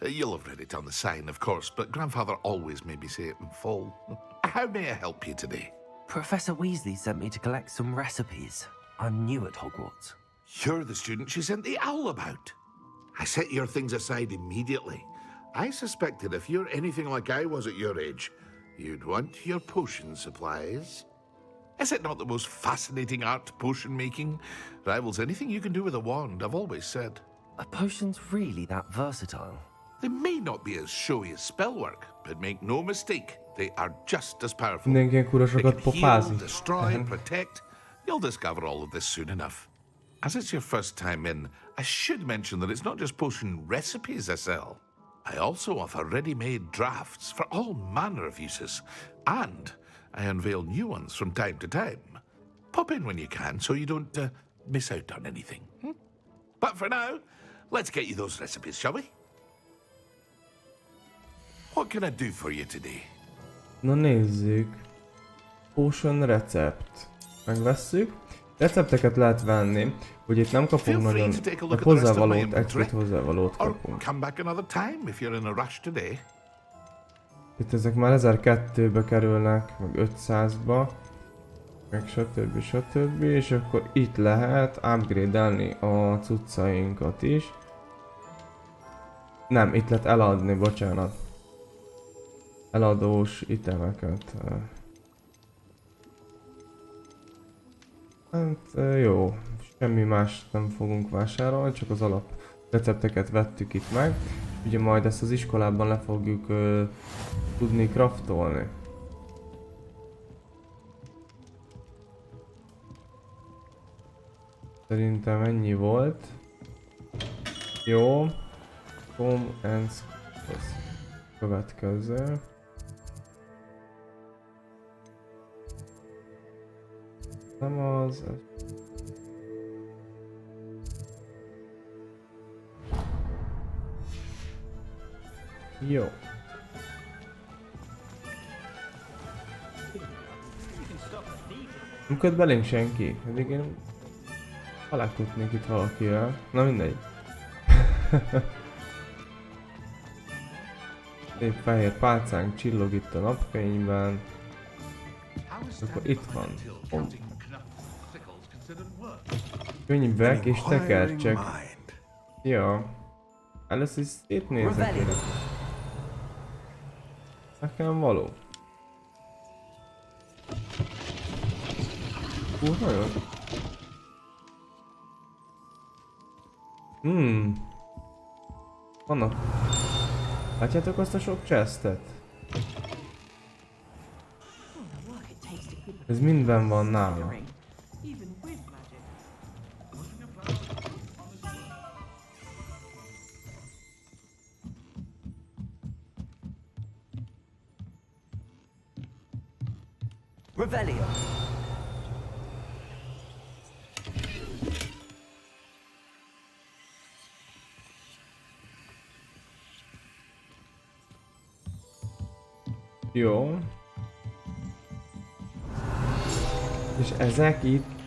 You'll have read it on the sign, of course, but Grandfather always made me say it in full. How may I help you today? Professor Weasley sent me to collect some recipes. I'm new at Hogwarts. You're the student she sent the owl about. I set your things aside immediately. I suspected if you're anything like I was at your age, you'd want your potion supplies. Is it not the most fascinating art, potion making? Rivals anything you can do with a wand, I've always said. Are potions really that versatile? They may not be as showy as spellwork, but make no mistake, they are just as powerful. Mindenki kurva sokat pofázik. Heal, destroy, protect. You'll discover all of this soon enough. As it's your first time in, I should mention that it's not just potion recipes I sell. I also offer ready-made drafts for all manner of uses, and I unveil new ones from time to time. Pop in when you can so you don't miss out on anything. But for now, let's get you those recipes, shall we? What can I do for you today? Na nézzük. Potion recept. Megvesszük. Recepteket lehet venni, hogy itt nem kapunk nagyon, de hozzávalót, extra hozzávalót kapunk. Itt ezek már 1002-be kerülnek, meg 500-ba, meg stb. És akkor itt lehet upgrade-elni a cuccainkat is. Nem, itt lehet eladni, bocsánat. Eladós itemeket. Hát jó, semmi más nem fogunk vásárolni, csak az alap recepteket vettük itt meg. Ugye majd ezt az iskolában le fogjuk tudni craftolni. Szerintem ennyi volt. Jó. Come and következő. Nem az... Jó. Nem köt belénk senki, eddig én találkoznék itt valakivel. Na mindegy. Szép fehér pálcánk csillog itt a napfényben. Akkor itt van. Könyvek és tekercsek. Ja. Először is szétnézek. Nekem való. Kurva jó. Vannak. Látjátok azt a sok chestet? Ez mindben van nála. Revelio. Jó. És ezek itt...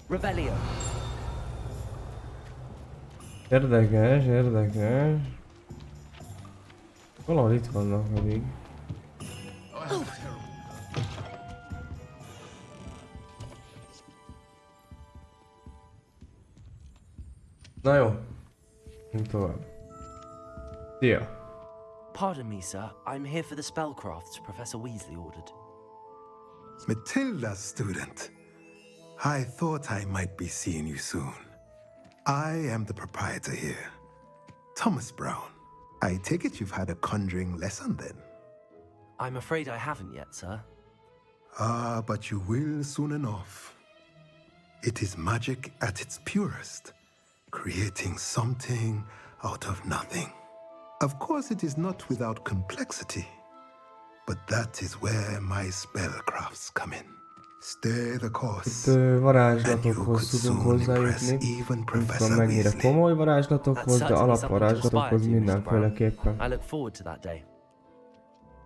Revelio. Érdekes, érdekes. Valahol itt vannak pedig. Na jó. Mint tovább. Szia. Pardon me, sir. I'm here for the spellcrafts Professor Weasley ordered. Matilda's student. I thought I might be seeing you soon. I am the proprietor here, Thomas Brown. I take it you've had a conjuring lesson then? I'm afraid I haven't yet, sir. Ah, but you will soon enough. It is magic at its purest, creating something out of nothing. Of course, it is not without complexity, but that is where my spellcrafts come in. Stay the course. Itt varázslatokhoz tudunk hozzájutni. Nem tudom mennyire komoly varázslatokhoz, de alapvarázslatokhoz mindenféleképpen. I look forward to that day.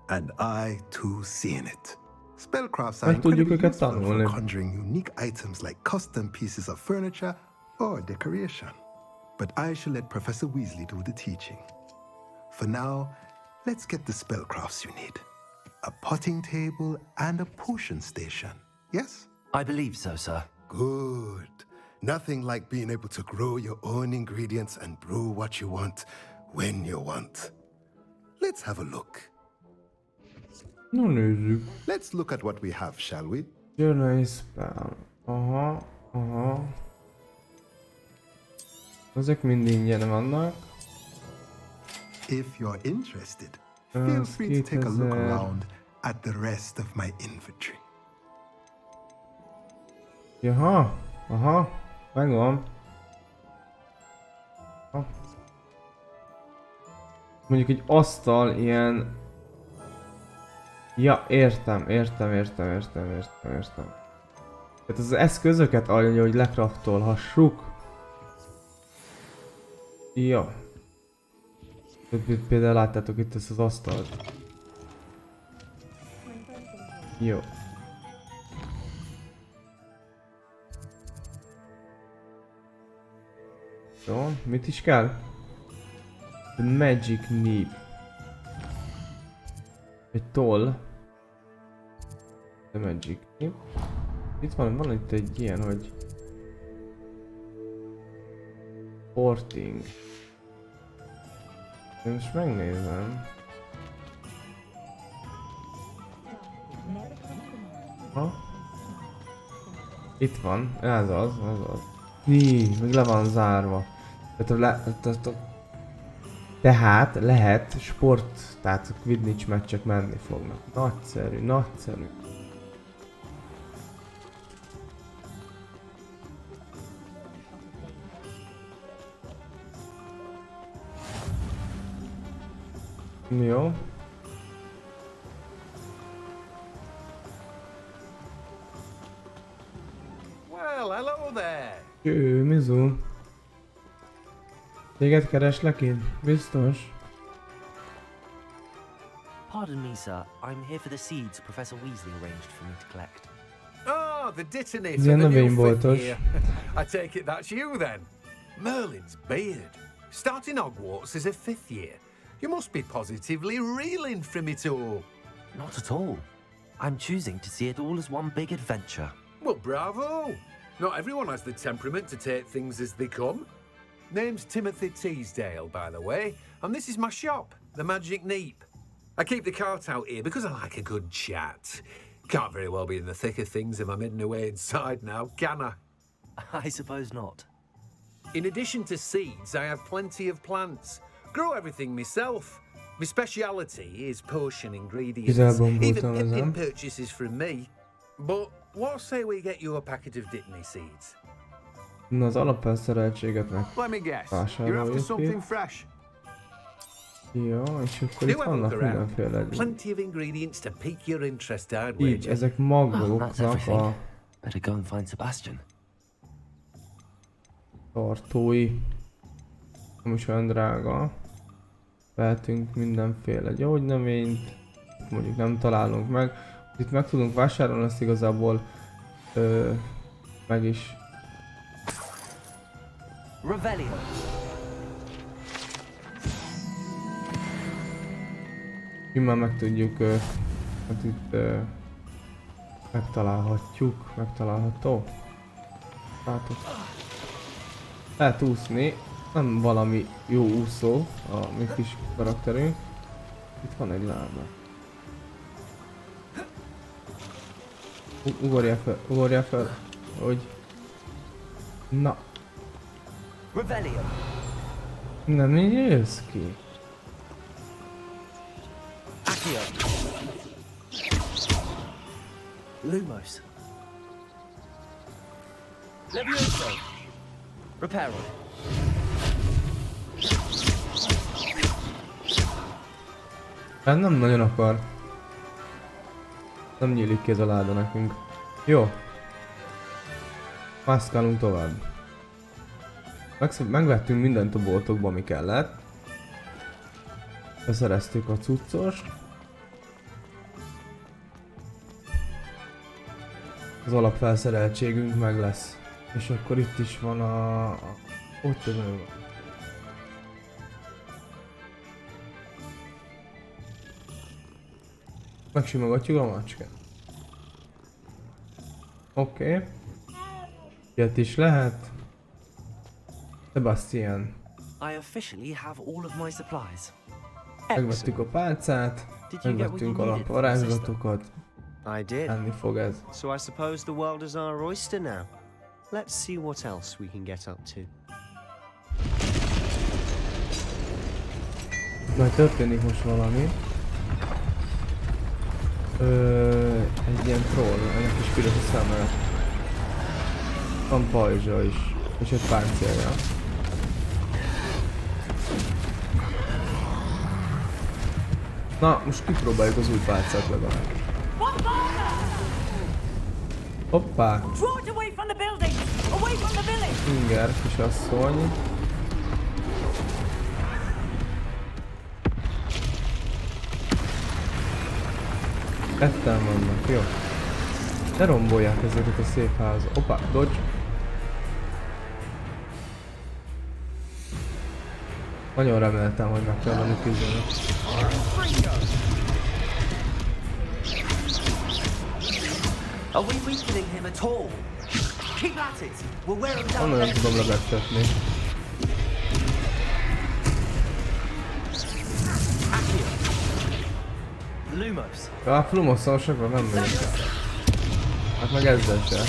And I too seen it. Spellcrafts are Meg tudjuk incredibly őket useful for tanulni. conjuring unique items like custom pieces of furniture or decoration. But I shall let Professor Weasley do the teaching. For now, let's get the spellcrafts you need. A potting table and a potion station. Yes? I believe so, sir. Good. Nothing like being able to grow your own ingredients and brew what you want when you want. Let's have a look. No nézzük. Let's look at what we have, shall we? Journey spell. Aha, aha. Ezek mind ingyen vannak. If you're interested, feel free to take a look around at the rest of my inventory. Jaha, aha, megvan. Ha. Mondjuk egy asztal ilyen... Ja, értem. Tehát az eszközöket adja, hogy lekraftolhassuk. Ja. Például láttátok itt ezt az asztalt. Jó. Jó, mit is kell? The magic nib. Egy toll. The magic nib. Itt van itt egy ilyen, hogy... Porting. Én most megnézem. Ha? Itt van, ez az. Meg le van zárva. Tehát lehet sport, tehát Quidditch meccsek menni fognak. Nagyszerű. Jó. Well, hello there. Mizu. Téged kereslek én? Biztos? Pardon me, sir. I'm here for the seeds Professor Weasley arranged for me to collect. Oh, the detonator Ilyen for the new fifth növényboltos. year. I take it that's you then. Merlin's beard. Starting Hogwarts as a 5th year. You must be positively reeling from it all. Not at all. I'm choosing to see it all as one big adventure. Well, bravo! Not everyone has the temperament to take things as they come. Name's Timothy Teasdale, by the way, and this is my shop, the Magic Neep. I keep the cart out here because I like a good chat. Can't very well be in the thick of things if I'm hidden away inside now, can I? I suppose not. In addition to seeds, I have plenty of plants. Grow everything myself. My speciality is potion ingredients. Even Pippin purchases from me. But what say we get you a packet of Dittany seeds? Na, az alapfelszereltséget Let me guess. You're after megvásároljuk something itt. fresh. Jó, és akkor itt vannak mindenféle. Plenty of ingredients to pique your interest, I'd Így, wager. ezek magoknak a Better go and find Sebastian. tartói. Nem is olyan drága. Vehetünk mindenféle gyógynövényt. Mondjuk nem találunk meg. Itt meg tudunk vásárolni, ezt igazából meg is. Revelio. Immár meg tudjuk, hát itt megtalálható. Látok. Lehet úszni, nem valami jó úszó a mi kis karakterünk. Itt van egy lába. Ugorjál fel, hogy... Na. Revelio. Nem így jössz ki. Accio. Lumos. Levioso. Reparo. Hát nem nagyon akar. Nem nyílik ki ez a láda nekünk. Jó. Mászkálunk tovább. Megvettünk mindent a boltokba, ami kellett. Beszereztük a cuccost. Az alapfelszereltségünk meg lesz. És akkor itt is van a... Ott tudom. Megsimogatjuk a macskát. Oké. Ilyet is lehet. Sebastian. I officially have all of my supplies. Megvettük a pálcát, megvettünk alapvarázslatokat. I did. Enni fog ez. So I suppose the world is our oyster now. Let's see what else we can get up to. Majd történik most valami. Egy ilyen troll, egy kis piros a szeme. Van pajzsa is, és egy páncélja. Na, most kipróbáljuk az új pálcát legalább. Hoppá! Inger, kisasszony. Ketten vannak, jó. Ne rombolják ezeket a szép házat. Hoppá, dodge. Nagyon reméltem, hogy meg kell venni küzdeni. Are we weakening him at all? Keep at it. We'll wear him down. Nem tudom lebegtetni. Lumos. Ja, Flumosszal sokra nem megyek el. Hát meg ezzel se.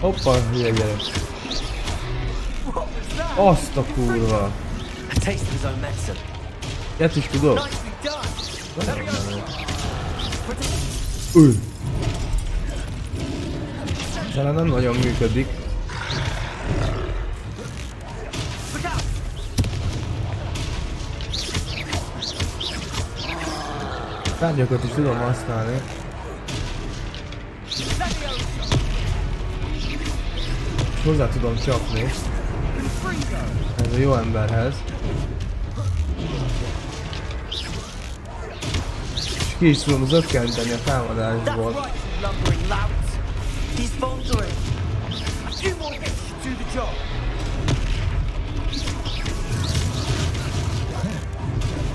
Hoppa, hülye gyerek. Azt a kurva. Ilyet is tudod? Ülj! Talán nem nagyon működik. Tárgyakat is tudom használni. És hozzá tudom csapni. Ez a jó emberhez. ki is tudom zökkenteni a támadásból.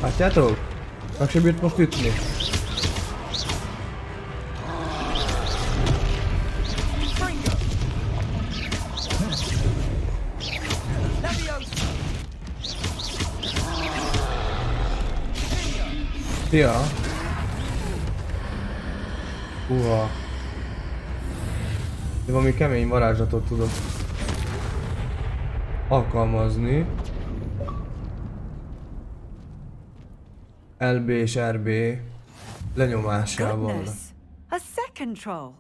Látjátok? Meg se bírt most ütni. Szia! Húha! De valami kemény varázslatot tudok alkalmazni. LB és RB lenyomásával. Goodness! A second troll!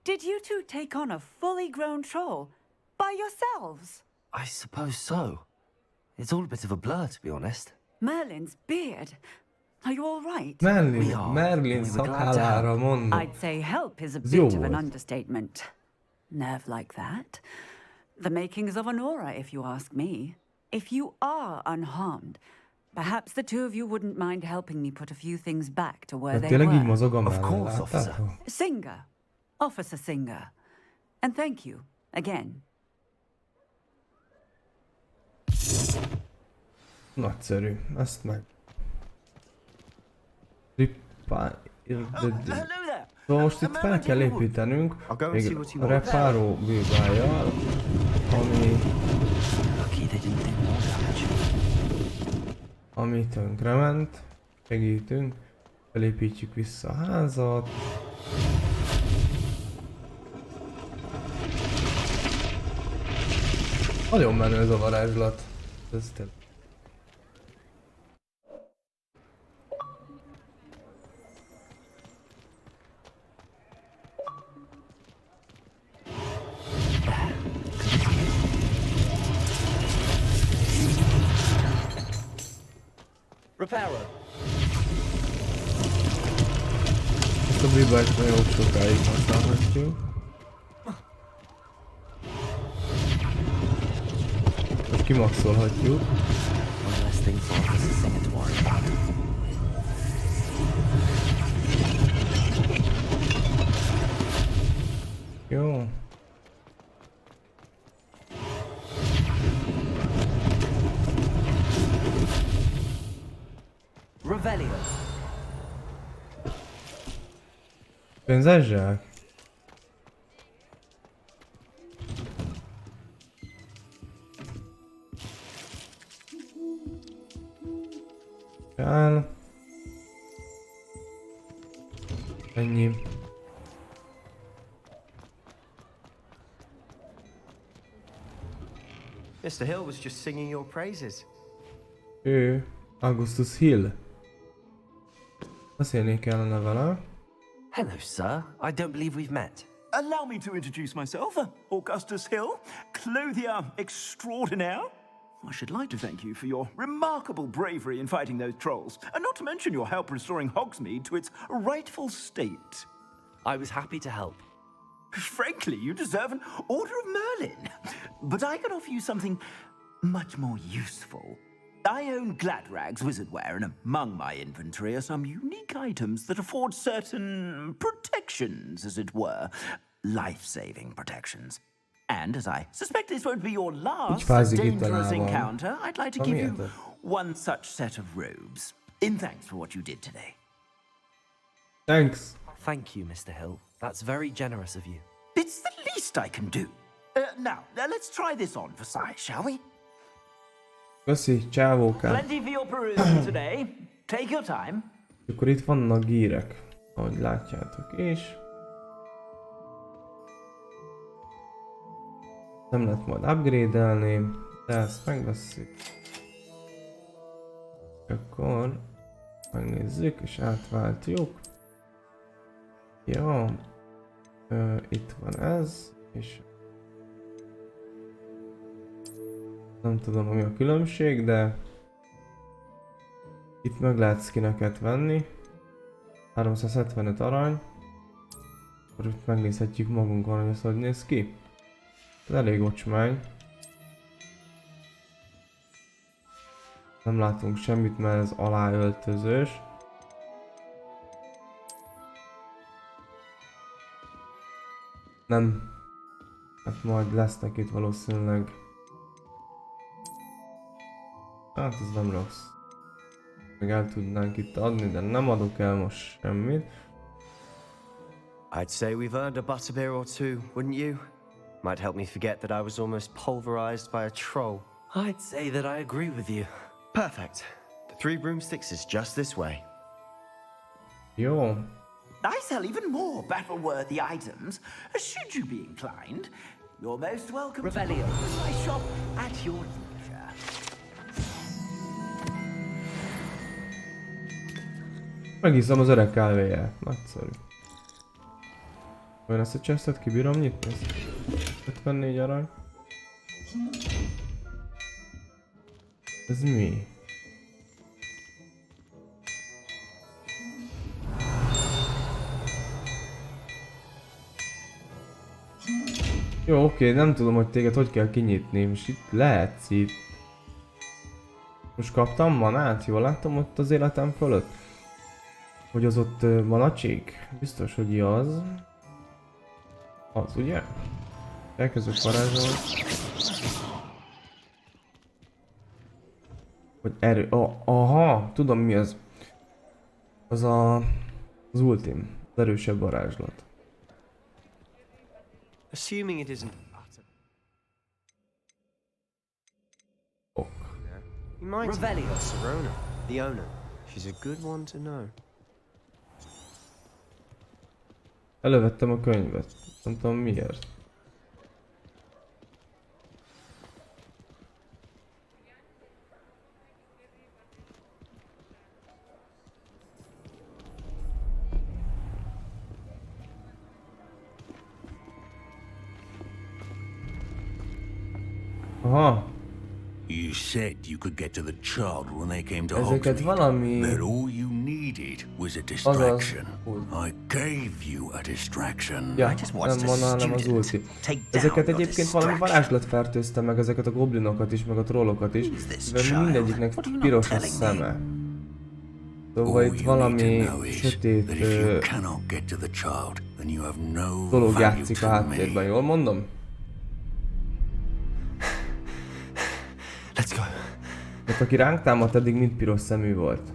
Did you two take on a fully grown troll by yourselves? I suppose so. It's all a bit of a blur, to be honest. Merlin's beard. Are you all right? Merlin szakállára mondom. I'd say help is a bit of an understatement. Nerve like that. The makings of an aura, if you ask me. If you are unharmed, perhaps the two of you wouldn't mind helping me put a few things back to where they Tényleg így were. mozog a mellé, láttátok? Singer. Officer Singer. And thank you, again. Nagyszerű, ezt meg. Szóval most itt fel kell építenünk még a repáró bűvájjal, ami tönkrement, segítünk, felépítjük vissza a házat. Nagyon menő ez a varázslat. Ez tényleg. Repairer. Ezt a bibást nagyon sokáig használhatjuk. Most kimaxolhatjuk. One less thing for Officer Singer to worry about. Jó. Revelio. Pénzes zsák? Kell. Ennyi. Mr. Hill was just singing your praises. Ő, Augustus Hill. Beszélni kellene vele. Hello, sir. I don't believe we've met. Allow me to introduce myself, Augustus Hill, clothier extraordinaire. I should like to thank you for your remarkable bravery in fighting those trolls, and not to mention your help restoring Hogsmeade to its rightful state. I was happy to help. Frankly, you deserve an Order of Merlin. But I can offer you something much more useful. I own Gladrag's wizardware, and among my inventory are some unique items that afford certain protections, as it were. Life-saving protections. And as I suspect this won't be your last dangerous encounter, I'd like to give you one such set of robes, in thanks for what you did today. Thanks. Thank you, Mr. Hill. That's very generous of you. It's the least I can do. Now, let's try this on for size, shall we? Köszi, csávókám. Plenty for your perusal today. Take your time. Akkor itt vannak gírek, ahogy látjátok is. Nem lehet majd upgrade-elni, de ezt megveszik. Akkor megnézzük és átváltjuk. Jó. Itt van ez, és nem tudom, ami a különbség, de itt meg lehet skineket venni. 375 arany. Akkor itt megnézhetjük magunkon, hogy ez hogy néz ki. Ez elég ocsmány. Nem látunk semmit, mert ez aláöltözős. Nem. Hát majd lesznek itt valószínűleg. Hát ez nem rossz. Meg el tudnánk itt adni, de nem adok el most semmit. I'd say we've earned a butterbeer or two, wouldn't you? Might help me forget that I was almost pulverized by a troll. I'd say that I agree with you. Perfect. The 3 broomsticks is just this way. Jó. I sell even more battle-worthy items, should you be inclined. You're most welcome Revelio. to my shop at your leisure. Megiszom az öreg kávéját. Nagyszerű. Olyan ezt a chestet kibírom nyitni? 54 arany. Ez mi? Jó, oké, nem tudom, hogy téged hogy kell kinyitni. Most itt lehetsz itt. Most kaptam manát? Jól láttam ott az életem fölött? Hogy az ott manacsik? Biztos, hogy az. Az, ugye? Elkezdök varázsolni. Hogy erő... aha! Tudom mi az. Az az ultim. Az erősebb varázslat. Assuming it isn't butter. Ok. You might Revelio. Serona, the owner. She's a good one to know. Elővettem a könyvet. Nem tudom miért. Aha. You said you could get to the child when they came to Ezeket Hogsmeade. valami... That all you needed was a distraction. I gave you a distraction. Ja, nem mana, hanem az ulti. Ezeket egyébként valami varázslat fertőzte meg, ezeket a goblinokat is, meg a trollokat is, mivel mindegyiknek piros a szeme. Szóval itt valami sötét dolog játszik a háttérben, jól mondom? Let's go. Mert aki ránk támadt, eddig mind piros szemű volt.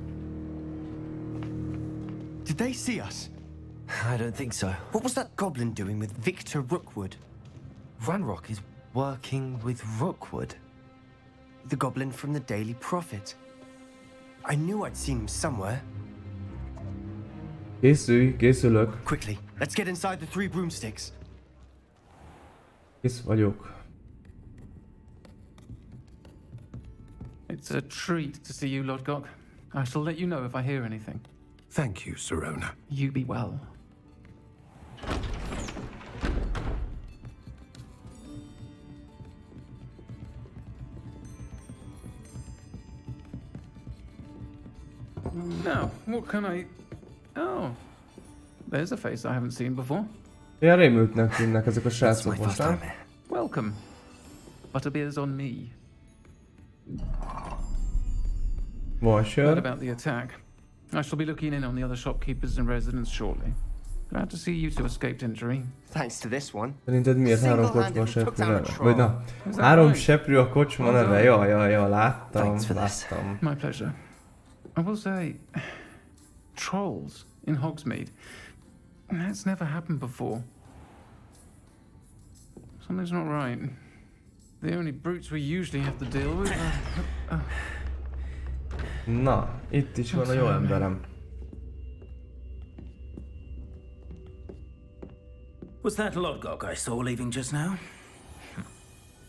Did they see us? I don't think so. What was that goblin doing with Victor Rookwood? Ranrock is working with Rookwood. The goblin from the Daily Prophet. I knew I'd seen him somewhere. Készülj, készülök. Quickly, let's get inside the 3 broomsticks. Kész vagyok. It's a treat to see you, Lodgok. I shall let you know if I hear anything. Thank you, Serona. You be well. Now, what can I... Oh, there's a face I haven't seen before. Ilyen rémültnek tűnnek ezek a srácok most, nem? Welcome. Butterbeer's on me. Heard about the attack. I shall be looking in on the other shopkeepers and residents shortly. Glad to see you two escaped injury. Thanks to this one. Szerinted miért 3 kocsma a seprű neve? Vagy na, 3 seprű a kocsma neve? Ja, láttam. My pleasure. I will say, trolls in Hogsmeade. That's never happened before. Something's not right. The only brutes we usually have to deal with are... Na, itt is van a jó emberem. Was that Lodgok I saw leaving just now?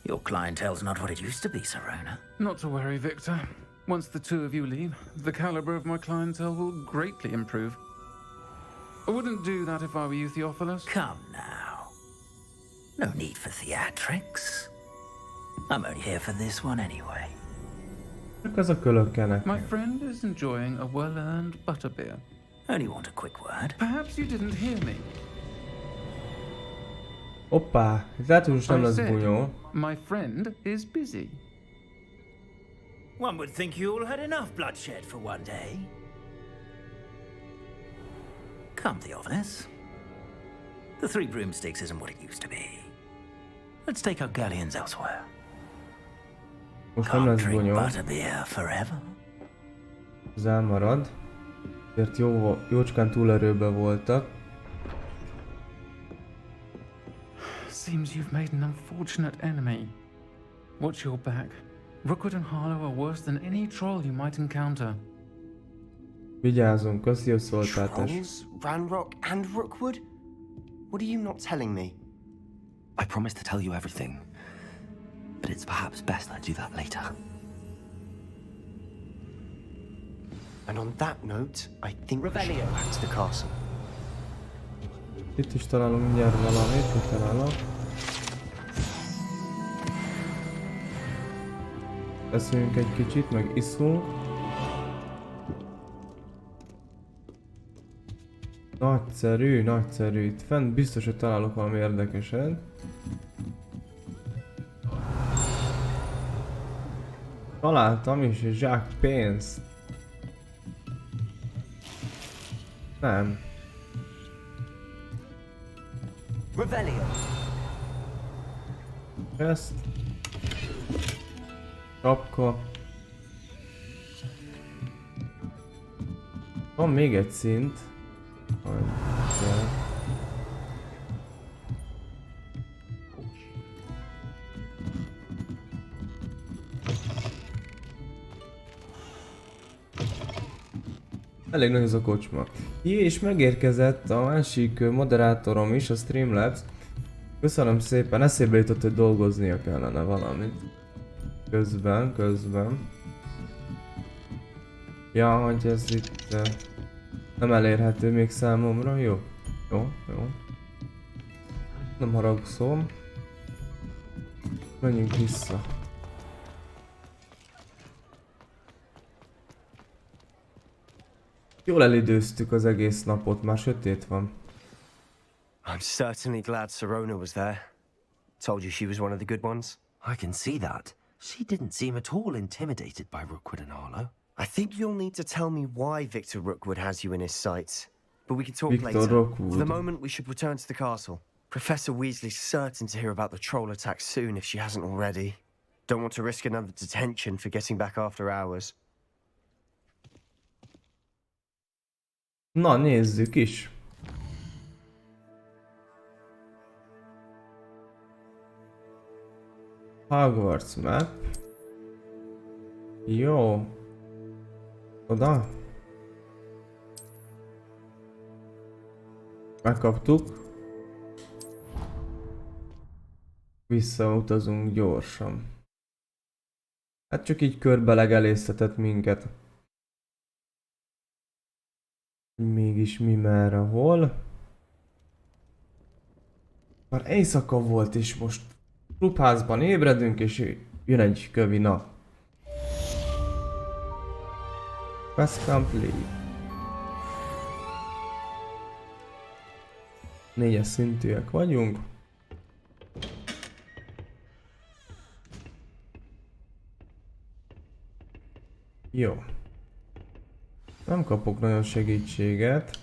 Your clientele's not what it used to be, Serona. Not to worry, Victor. Once the 2 of you leave, the caliber of my clientele will greatly improve. I wouldn't do that if I were you, Theophilus. Come now. No need for theatrics. I'm only here for this one anyway. Ez a kölökkel nekem. My friend is enjoying a well-earned butterbeer. Only want a quick word. Perhaps you didn't hear me. Hoppá, ez lehet, hogy most nem lesz bunyó. My friend is busy. One would think you all had enough bloodshed for one day. Come, Theophilus. The Three Broomsticks isn't what it used to be. Let's take our galleons elsewhere. Most nem lesz Drink bonyol. butterbeer forever. Ez elmarad. Ezért jócskán túlerőben voltak. Seems you've made an unfortunate enemy. Watch your back. Rookwood and Harlow are worse than any troll you might encounter. Vigyázzunk, köszi a szoltáltás. Trolls, Ranrock and Rookwood? What are you not telling me? I promised to tell you everything, but it's perhaps best I do that later. And on that note, I think we should go back to the castle. Itt is találom mindjárt valamit, mit találok. Eszünk egy kicsit, meg iszunk. Nagyszerű, nagyszerű. Itt fent biztos, hogy találok valami érdekeset. Találtam is egy zsák pénzt. Nem. Revelio. Ezt. Kapka. Van még egy szint. Elég nagy ez a kocsma. És megérkezett a másik moderátorom is, a Streamlabs. Köszönöm szépen, eszébe jutott, hogy dolgoznia kellene valamit. Közben. Ja, hogy ez itt nem elérhető még számomra, jó? Jó. Nem haragszom. Menjünk vissza. Jól elidőztük az egész napot, már sötét van. I'm certainly glad Serona was there. Told you she was one of the good ones. I can see that. She didn't seem at all intimidated by Rookwood and Harlow. I think you'll need to tell me why Victor Rookwood has you in his sights. But we can talk Victor later. Rookwood. For the moment, we should return to the castle. Professor Weasley's certain to hear about the troll attack soon if she hasn't already. Don't want to risk another detention for getting back after hours. Na, nézzük is. Hogwarts map. Jó. Oda. Megkaptuk. Visszautazunk gyorsan. Hát csak így körbe legelésztetett minket. Mégis mi merre, hol? Már éjszaka volt és most klubházban ébredünk és jön egy kövi nap. Quest complete. 4-es szintűek vagyunk. Jó. Nem kapok nagyon segítséget.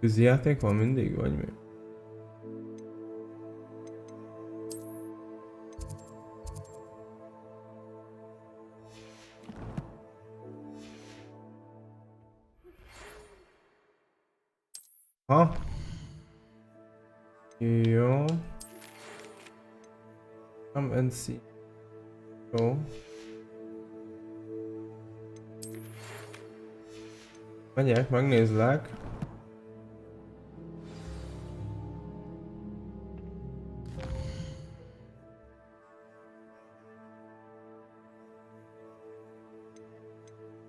Kisdiák van mindig, vagy mi? Ha? Jó. Come and see. Jó. Megyek, megnézlek.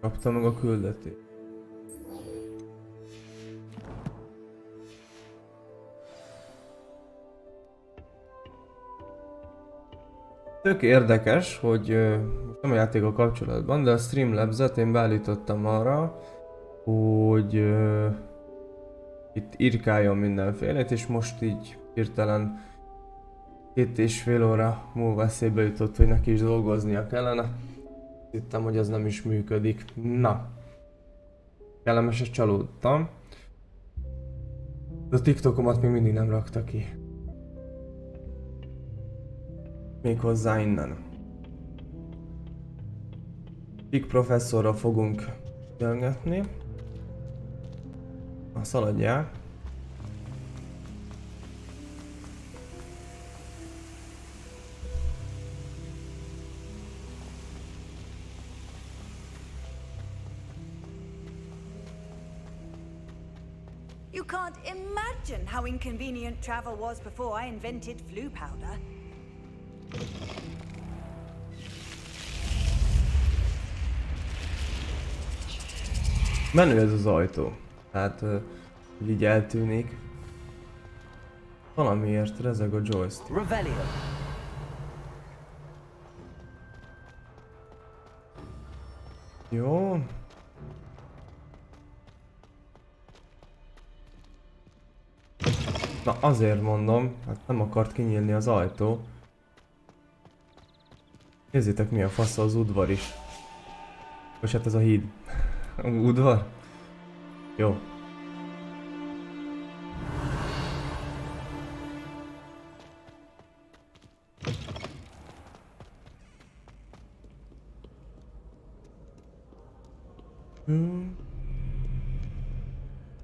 Kaptam meg a küldetést. Tök érdekes, hogy nem a játékkal kapcsolatban, de a Streamlabs-et én beállítottam arra, hogy itt írkáljon mindenfélét, és most így hirtelen 2,5 óra múlva eszébe jutott, hogy neki is dolgoznia kellene. Hittem, hogy ez nem is működik. Na. Kellemeset csalódtam. De a TikTokomat még mindig nem rakta ki. Méghozzá innen. Pik professzorral fogunk beszélgetni. Na, szaladjál. You can't imagine how inconvenient travel was before I invented flu powder. Menő ez az ajtó. Tehát, hogy így eltűnik. Valamiért rezeg a joystick. Revelio. Jó. Na azért mondom, hát nem akart kinyílni az ajtó. Nézzétek, mi a fasz az udvar is. Most hát ez a híd. Udvar? Jó.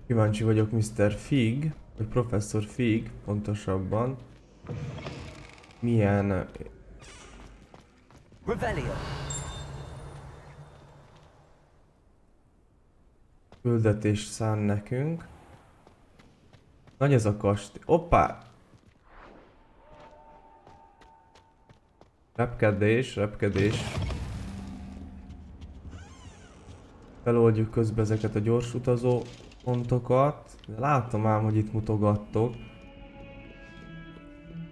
Kíváncsi vagyok Mr. Fig, vagy Professzor Fig, pontosabban. Milyen... Revelio. Küldetést szán nekünk. Nagy ez a kastély. Hoppá! Repkedés, repkedés. Feloldjuk közben ezeket a gyors utazó pontokat. Látom ám, hogy itt mutogattok.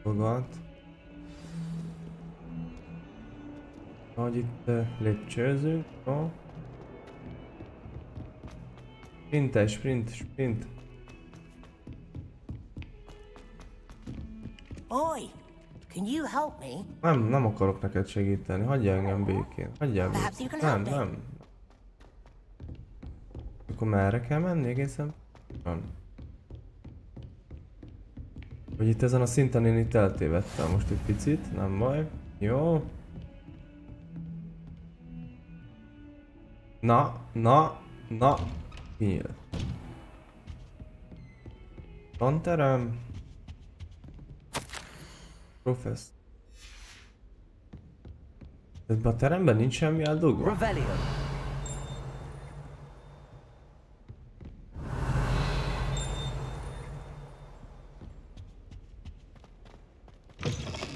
Mutogat. Ahogy itt lépcsőzünk. No. Sprint. Oi, can you help me? Nem akarok neked segíteni. Hagyjál engem békén. Hagyjál békén. Nem. Akkor merre kell menni egészen? Van. Hogy itt ezen a szinten én itt eltévedtem most egy picit. Nem baj. Jó. Na. Kinyílt. Tanterem. Professz. Ebben a teremben nincs semmi eldugva? Revelio.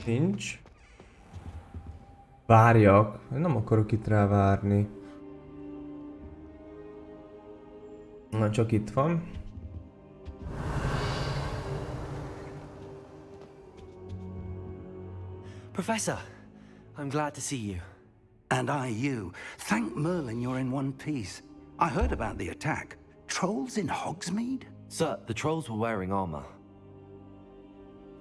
Nincs. Várjak. Nem akarok itt rá várni. Na, csak itt van. Professor, I'm glad to see you. And I you. Thank Merlin you're in one piece. I heard about the attack. Trolls in Hogsmeade? Sir, the trolls were wearing armor.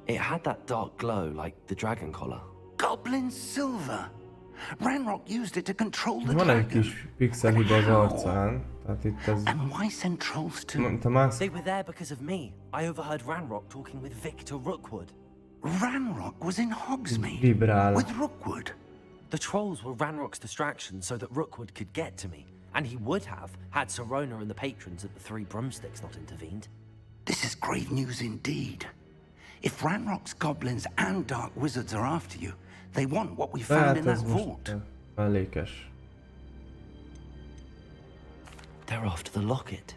It had that dark glow like the dragon collar. Goblin silver. Ranrock used it to control the Van egy dragon. kis pixel hiba az arcán. Tehát itt ez... And why send trolls to... They were there because of me. I overheard Ranrock talking with Victor Rookwood. Ranrock was in Hogsmeade Vibrál. with Rookwood. The trolls were Ranrock's distraction so that Rookwood could get to me. And he would have had Sirona and the patrons at the Three Broomsticks not intervened. This is grave news indeed. If Ranrock's goblins and dark wizards are after you, they want what we found in that vault. Mellékes. They're after the locket.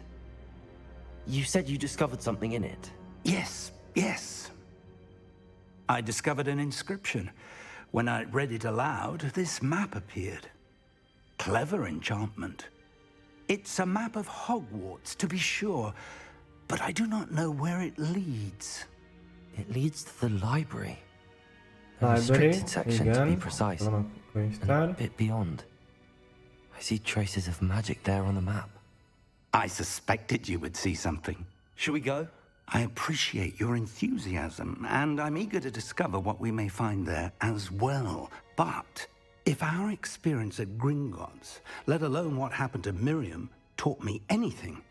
You said you discovered something in it. Yes. I discovered an inscription. When I read it aloud, this map appeared. Clever enchantment. It's a map of Hogwarts, to be sure, but I do not know where it leads. It leads to the library. The Library, restricted section, to be precise. Van a könyvtár. And a bit beyond. I see traces of magic there on the map. I suspected you would see something. Shall we go? I appreciate your enthusiasm, and I'm eager to discover what we may find there as well. But if our experience at Gringotts, let alone what happened to Miriam, taught me anything,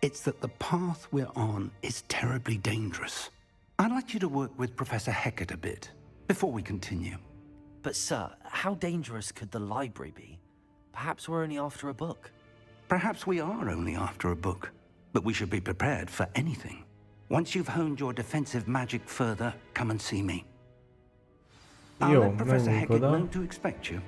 it's that the path we're on is terribly dangerous. I'd like you to work with Professor Hecat a bit before we continue. But sir, how dangerous could the library be? Perhaps we're only after a book. Perhaps we are only after a book, but we should be prepared for anything. Once you've honed your defensive magic further, come and see me. I'll let Professor Hecat know to expect you.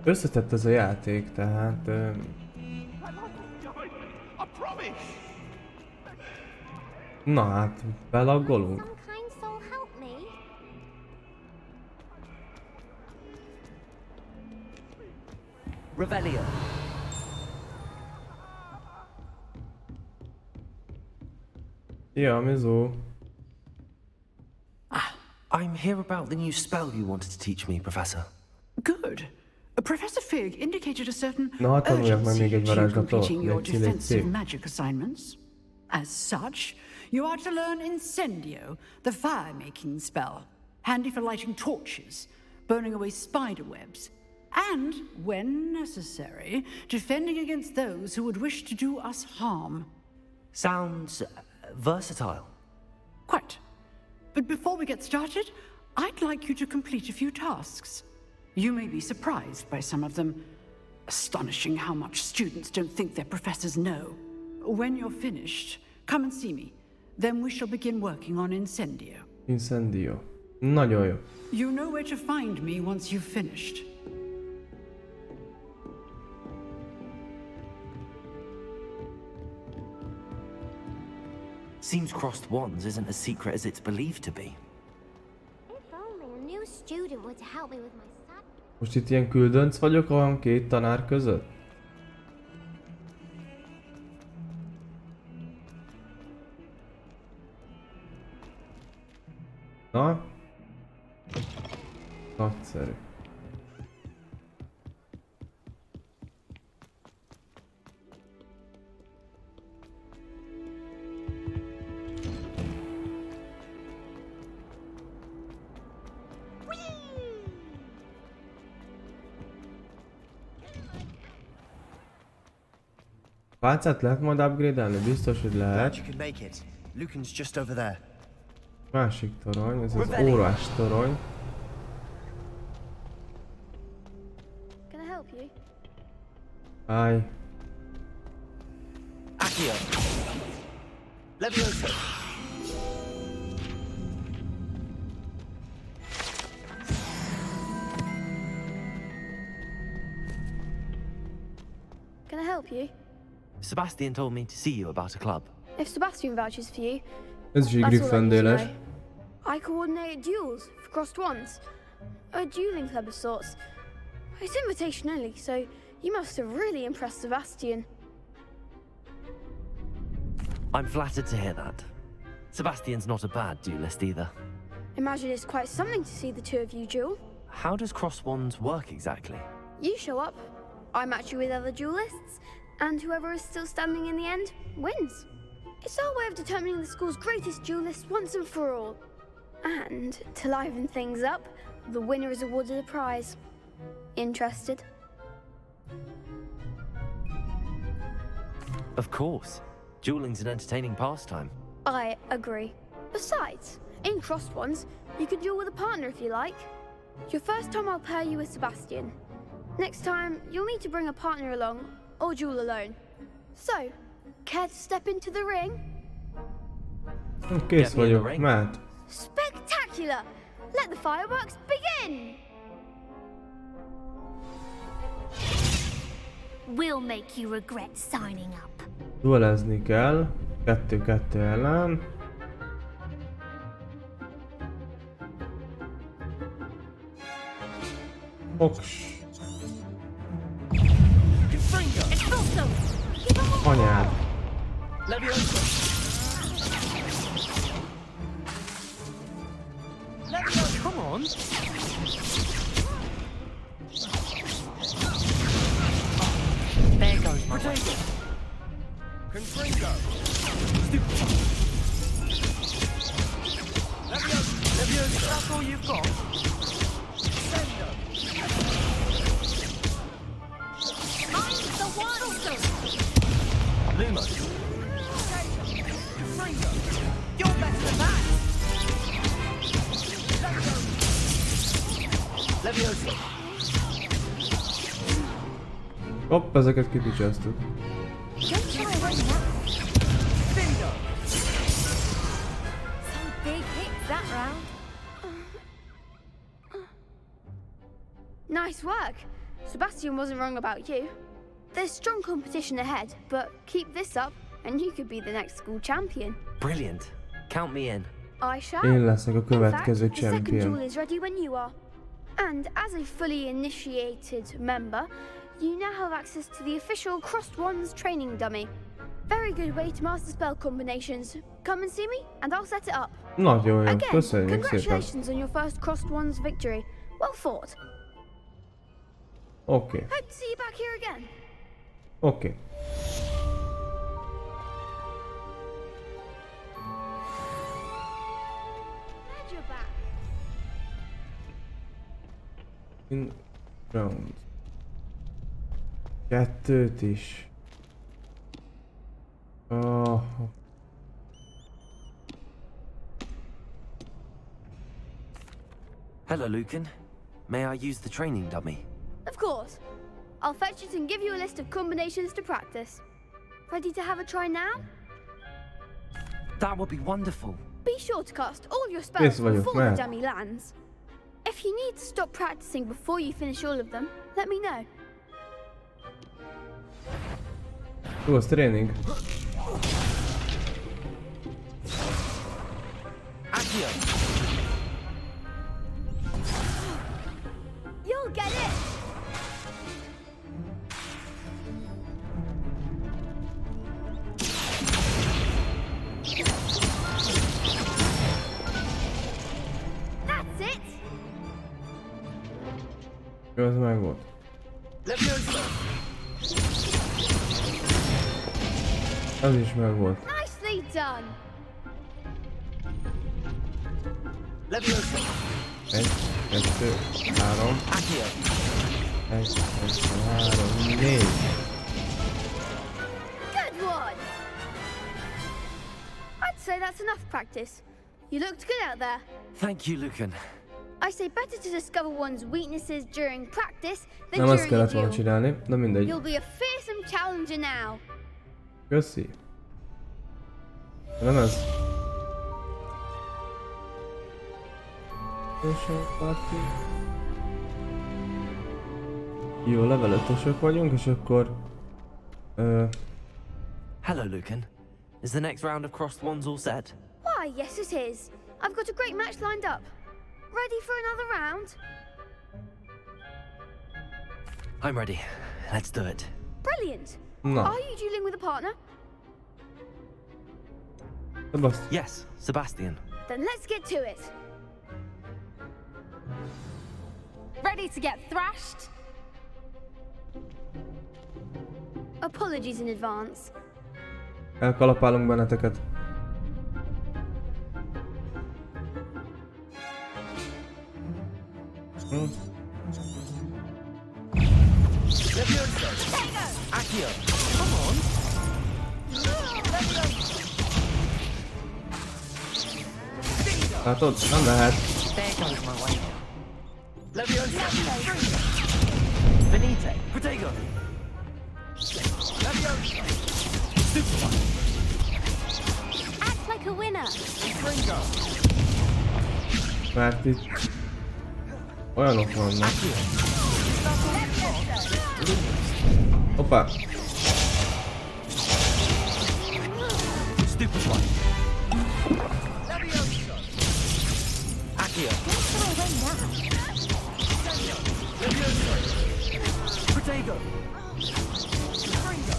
Összetett ez a játék, tehát... Na hát, belaggolunk. Revelio. Yeah, Mizu. I'm here about the new spell you wanted to teach me, Professor. Good. Professor Fig indicated a certain Na, tanuljak meg még egy varázslatot. completing your Légy szíves, defensive szép. magic assignments. As such, you are to learn Incendio, the fire-making spell, handy for lighting torches, burning away spider webs, and, when necessary, defending against those who would wish to do us harm. Sounds versatile. Quite. But before we get started, I'd like you to complete a few tasks. You may be surprised by some of them. Astonishing how much students don't think their professors know. When you're finished, come and see me. Then we shall begin working on Incendio. Incendio. Nagyon jó. You know where to find me once you've finished. Seems crossed wands isn't as secret as it's believed to be. If only a new student were to help me with my sad. Most itt ilyen küldönc vagyok olyan két tanár között? Na? Nagyszerű. Pálcát lehet majd upgrade-elni? Biztos, hogy lehet. Másik torony, ez az órás torony. Can I help you? Állj. Accio. Levioso. Can I help you? Sebastian told me to see you about a club. If Sebastian vouches for you, Ez is egy Griffendéles. I coordinate duels for crossed wands. A dueling club of sorts. It's invitation only, so you must have really impressed Sebastian. I'm flattered to hear that. Sebastian's not a bad duelist either. Imagine it's quite something to see the two of you duel. How does cross wands work exactly? You show up, I match you with other duelists, and whoever is still standing in the end wins. It's our way of determining the school's greatest duelist once and for all. And to liven things up, the winner is awarded a prize. Interested? Of course. Dueling's an entertaining pastime. I agree. Besides, in crossed ones, you can duel with a partner if you like. Your first time I'll pair you with Sebastian. Next time, you'll need to bring a partner along, or duel alone. So, care to step into the ring? Kész vagyok, mehet. Spectacular! Let the fireworks begin! We'll make you regret signing up. Duelezni kell. 2-2 ellen. Oks. Anyád. Come on. There goes my way. Confringo. That's all you've got. Sendo. I'm the one. Lumos. Confringo. You're better than that. Leviosa. Hopp, ezeket kipicsáztuk. Don't try right now. Bingo. Some big hits that round. Nice work. Sebastian wasn't wrong about you. There's strong competition ahead, but keep this up and you could be the next school champion. Brilliant. Count me in. I shall. Én leszek a In fact, következő the second champion. duel is ready when you are. And as a fully initiated member, you now have access to the official Crossed Wands training dummy. Very good way to master spell combinations. Come and see me, and I'll set it up. Nagyon jó, Again, köszönjük szépen. congratulations on your first Crossed Wands victory. Well fought. Oké, Hope to see you back here again. oké. Glad you're back. In round. Kettőt is. Oh. Hello, Lucan. May I use the training dummy? Of course. I'll fetch it and give you a list of combinations to practice. Ready to have a try now? That would be wonderful. Be sure to cast all your spells Yes, vagyok, before the mehet. dummy lands. If you need to stop practicing before you finish all of them, let me know. Jó, az tréning. Accio. You'll get it! That's it! Jó, az meg volt. Az is meg volt. Nicely done! Leviosa. Egy, kettő, három. Accio. Egy, kettő, három, négy. Good one! I'd say that's enough practice. You looked good out there. Thank you, Lucan. I say better to discover one's weaknesses during practice than Nem azt during a kellett volna duel. csinálni, de mindegy. You'll be a fearsome challenger now. Köszi. Nem ez? Jó, level 5-ösök vagyunk, és akkor... Hello, Lucan. Is the next round of Crossed Wands all set? Why, yes it is. I've got a great match lined up. Ready for another round? I'm ready. Let's do it. Brilliant. No. Are you dueling with a partner? Sebastian. Yes, Sebastian. Then let's get to it. Ready to get thrashed? Apologies in advance. Elkalapálunk benneteket. Accio. Come on. Látod? Nem lehet. There goes my way. Leviosa. Benite. Protego. Leviosa. Super. Act like a winner. Ringo. Mert itt... olyanok vannak. Hoppá! Stupid one. Accio. Protego. Confringo.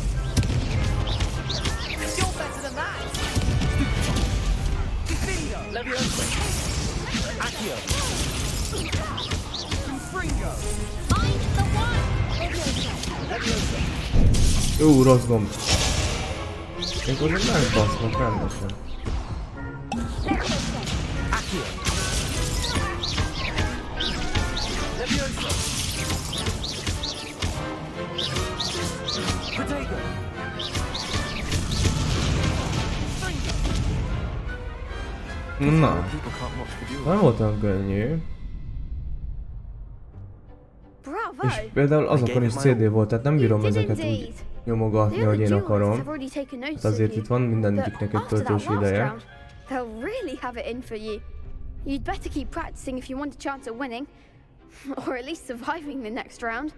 You're better than that. Kisdiák. Leviosa. Accio. Confringo. Find the one. Leviosa. Jó, rossz gomb. Még azért megbasznak rendesen. Accio. Leviosa. Protego. Na, nem volt olyan könnyű. Bravo. És például azokon is CD volt, tehát nem bírom ezeket úgy nyomogatni, hogy én akarom. Hát azért itt van mindegyiknek egy töltős ideje. They'll really have it in for you. You'd better keep practicing if you want a chance at winning, or at least surviving the next round.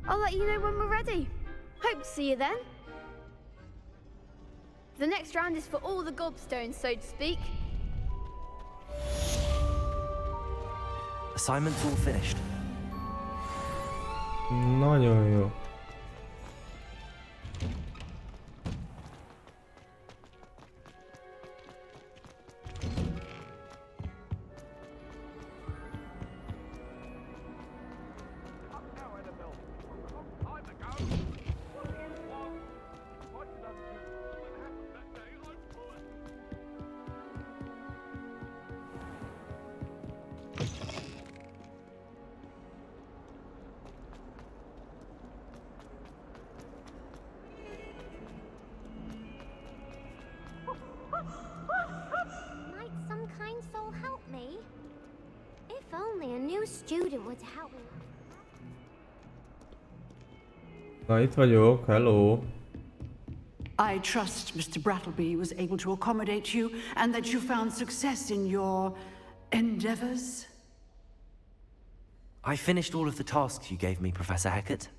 I'll let you know when we're ready. Hope to see you then. The next round is for all the gobstones, so to speak. Assignment's all finished. Nagyon jó. Might some kind soul help me? If only a new student would help me. Na, itt vagyok, hello. I trust Mr. Brattleby was able to accommodate you and that you found success in your endeavors. I finished all of the tasks you gave me, Professor Hecat.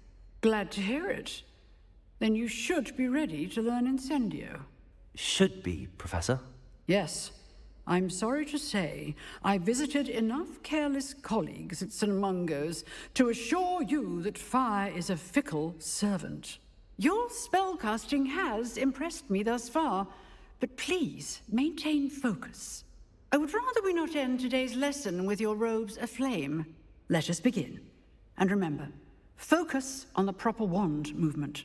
Glad to hear it. Then you should be ready to learn Incendio. Should be, Professor. Yes. I'm sorry to say, I visited enough careless colleagues at St. Mungo's to assure you that fire is a fickle servant. Your spellcasting has impressed me thus far, but please maintain focus. I would rather we not end today's lesson with your robes aflame. Let us begin. And remember, focus on the proper wand movement.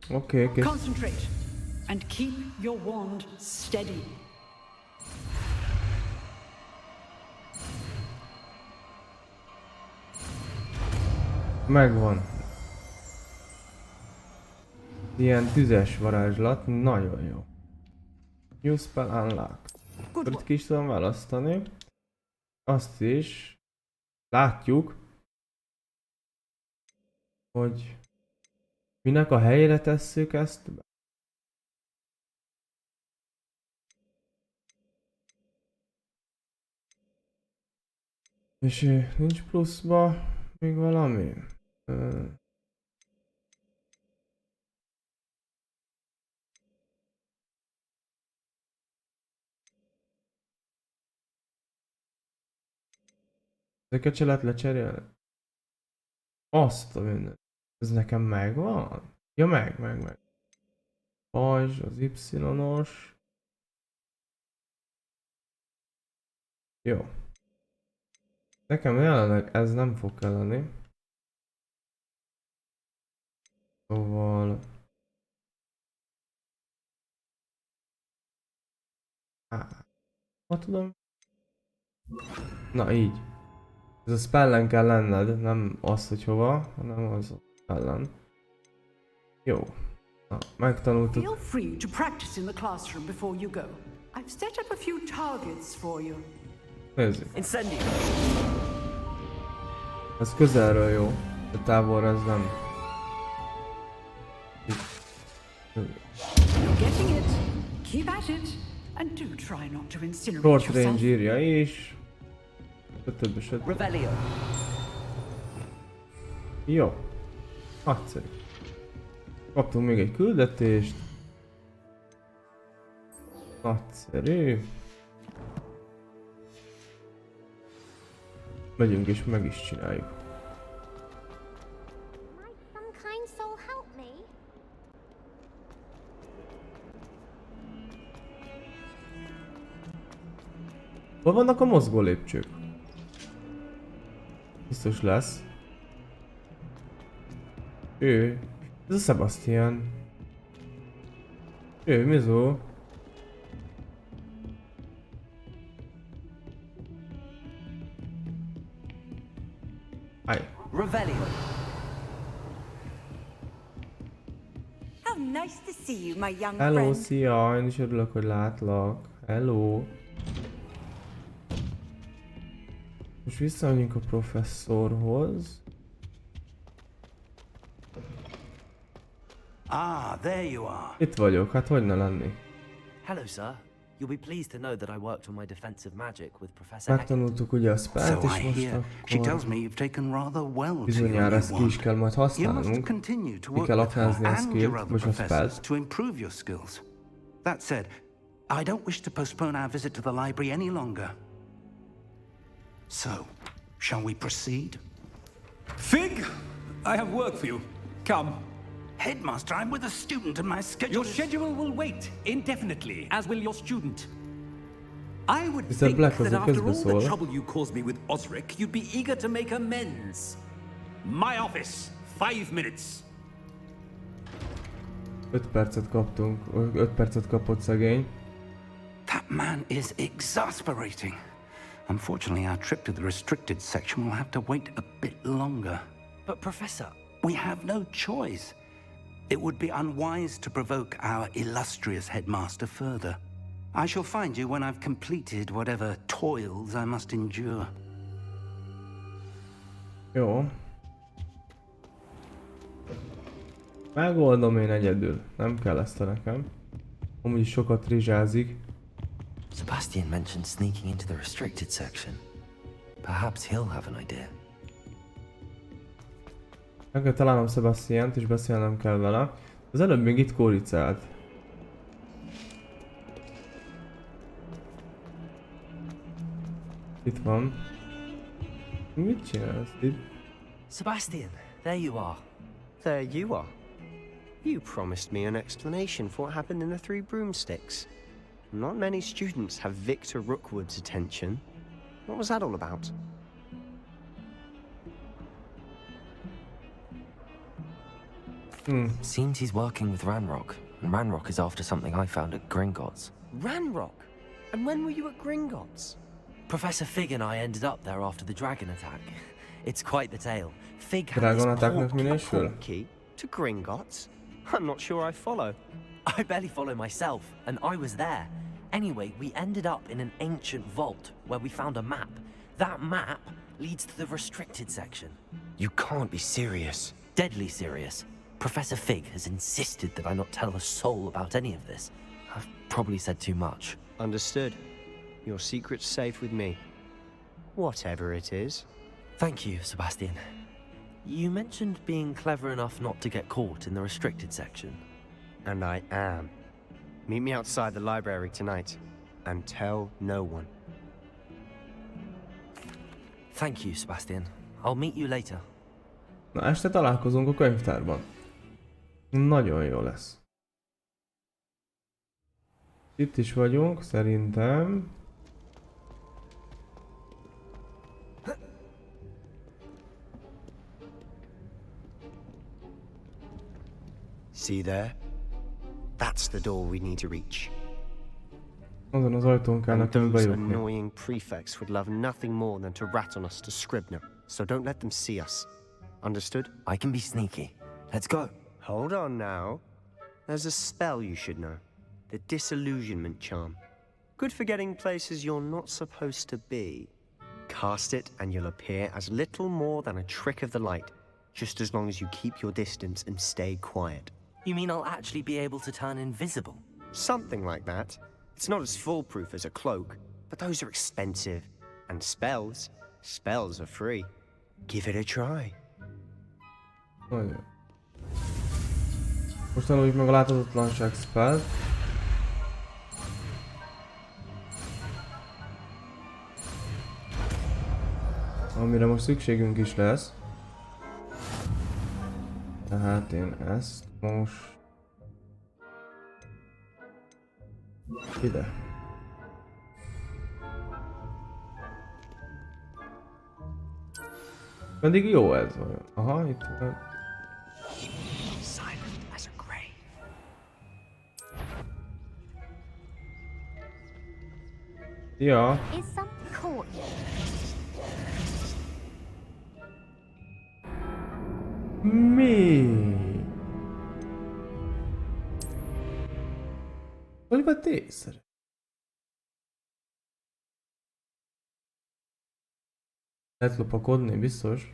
Okay. Concentrate and keep your wand steady. Megvan. Ilyen tüzes varázslat, nagyon jó. New spell unlock. Itt ki is tudom választani. Azt is látjuk, hogy minek a helyére tesszük ezt be. És nincs pluszba még valami? Ezeket se lehet lecserélni? Azt a minden. Ez nekem megvan? Ja, meg. Pajzs, az Y-os. Jó. Nekem jelenleg ez nem fog kelleni. Szóval... tudom? Na így. Ez a spellen kell lenned, nem az, hogy hova, hanem az a spellen. Jó. Na, megtanultuk. Feel free to practice in the classroom before you go. I've set up a few targets for you. Nézzük. Incendio. Ez közelről jó, de távolra ez nem. You're getting it. Keep at it. And do try not to incinerate Short yourself. range írja is. Több eset. Rebellion. Jó. Nagyszerű. Kaptunk még egy küldetést. Nagyszerű. Megyünk és meg is csináljuk. me? Hol vannak a mozgó lépcsők? Biztos lesz. Ő. Ez a Sebastian. Ő, mizó? Hi. Revelio. How nice to see you, my young Hello, friend. szia, én is örülök, hogy látlak. Hello. Most visszamegyünk a professzorhoz. Ah, there you are. Itt vagyok, hát hogy ne lenni? Hello, sir. You'll be pleased to know that I worked on my defensive magic with Professor Engem. Megtanultuk ugye a spellt, So és I most hear. She tells akkor me you've taken rather well to bizonyára your ezt new ki is wand. kell majd You must használnunk. continue to Ki work kell with her aknázni a and your skillt, other vagy a professors spellt. to improve your skills. That said, I don't wish to postpone our visit to the library any longer. So, shall we proceed? Fig, I have work for you. Come. Headmaster, I'm with a student and my schedule Your schedule will wait indefinitely, as will your student. I would Mr. think Black that az a after all the közbeszól. trouble you caused me with Osric, you'd be eager to make amends. My office, 5 minutes. 5 percet kaptunk, 5 percet kapott szegény. That man is exasperating. Unfortunately, our trip to the restricted section will have to wait a bit longer. But Professor... We have no choice. It would be unwise to provoke our illustrious headmaster further. I shall find you when I've completed whatever toils I must endure. Jó. Megoldom én egyedül. Nem kell ezt nekem. Amúgy is sokat rizsázik. Sebastian mentioned sneaking into the restricted section. Perhaps he'll have an idea. Meg kell találnom Sebastiant és beszélnem kell vele. Az előbb még itt kóricált. Itt van. Mit csinálsz itt? Sebastian, there you are. There you are. You promised me an explanation for what happened in the Three Broomsticks. Not many students have Victor Rookwood's attention. What was that all about? Seems he's working with Ranrock, and Ranrock is after something I found at Gringotts. Ranrock? And when were you at Gringotts? Professor Fig and I ended up there after the dragon attack. It's quite the tale. Fig had Dragon this attacknak minősül? Key to Gringotts? I'm not sure I follow. I barely follow myself, and I was there. Anyway, we ended up in an ancient vault where we found a map. That map leads to the restricted section. You can't be serious. Deadly serious. Professor Fig has insisted that I not tell a soul about any of this. I've probably said too much. Understood. Your secret's safe with me. Whatever it is. Thank you, Sebastian. You mentioned being clever enough not to get caught in the restricted section. And I am. Meet me outside the library tonight, and tell no one. Thank you, Sebastian. I'll meet you later. Na, este találkozunk a könyvtárban. Nagyon jó lesz. Itt is vagyunk, szerintem. See there? That's the door we need to reach. Azon az ajtón kell And nekünk those bejutni. annoying prefects would love nothing more than to rat on us to Scribner, so don't let them see us. Understood? I can be sneaky. Let's go. Hold on now. There's a spell you should know. The Disillusionment Charm. Good for getting places you're not supposed to be. Cast it and you'll appear as little more than a trick of the light, just as long as you keep your distance and stay quiet. You mean I'll actually be able to turn invisible? Something like that. It's not as foolproof as a cloak, but those are expensive. And spells are free. Give it a try. Nagyon. Most tanuljuk meg a láthatatlanság spellt. Amire most szükségünk is lesz. Tehát én ezt most... ide. Pedig jó ez vajon. Aha, itt van. Ja. Mi? Hogy vett észre? Lehet lopakodni, biztos.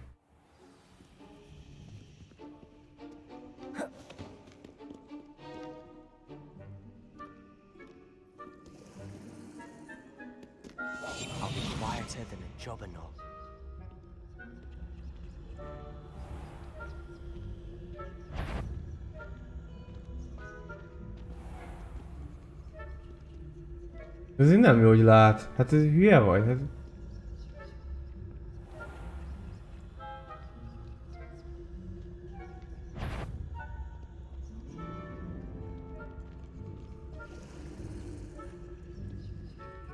I'll be quieter than a jobberknoll. Ez így nem jó, hogy lát. Hát ez hülye vagy? Hát...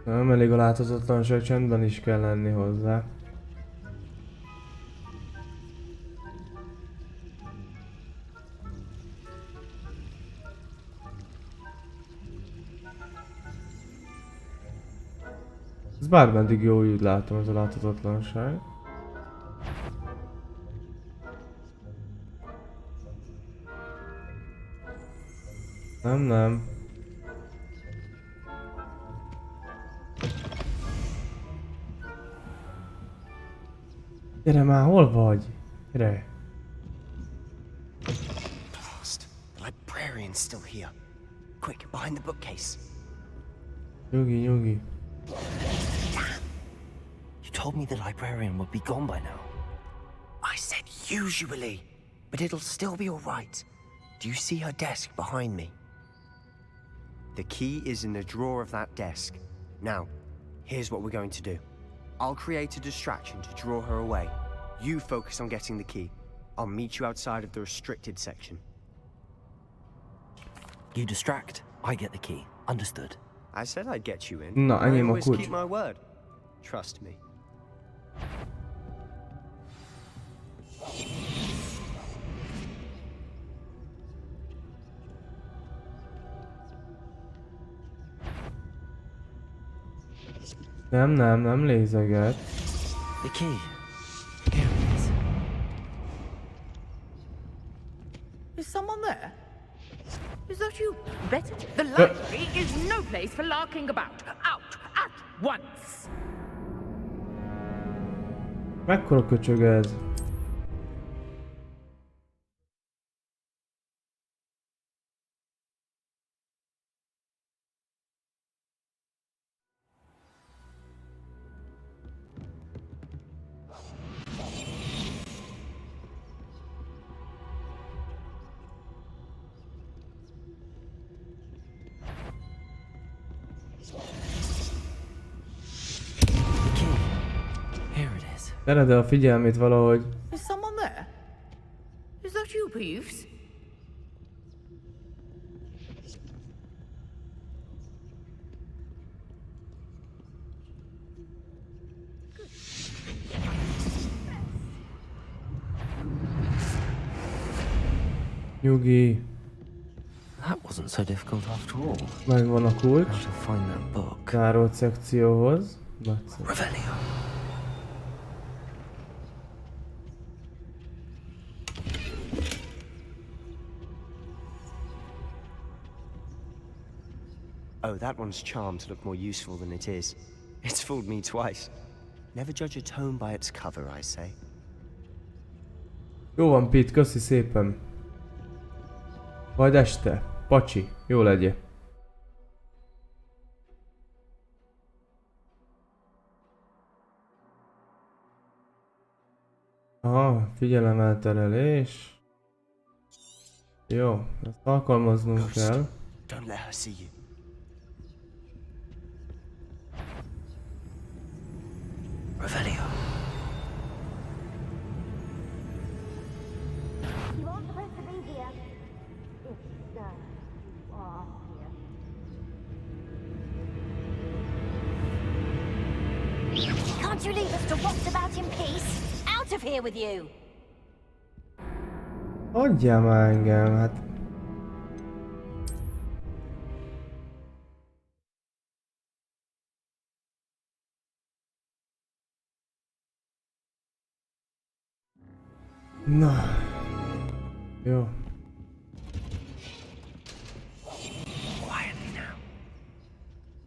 Nem elég a láthatatlanság, csendben is kell lenni hozzá. Ez bármeddig jó, úgy látom, ez a láthatatlanság. Nem. Gyere már, hol vagy? Gyere. Blast. The librarian's still here. Quick, behind the bookcase. Nyugi. You told me the librarian would be gone by now. I said usually, but it'll still be all right. Do you see her desk behind me? The key is in the drawer of that desk. Now, here's what we're going to do. I'll create a distraction to draw her away. You focus on getting the key. I'll meet you outside of the restricted section. You distract, I get the key. Understood. I said I'd get you in. Na, ennyi I a always kulcs. keep my word. Trust me. Nem lézeget. The key. Is someone there? Is that you? Better. The library is no place for larking about. Out at once. Mekkora köcsög ez? Tered el a figyelmét valahogy. Is someone there? Is that you, Peeves? Nyugi. That wasn't so difficult after all. Megvan a kulcs. How to find that book. Zárót szekcióhoz. Revelio. Oh, that one's charmed to look more useful than it is. It's fooled me twice. Never judge a tome by its cover, I say. Jó van, Pete, köszi szépen. Majd este. Pacsi, jó legyél. Aha, figyelemelterelés. Jó, ezt alkalmaznunk kell. Don't let her see you. Revelio. You aren't supposed to Won't you leave us to rot about in peace? Out of here with you! Hagyjál már engem, hát... Na... Jó. Quietly now.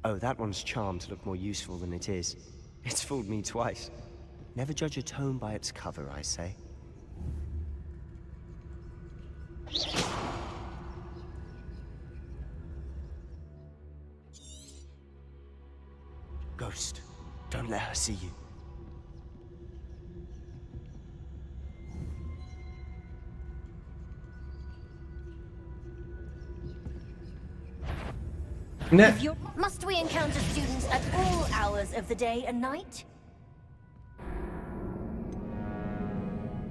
Oh, that one's charmed to look more useful than it is. It's fooled me twice. Never judge a tome by its cover, I say. Ghost, don't let her see you. Must we encounter students at all hours of the day and night?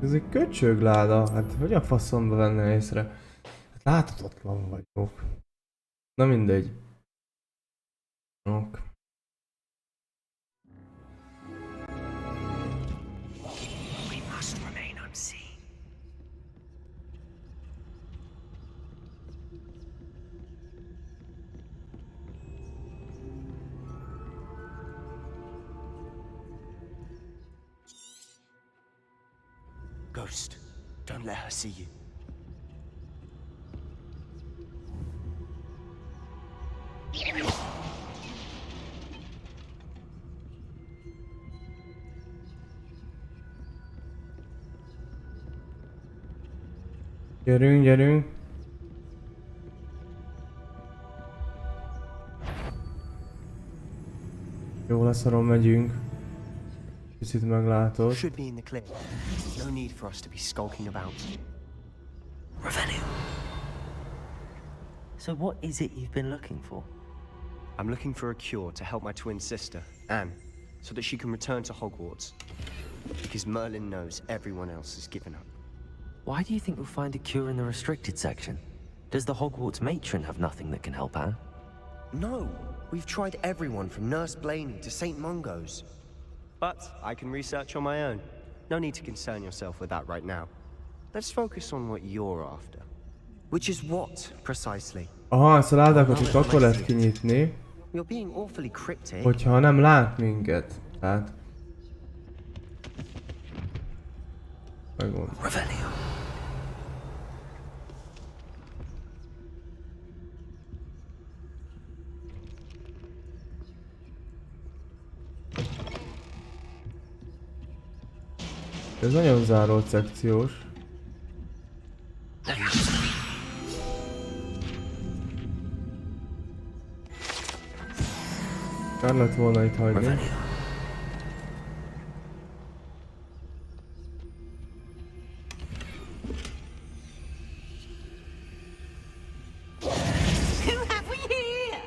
Ez egy köcsögláda, hát hogy a faszomba venne észre? Hát láthatatlan vagyok. Na mindegy. Ok. We must remain unseen. Ghost, don't let her see you. Gyerünk, gyerünk. Jó lesz, arról megyünk. Picit meglátod. Should be in the clear. No need for us to be skulking about. Revenue. So what is it you've been looking for? I'm looking for a cure to help my twin sister, Anne, so that she can return to Hogwarts. Because Merlin knows everyone else has given up. Why do you think we'll find a cure in the restricted section? Does the Hogwarts matron have nothing that can help Anne? No, we've tried everyone from Nurse Blaney to St. Mungo's. But I can research on my own. No need to concern yourself with that right now. Let's focus on what you're after. Which is what, precisely? Aha, ezt a ládákat itt akkor lehet kinyitni, You're being awfully cryptic. hogyha nem lát minket. Tehát... Megmondom. Ez nagyon zárolt szekciós. Kár lett volna itt hagyni. Who have we here?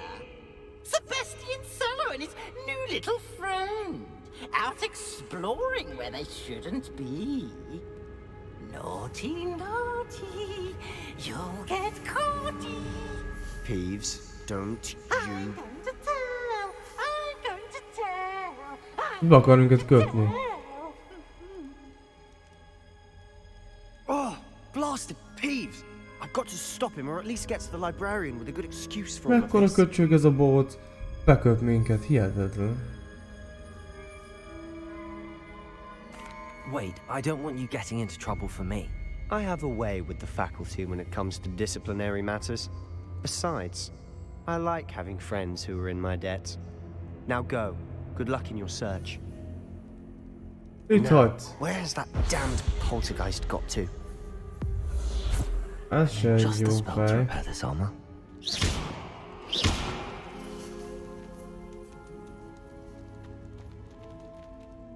Sebastian Sallow and his new little friend. Out exploring where they shouldn't be. Naughty, naughty, you'll get caughty. Peeves, don't you... I'm going to tell, I'm going to tell. Be akar minket kötni. Oh, blasted Peeves! I've got to stop him, or at least get to the librarian with a good excuse for all of Mekkora this. köcsög ez a bóc. Beköp minket, hihetetlen. Wait, I don't want you getting into trouble for me. I have a way with the faculty when it comes to disciplinary matters. Besides, I like having friends who are in my debt. Now go. Good luck in your search. Itt Where has that damned poltergeist got to? Ez se egy Just jó the spell to fej. repair this armor.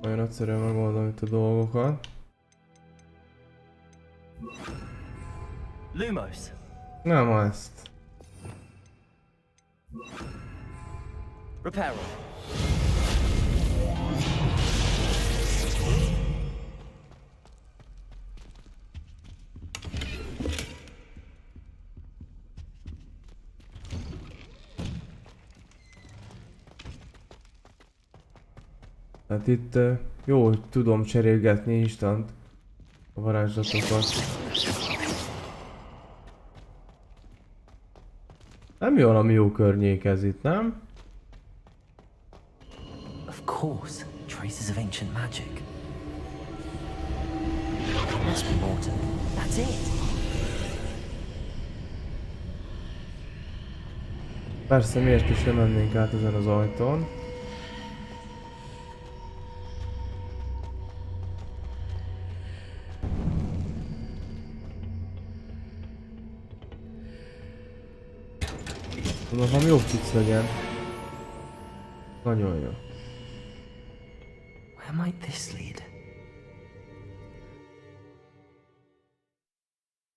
Olyan egyszerűen megoldom itt a dolgokat. Lumos. Nem ezt. Repair. Hát itt jó, hogy tudom cserélgetni instant a varázslatokat. Nem jó valami jó környék ez itt, nem? Of course, traces of ancient magic. There must be more to it. That's it. Persze, miért is nem mennénk át ezen az ajtón. Tudom, ha jobb cucc legyen. Nagyon jó. Where might this lead?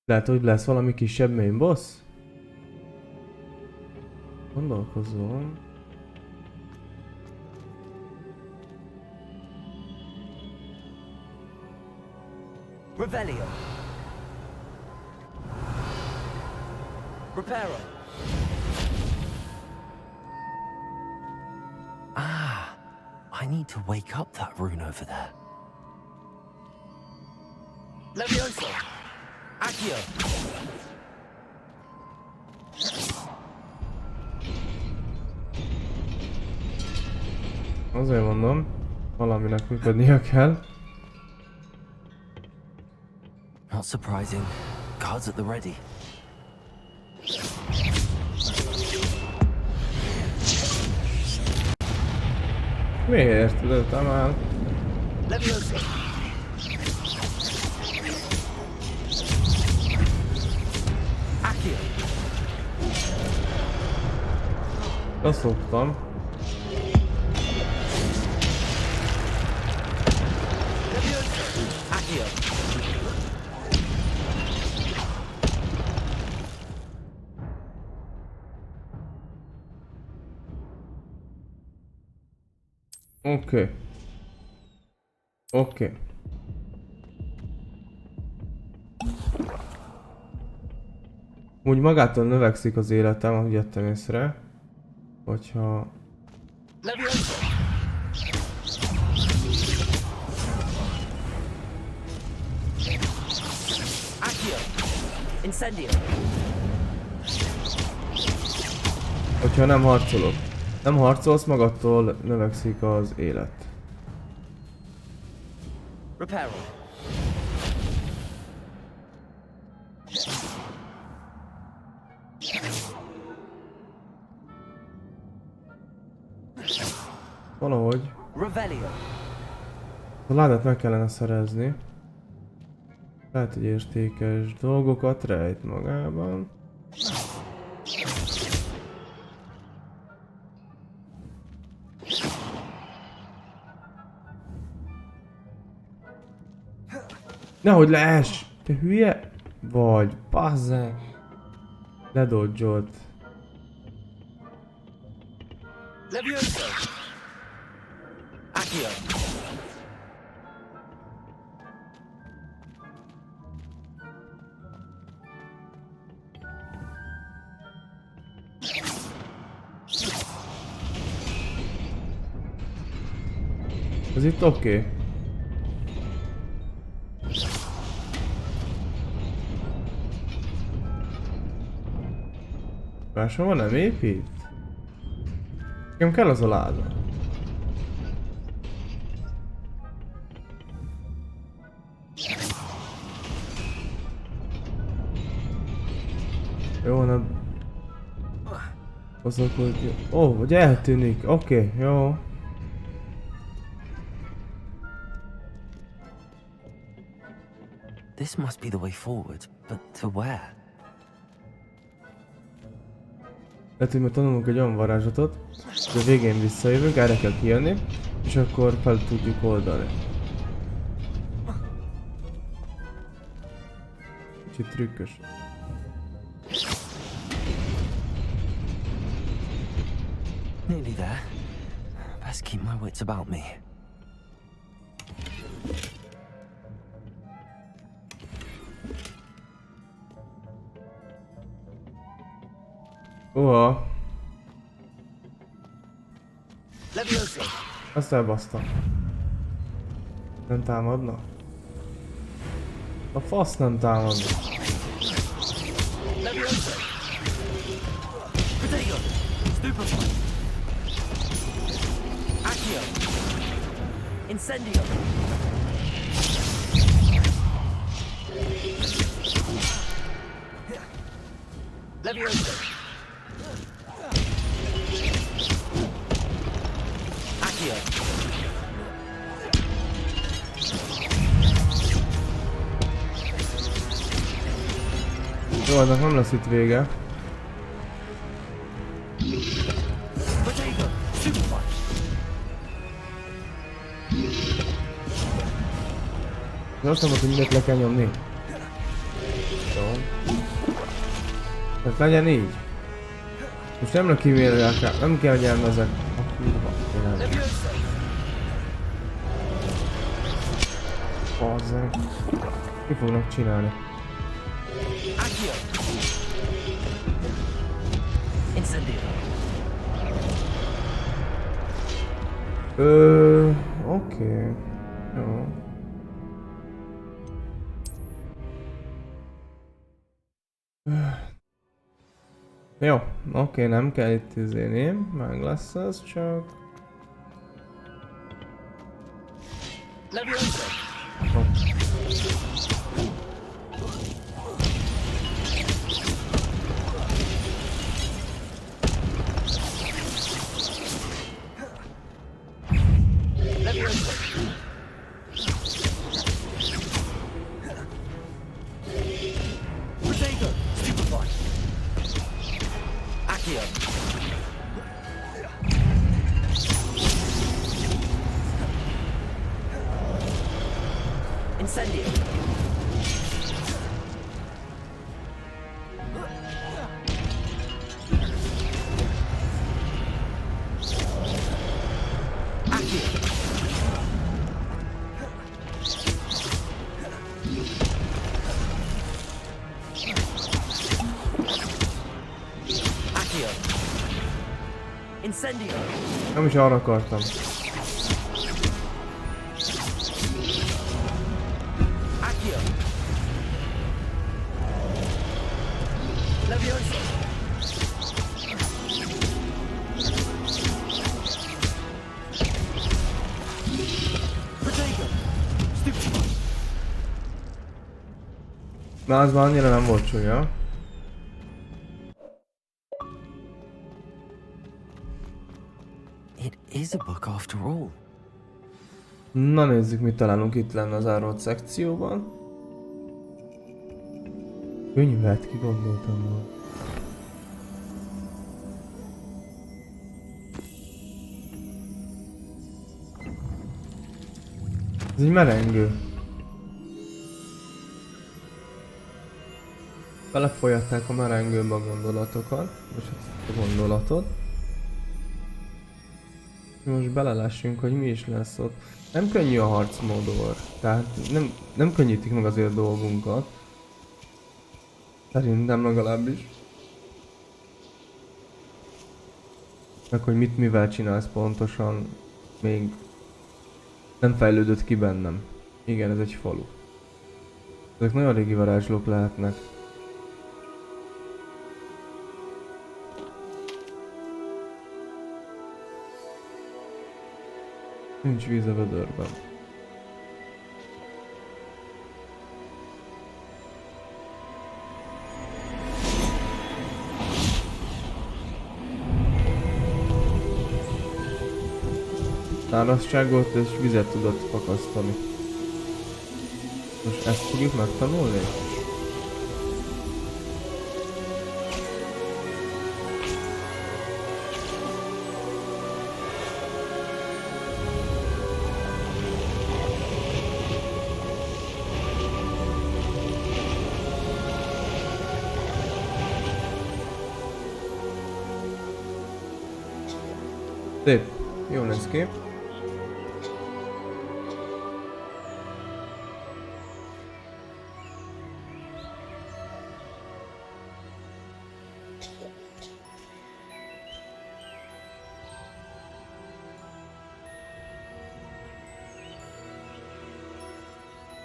Lehet, hogy lesz valami kisebb main boss? Gondolkozom. Revelio. Reparo. Ah, I need to wake up that rune over there. Levioso. Accio. Azért mondom, valaminek működnie kell. Not surprising. Guards at the ready. Miért? Lőttem el. Levioso. Accio. Leszoktam. Accio. Oké. Oké. Úgy magától növekszik az életem, ahogy jöttem észre. Hogyha... Incendio. Hogyha nem harcolok. Nem harcolsz, magadtól növekszik az élet. Reparo. Valahogy. Revelio. A ládát meg kellene szerezni. Lehet, hogy értékes dolgokat rejt magában. Nehogy leess! Te hülye vagy, bazze! Ledodgeolt. Levioso. Accio. Ez itt oké. Máshova nem épít? Nekem kell az a láda. Jó, nem... Azok, hogy... Ó, hogy eltűnik. Oké, jó. This must be the way forward, but to where? Lehet, hogy majd tanulunk egy olyan varázslatot, hogy a végén visszajövünk, erre kell kijönni, és akkor fel tudjuk oldani. Kicsit trükkös. Nearly there. Best keep my wits about me. Oha. Levioso. Azt elbasztam. Nem támadna? A fasz nem támadna. Potato! Stupefy! Accio! Incendio! Leviosa! Accio! Jó, ennek nem lesz itt vége. Potato! Stupefy! De azt mondod, hogy mindent le kell nyomni. Jó. Tehát legyen így. Most nem kivélni kell, nem kell nyerni ezek. A kurva. Bazzeg. Mi fognak csinálni? Oké. Jó. Jó, oké, nem kell itt izélni, meg lesz ez csak. Incendio! Accio! Incendio! Nem is arra akartam. Na, az már annyira nem volt csúnya. It is a book after all. Na nézzük, mit találunk itt lenne az árolt szekcióban. Könyvet, ki gondoltam volna. Ez egy merengő. Belefolyatták a merengőbe a gondolatokat, vagy a gondolatot. Most belelessünk, hogy mi is lesz ott. Nem könnyű a harcmódor, tehát nem könnyítik meg azért dolgunkat. Szerintem legalábbis. Meg hogy mit mivel csinálsz pontosan, még nem fejlődött ki bennem. Igen, ez egy falu. Ezek nagyon régi varázslók lehetnek. Nincs víz a vödörben. Szárazságot és vizet tudott fakasztani. Most ezt fogjuk megtanulni? Szép. Jó lesz ki.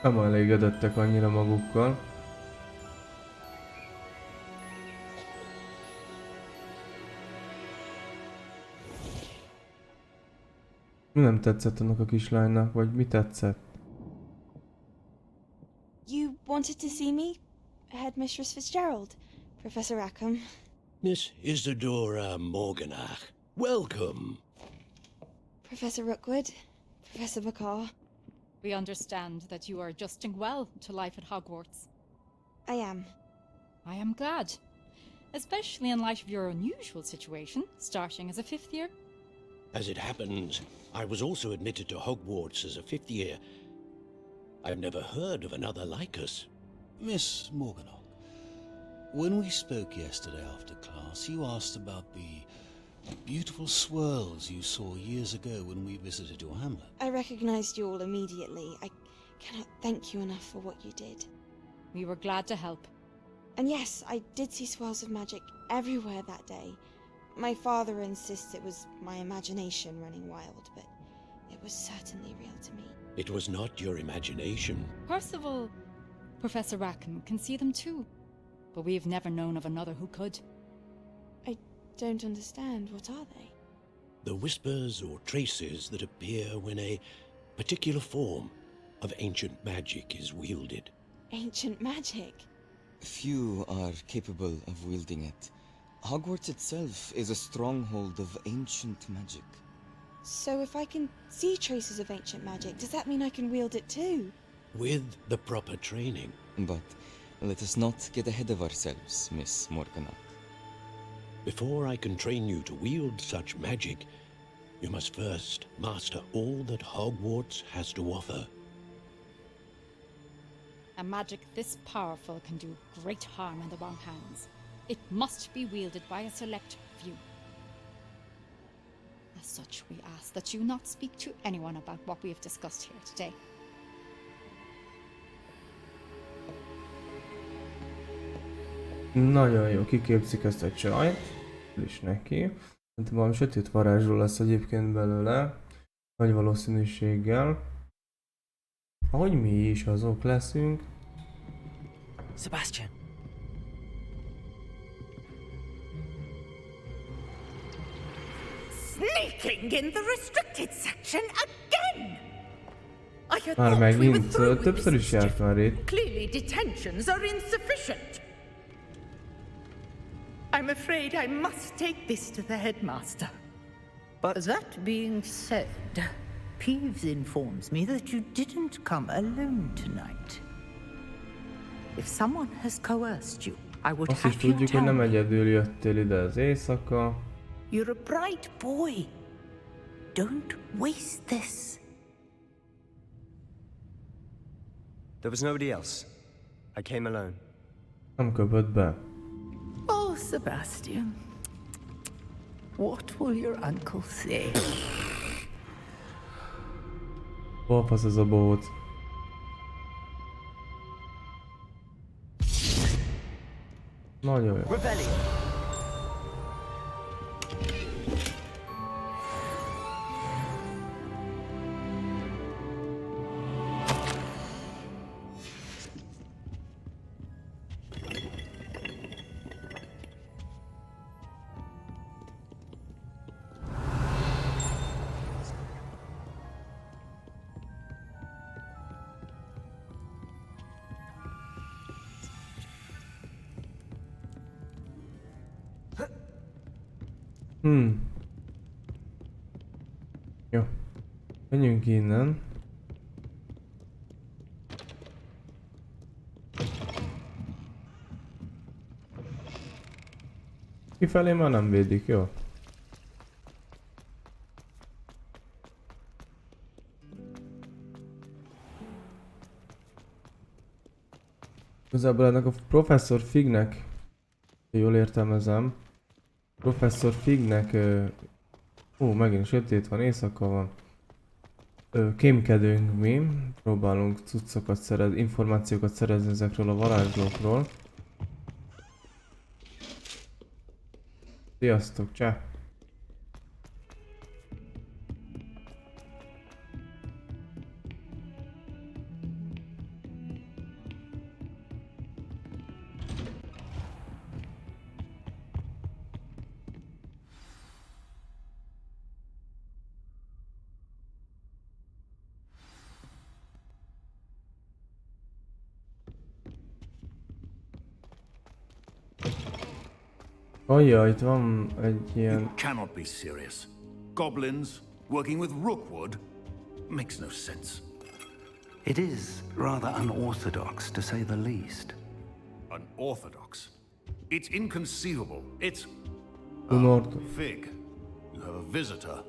Nem elégedettek annyira magukkal. Mi nem tetszett annak a kislánynak, vagy mi tetszett? You wanted to see me? Headmistress Fitzgerald, Professor Rackham. Miss Isadora Morganach, welcome. Professor Rookwood, Professor Bakar. We understand that you are adjusting well to life at Hogwarts. I am. I am glad. Especially in light of your unusual situation, starting as a 5th year. As it happens, I was also admitted to Hogwarts as a 5th year. I've never heard of another like us. Miss Morganach, when we spoke yesterday after class, you asked about the beautiful swirls you saw years ago when we visited your hamlet. I recognized you all immediately. I cannot thank you enough for what you did. We were glad to help. And yes, I did see swirls of magic everywhere that day. My father insists it was my imagination running wild, but it was certainly real to me. It was not your imagination. Percival, Professor Rackham can see them too, but we have never known of another who could. I don't understand. What are they? The whispers or traces that appear when a particular form of ancient magic is wielded. Ancient magic? Few are capable of wielding it. Hogwarts itself is a stronghold of ancient magic. So if I can see traces of ancient magic, does that mean I can wield it too? With the proper training. But let us not get ahead of ourselves, Miss Morganach. Before I can train you to wield such magic, you must first master all that Hogwarts has to offer. A magic this powerful can do great harm in the wrong hands. It must be wielded by a select few. As such, we ask that you not speak to anyone about what we have discussed here today. Nagyon jó, kiképzik ezt a csajt. És neki. Szerintem valami sötét varázsló lesz egyébként belőle. Nagy valószínűséggel. Ahogy mi is azok leszünk. Sebastian. Sneaking in the restricted section again! I had Már thought we were megint through with többször this is járt már itt. Clearly detentions are insufficient. I'm afraid I must take this to the headmaster. But that being said, Peeves informs me that you didn't come alone tonight. If someone has coerced you, I would Azt is have you tudjuk, hogy tell nem me. egyedül jöttél ide az éjszaka. You're a bright boy. Don't waste this. There was nobody else. I came alone. Nem köpött be. Oh, Sebastian. What will your uncle say? Hol fasz ez a bohóc? Nagyon jó. Jó. Menjünk innen. Kifelé már nem védik, jó? Igazából ennek a Professor Fignek, jól értelmezem, Professor Fignek, megint sötét van, éjszaka van. Kémkedünk mi, próbálunk cuccokat szerezni, információkat szerezni ezekről a varázslókról. Sziasztok, csá! Ajjaj, itt van egy ilyen... You cannot be serious. Goblins working with Rookwood makes no sense. It is rather unorthodox, to say the least. Unorthodox? It's inconceivable. It's... Unorthodox. Fig, you have a visitor.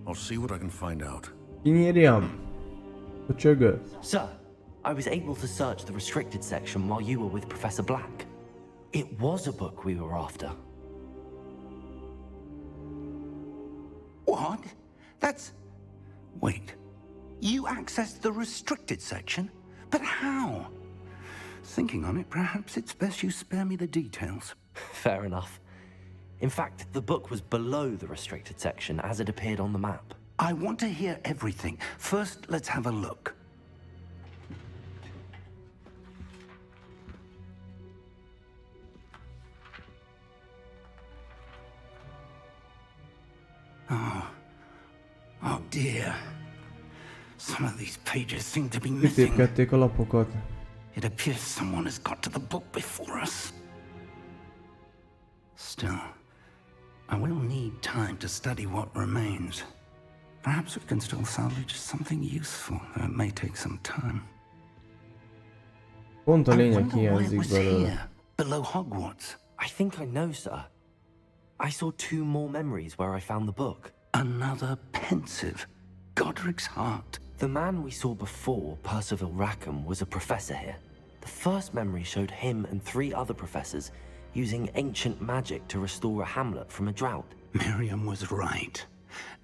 I'll see what I can find out. Kinyírjam. A csögöt. Sir, I was able to search the restricted section while you were with Professor Black. It was a book we were after. What? That's... Wait. You accessed the restricted section? But how? Thinking on it, perhaps it's best you spare me the details. Fair enough. In fact, the book was below the restricted section as it appeared on the map. I want to hear everything. First, let's have a look. Oh dear. Some of these pages seem to be missing. Kitépkedték a lapokat. It appears someone has got to the book before us. Still, I will need time to study what remains. Perhaps we can still salvage something useful, though it may take some time. Pont a lényeg hiányzik belőle. Below Hogwarts. I think I know, sir. I saw 2 more memories where I found the book. Another pensive. Godric's heart. The man we saw before, Percival Rackham, was a professor here. The first memory showed him and 3 other professors using ancient magic to restore a hamlet from a drought. Miriam was right.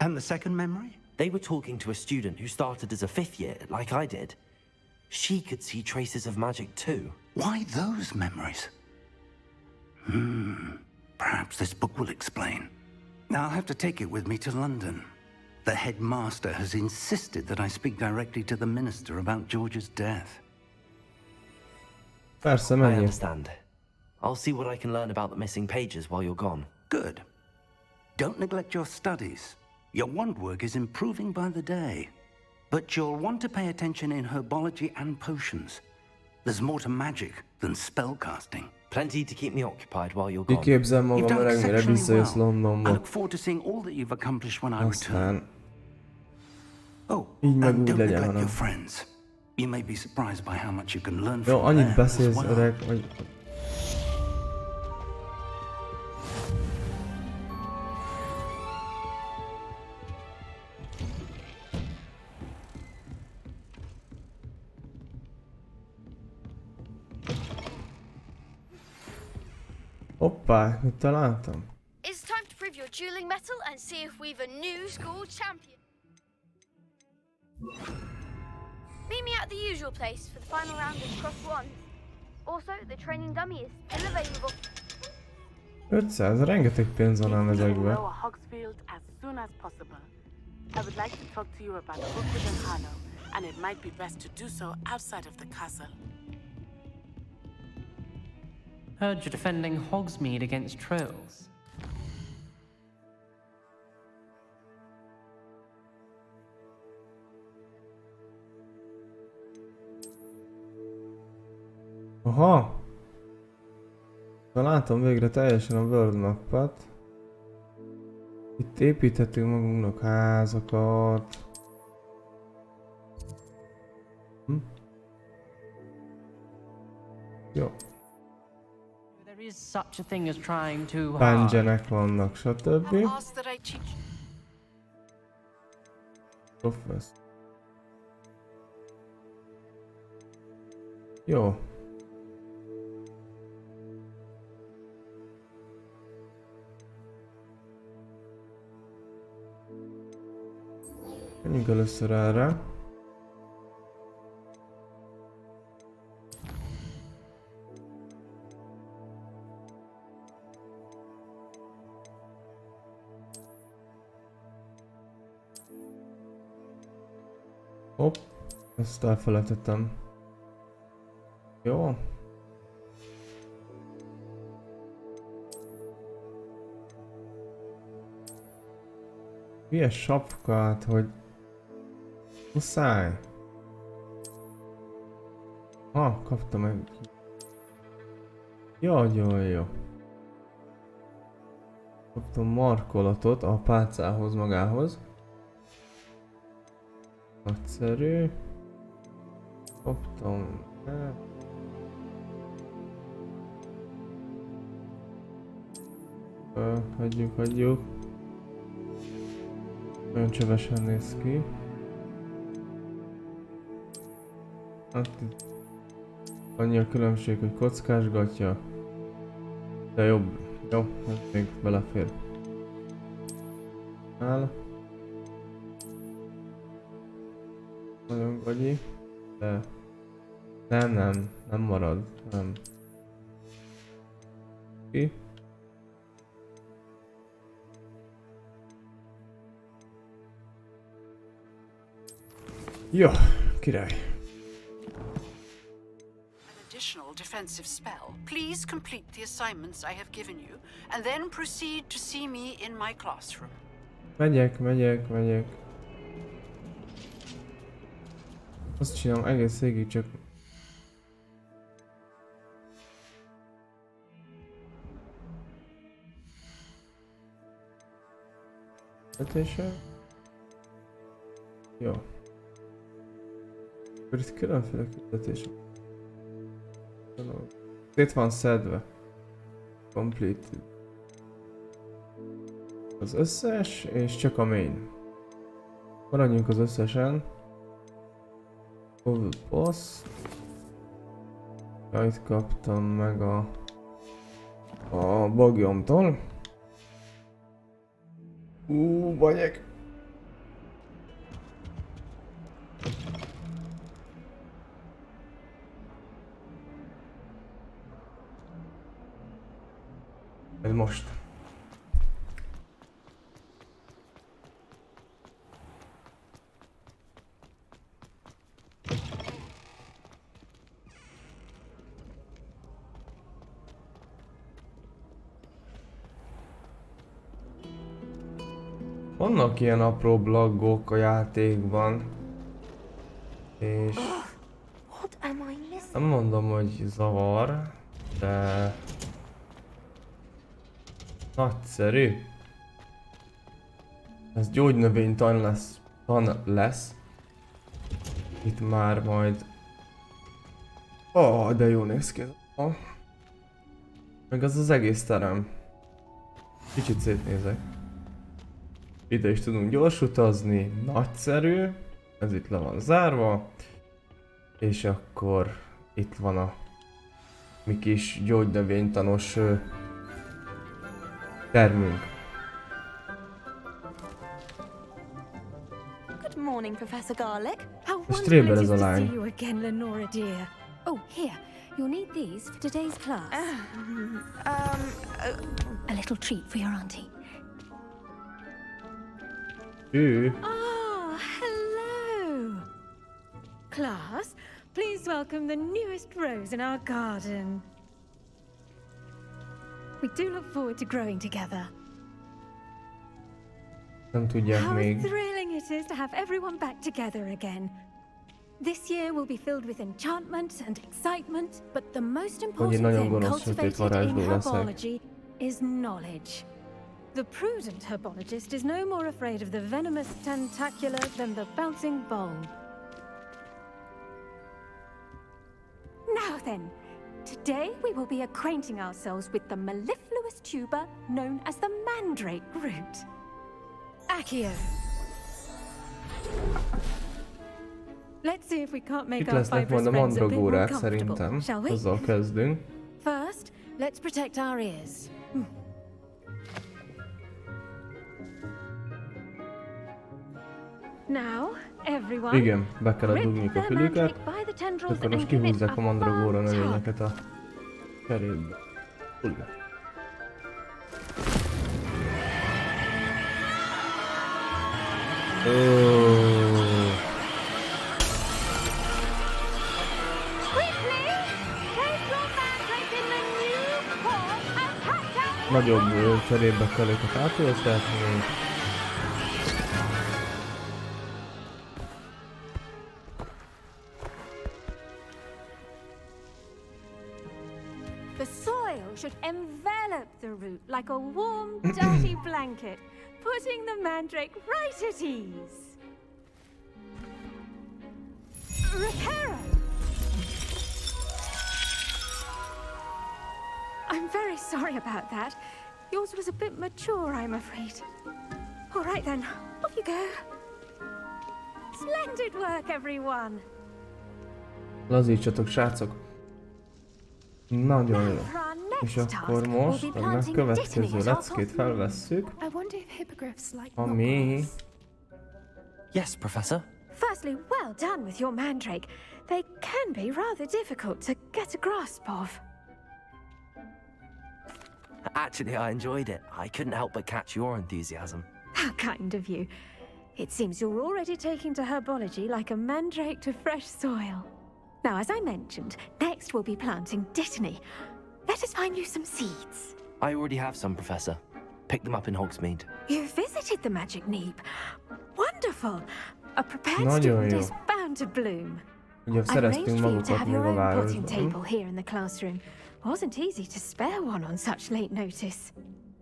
And the second memory? They were talking to a student who started as a 5th year, like I did. She could see traces of magic too. Why those memories? Perhaps this book will explain. Now I'll have to take it with me to London. The headmaster has insisted that I speak directly to the minister about George's death. Persze, I menjél. understand. I'll see what I can learn about the missing pages while you're gone. Good. Don't neglect your studies. Your wand work is improving by the day. But you'll want to pay attention in herbology and potions. There's more to magic than spellcasting. Plenty to keep me occupied while you're gone. Kiképzem magam öregmire, visszajössz I Londonba. look forward to seeing all that you've accomplished when I return. Aztán... Oh, így meg and úgy don't legyen, neglect hanem... your friends. You may be surprised by how much you can learn Jó, from annyit them as beszélsz, well. öreg, hogy... Hoppá, mit találtam? It's time to prove your dueling mettle and see if we've a new school champion. Meet me at the usual place for the final round of Cross One. Also, the training dummy is still available. 500, rengeteg pénz van ám ezekbe. Hogsfield as soon as possible. I would like to talk to you about Rookwood and Harlow, and it might be best to do so outside of the castle. Heard you're defending Hogsmeade against trolls. Aha! Találtam végre teljesen a world mappet. Itt építhetünk magunknak házakat. Jó. There is such a thing as trying too hard. Dungeonek vannak, stb. Kövess. Jó. Menjünk először erre. Hopp, ezt elfelejtettem. Jó. Milyen sapkát, hogy... Muszáj. Kaptam egy... Jó. Kaptam markolatot a pálcához magához. Nagyszerű. Kaptam... Hagyjuk. Nagyon csövesen néz ki. Hát itt annyi a különbség, hogy kockásgatja. De jobb. Jó, ez még belefér. Nagyon gagyi. De... Nem marad. Nem. Ki? Jó, király. Additional defensive spell. Please complete the assignments I have given you, and then proceed to see me in my classroom. Megyek. Azt csinálom egész végig, csak... Vetése? Jó. Akkor itt különféle küldetések. Itt van szedve. Completed. Az összes, és csak a main. Maradjunk az összesen. Boss. Ja, itt kaptam meg a bagyomtól. Banyek. Ez most. Vannak ilyen apró blaggok a játékban, és nem mondom, hogy zavar, de nagyszerű. Ez gyógynövénytan lesz. Itt már majd... de jó néz ki. Meg az egész terem. Kicsit szétnézek. Ide is tudunk gyors utazni, nagyszerű. Ez itt le van zárva. És akkor itt van a mi kis gyógynövénytanos termünk. Good morning, Professor Garlic. How wonderful it wonderful is to to see see you again, Lenora dear. Oh, here. You'll need these for today's class. A little treat for your auntie. Ah, hello! Class, please welcome the newest rose in our garden. We do look forward to growing together. Nem tudják How még. thrilling it is to have everyone back together again. This year will be filled with enchantment and excitement, but the most important nagyon thing gonosz sötét cultivated in varázsló leszek. herbology is knowledge. The prudent herbologist is no more afraid of the venomous tentacular than the bouncing bulb. Now then, today we will be acquainting ourselves with the mellifluous tuber known as the mandrake root. Accio. Let's see if we can't make Itt our lesznek fibrous majd a friends a bit more mandragórák comfortable, szerintem. shall we? Azzal kezdünk. First, let's protect our ears. Now, everyone, Igen, be kellett dugniuk a fülüket, és akkor most kihúzzák a mandragóra növényeket a cserébe. Nagyobb cserébe kell őket átültetni. The soil should envelop the root like a warm warm, dirty blanket, putting the mandrake right at ease. Reparo! I'm very sorry about that. Yours was a bit mature, I'm afraid. All right then, off you go. Splendid work, everyone! Lazítsatok, srácok! Nagyon jó. És akkor most a következő leckét felvesszük, ami... Yes, Professor. Firstly, well done with your mandrake. They can be rather difficult to get a grasp of. Actually, I enjoyed it. I couldn't help but catch your enthusiasm. How kind of you. It seems you're already taking to herbology like a mandrake to fresh soil. Now, as I mentioned, next we'll be planting dittany. Let us find you some seeds. I already have some, Professor. Picked them up in Hogsmeade. You visited the magic neep. Wonderful. A prepared Nagyon student jó. is bound to bloom. Ugye I szereztünk arranged for you to magukat have még your a own potting városban. table here in the classroom. Wasn't easy to spare one on such late notice.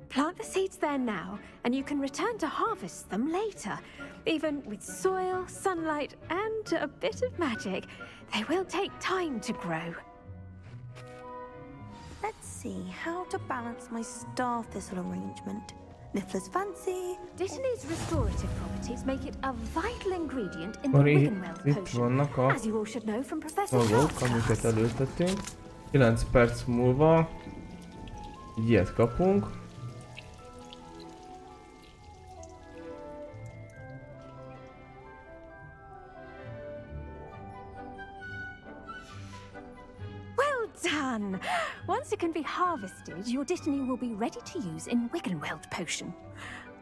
Plant the seeds there now, and you can return to harvest them later. Even with soil, sunlight, and a bit of magic, they will take time to grow. Let's see how to balance my star thistle arrangement. Niffler's fancy. Dittany's restorative properties make it a vital ingredient in the Akkor Wiggenweld itt potion, vannak a as you all should know from Professor magok, Sharp's amiket class. előtettünk. 9 perc múlva ilyet kapunk. Well done! Once it can be harvested, your dittany will be ready to use in Wiggenweld potion.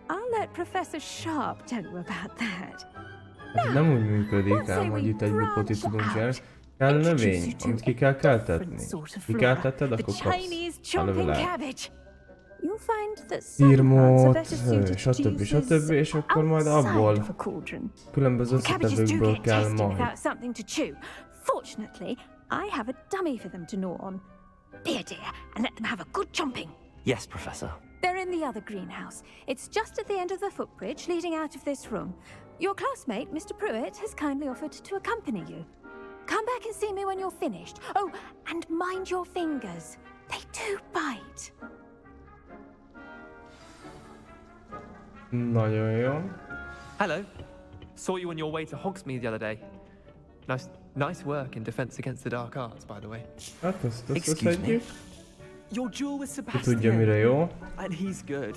I'll let Professor Sharp tell you about that. Ez nem úgy működik ám, hogy itt egy lupot tudunk csinálni. Kell növény, amit ki kell keltetni. Kikeltetted, akkor kapsz a levelet. You'll find that some plants are Írmót, better suited to stb. uses stb. És akkor majd outside abból of a cauldron. különböző Cabbages do összetevőkből get kell tasty majd. without something to chew. Fortunately, I have a dummy for them to gnaw on. Be a dear and let them have a good chomping. Yes, Professor. They're in the other greenhouse. It's just at the end of the footbridge leading out of this room. Your classmate, Mr. Pruitt, has kindly offered to accompany you. Come back and see me when you're finished. Oh, and mind your fingers. They do bite. Nagyon jó. Hello. Saw you on your way to Hogsmeade the other day. Nice work in defense against the dark arts, by the way. Hát ezt összeszedjük. Your duel with Ki Sebastian. tudja mire jó. And he's good.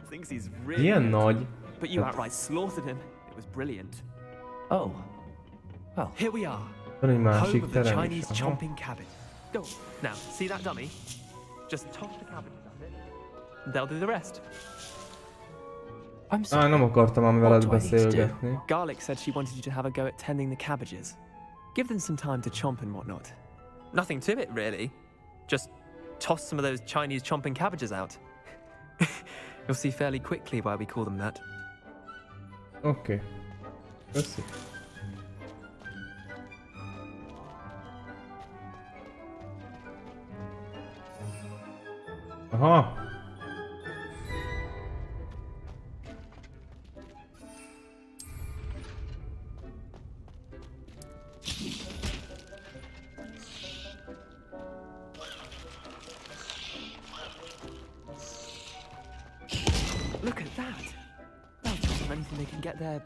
Thinks he's really Ilyen good. nagy. But you outright slaughtered him. It was brilliant. Oh. Well. Here we are. Van egy Home másik of the terem is. Chinese Aha. chomping cabbage. Go. Now, see that dummy? Just toss the cabbages at it. And they'll do the rest. Nem akartam ám veled beszélgetni. Garlic said she wanted you to have a go at tending the cabbages. Give them some time to chomp and whatnot. Nothing to it, really. Just toss some of those Chinese chomping cabbages out. You'll see fairly quickly why we call them that. Oké. Köszi. Aha. Look at that. They'll chomp on anything they can get their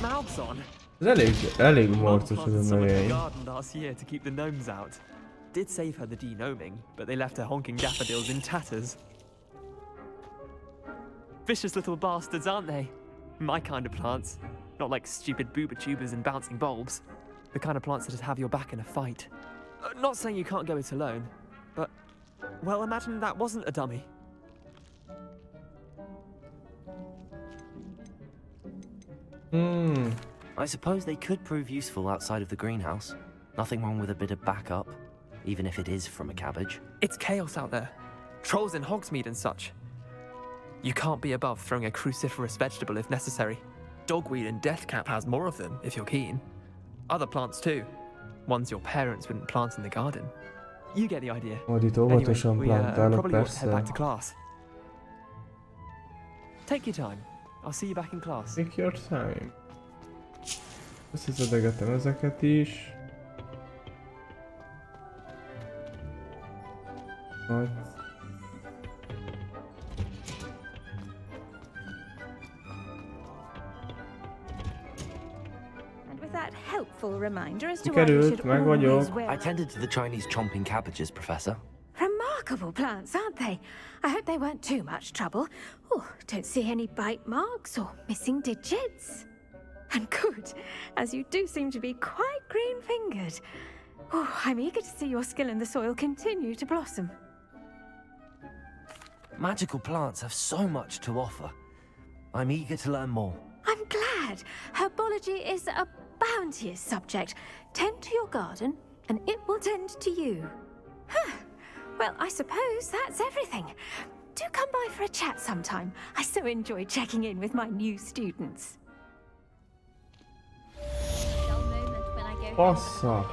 mouths on. Ez elég morcos ez a Someone in the növény. garden last year to keep the gnomes out. Did save her the de-gnoming, but they left her honking daffodils in tatters. Vicious little bastards, aren't they? My kind of plants. Not like stupid booba tubers and bouncing bulbs. The kind of plants that'd have your back in a fight. Not saying you can't go it alone, but... Well, imagine that wasn't a dummy. I suppose they could prove useful outside of the greenhouse. Nothing wrong with a bit of backup, even if it is from a cabbage. It's chaos out there. Trolls in Hogsmeade and such. You can't be above throwing a cruciferous vegetable if necessary. Dogweed and deathcap has more of them, if you're keen. Other plants too. Ones your parents wouldn't plant in the garden. You get the idea. Majd itt Anyway, óvatosan we plantálok, probably ought to head persze. back to class. Take your time. I'll see you back in class. Take your time. Összeszedegetem ezeket is. Majd. That helpful reminder as to why we should always wear. I tended to the Chinese chomping cabbages, Professor. Remarkable plants, aren't they? I hope they weren't too much trouble. Oh, don't see any bite marks or missing digits. And good, as you do seem to be quite green-fingered. Oh, I'm eager to see your skill in the soil continue to blossom. Magical plants have so much to offer. I'm eager to learn more. I'm glad. Herbology is a bounteous subject. Tend to your garden, and it will tend to you. Huh. Well, I suppose that's everything. Do come by for a chat sometime. I so enjoy checking in with my new students. Passza.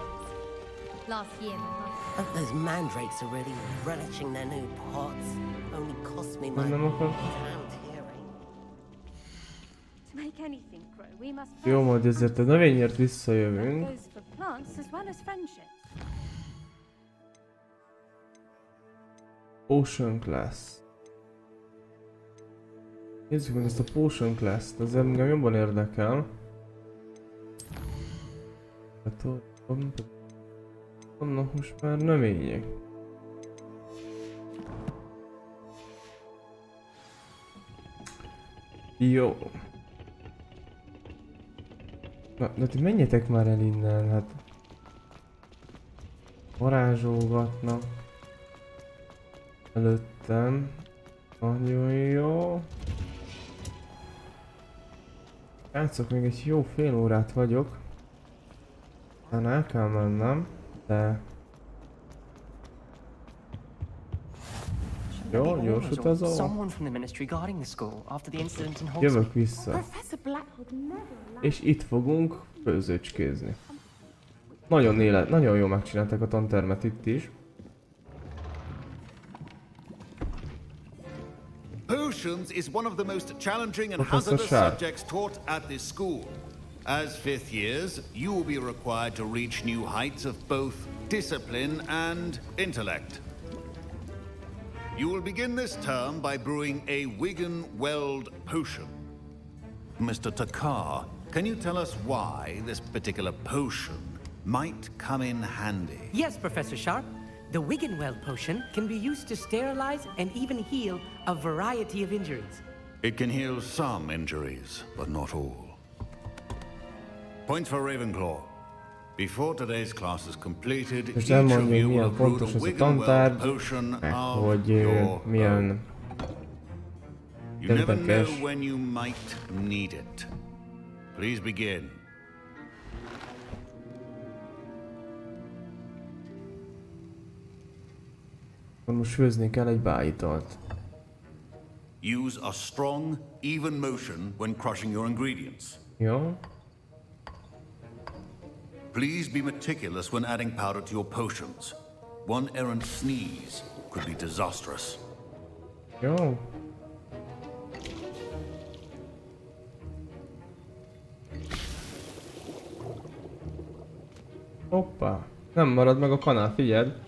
Last year, but those mandrakes are really relishing their new pots. Only cost me my hand hearing. To make anything grow, we must Jó, majd ezért a növényért visszajövünk. goes for plants as well as friendship. Potion Class. Nézzük meg ezt a Potion Class-t, ez engem jobban érdekel. Hát vannak most már növények. Jó. Na, de ti menjetek már el innen, hát... Varázsolgatnak. Előttem. Nagyon jó. Játszok, még egy jó fél órát vagyok. Hát el kell mennem, de... Jó, gyors utazó. Jövök vissza. És itt fogunk főzőcskézni. Nagyon jól megcsinálták a tantermet itt is. Potions is one of the most challenging and hazardous subjects taught at this school. As fifth years, you will be required to reach new heights of both discipline and intellect. You will begin this term by brewing a Wigan-Weld potion. Mr. Takar, can you tell us why this particular potion might come in handy? Yes, Professor Sharp. The Wigan-Weld potion can be used to sterilize and even heal a variety of injuries. It can heal some injuries, but not all. Points for Ravenclaw. Before today's class is completed, each of you will brew the Wigan-Weld potion of your own. You never know when you might need it. Please begin. Most főzni kell egy bájitalt. Use a strong, even motion when crushing your ingredients. Jó. Please be meticulous when adding powder to your potions. One errant sneeze could be disastrous. Jó. Hoppá. Nem marad meg a kanál, figyeld.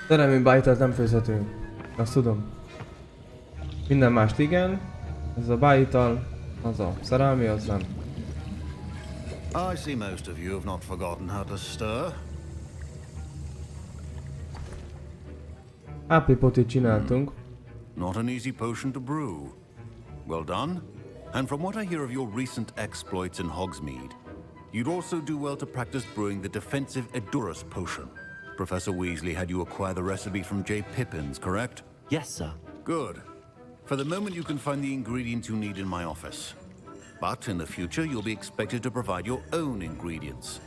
Szerelmi bájitalt nem főzhetünk. Azt tudom. Minden mást igen. Ez a bájital, az a szerelmi, az nem. I see most of you have not forgotten how to stir. Ápripotit csináltunk. Not an easy potion to brew. Well done. And from what I hear of your recent exploits in Hogsmeade, you'd also do well to practice brewing the defensive Edurus potion. Professor Weasley had you acquire the recipe from J. Pippin's, correct? Yes, sir. Good. For the moment, you can find the ingredients you need in my office. But in the future, you'll be expected to provide your own ingredients.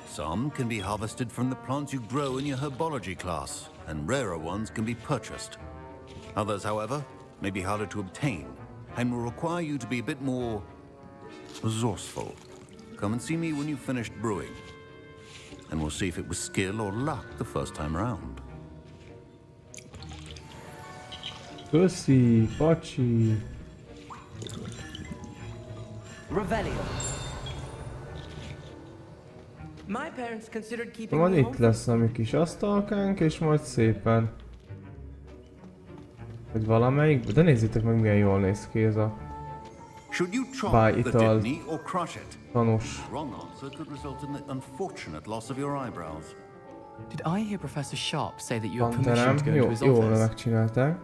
Some can be harvested from the plants you grow in your herbology class, and rarer ones can be purchased. Others, however, may be harder to obtain, and will require you to be a bit more resourceful. Come and see me when you've finished brewing. and we'll see if it was skill or luck the first time around. Köszi, pacsi. Revelio. My parents considered keeping Van me itt home. lesz a mi kis asztalkánk, és majd szépen... Vagy valamelyik, de nézzétek meg milyen jól néz ki ez a... Should you chop Bye, the ital. Dipney or crush it? Tanús. Wrong answer could result in the unfortunate loss of your eyebrows. Did I hear Professor Sharp say that you have permission Panterem, to go into his jól office? megcsinálták.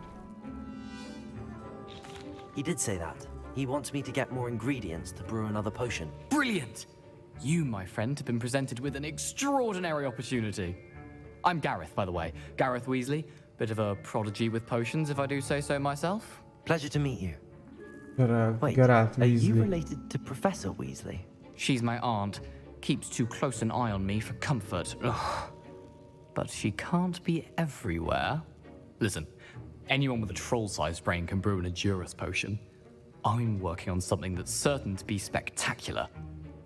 He did say that. He wants me to get more ingredients to brew another potion. Brilliant! You, my friend, have been presented with an extraordinary opportunity. I'm Gareth, by the way. Gareth Weasley. Bit of a prodigy with potions, if I do say so myself. Pleasure to meet you. Wait, are you related to Professor Weasley? She's my aunt. Keeps too close an eye on me for comfort. Ugh. But she can't be everywhere. Listen, anyone with a troll-sized brain can brew an Edurus potion. I'm working on something that's certain to be spectacular.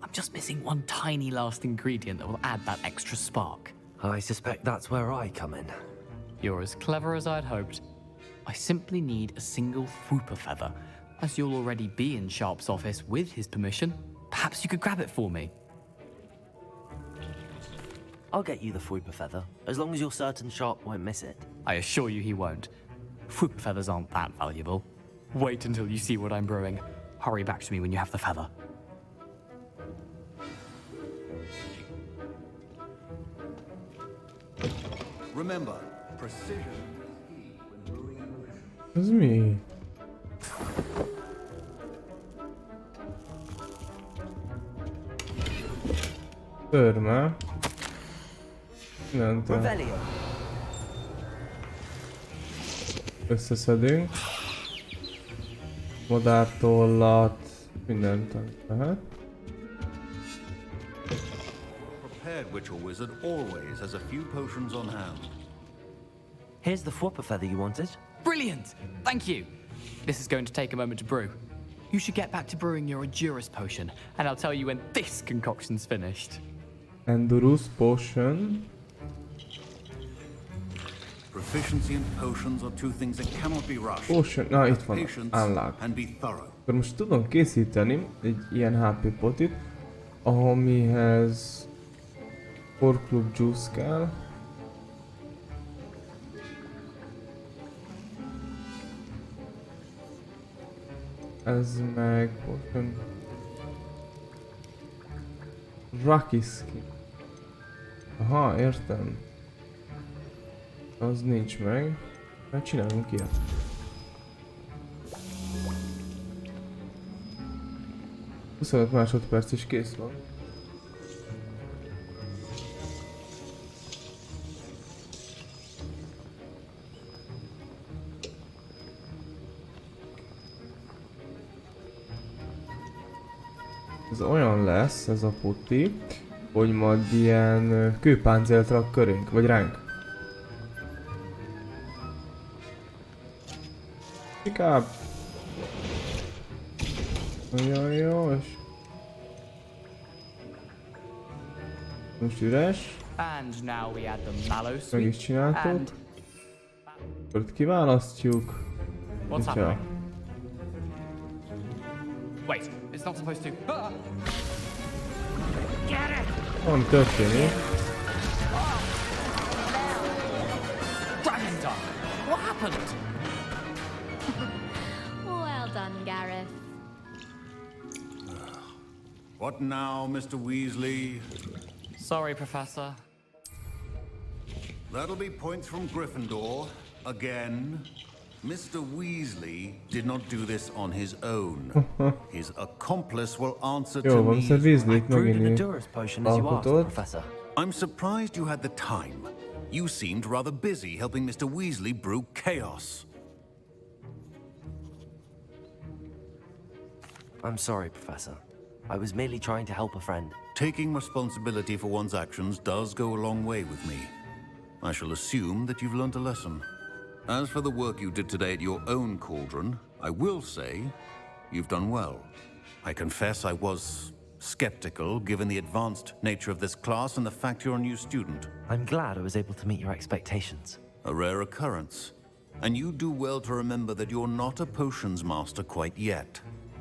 I'm just missing one tiny last ingredient that will add that extra spark. I suspect that's where I come in. You're as clever as I'd hoped. I simply need a single Fwooper feather. As you'll already be in Sharp's office with his permission, perhaps you could grab it for me. I'll get you the Fwooper feather, as long as you're certain Sharp won't miss it. I assure you he won't. Fwooper feathers aren't that valuable. Wait until you see what I'm brewing. Hurry back to me when you have the feather. Remember, precision is key when brewing a potion. Ez mi? Örme. Mindent összeszedünk. Madártollat, mindent lehet. Prepared witch or wizard always has a few potions on hand. Here's the Fwooper feather you wanted. Brilliant! Thank you! This is going to take a moment to brew. You should get back to brewing your Edurus potion, and I'll tell you when this concoction's finished. Endurus potion. Proficiency and potions are two things that cannot be rushed. Potion, na itt van, Patience unlock. and be thorough. Akkor most tudom készíteni egy ilyen HP potit, amihez Horcrux Juice kell. Ez meg potion. Rocky Skin. Aha, értem. Az nincs meg. Hát csinálunk ilyet. Huszonöt másodperc is kész van. Ez olyan lesz, ez a putti, hogy majd ilyen kőpáncélt rak körénk, vagy ránk. Inkább. Nagyon jó, és... Most üres. And now we add the mallow Meg sweet. is csináltuk. Akkor itt kiválasztjuk. What's Hogyha... happening? Wait, it's not supposed to. Ah! Get it! Valami történik. Dragon Dog! What happened? Well done, Gareth. What now, Mr. Weasley? Sorry, Professor. That'll be points from Gryffindor. Again. Mr. Weasley did not do this on his own. His accomplice will answer Jó to van, me. Mr. Weasley-t megint alkotott. I'm surprised you had the time. You seemed rather busy helping Mr. Weasley brew chaos. I'm sorry, Professor. I was merely trying to help a friend. Taking responsibility for one's actions does go a long way with me. I shall assume that you've learnt a lesson. As for the work you did today at your own cauldron, I will say you've done well. I confess I was skeptical given the advanced nature of this class and the fact you're a new student. I'm glad I was able to meet your expectations. A rare occurrence. And you do well to remember that you're not a potions master quite yet.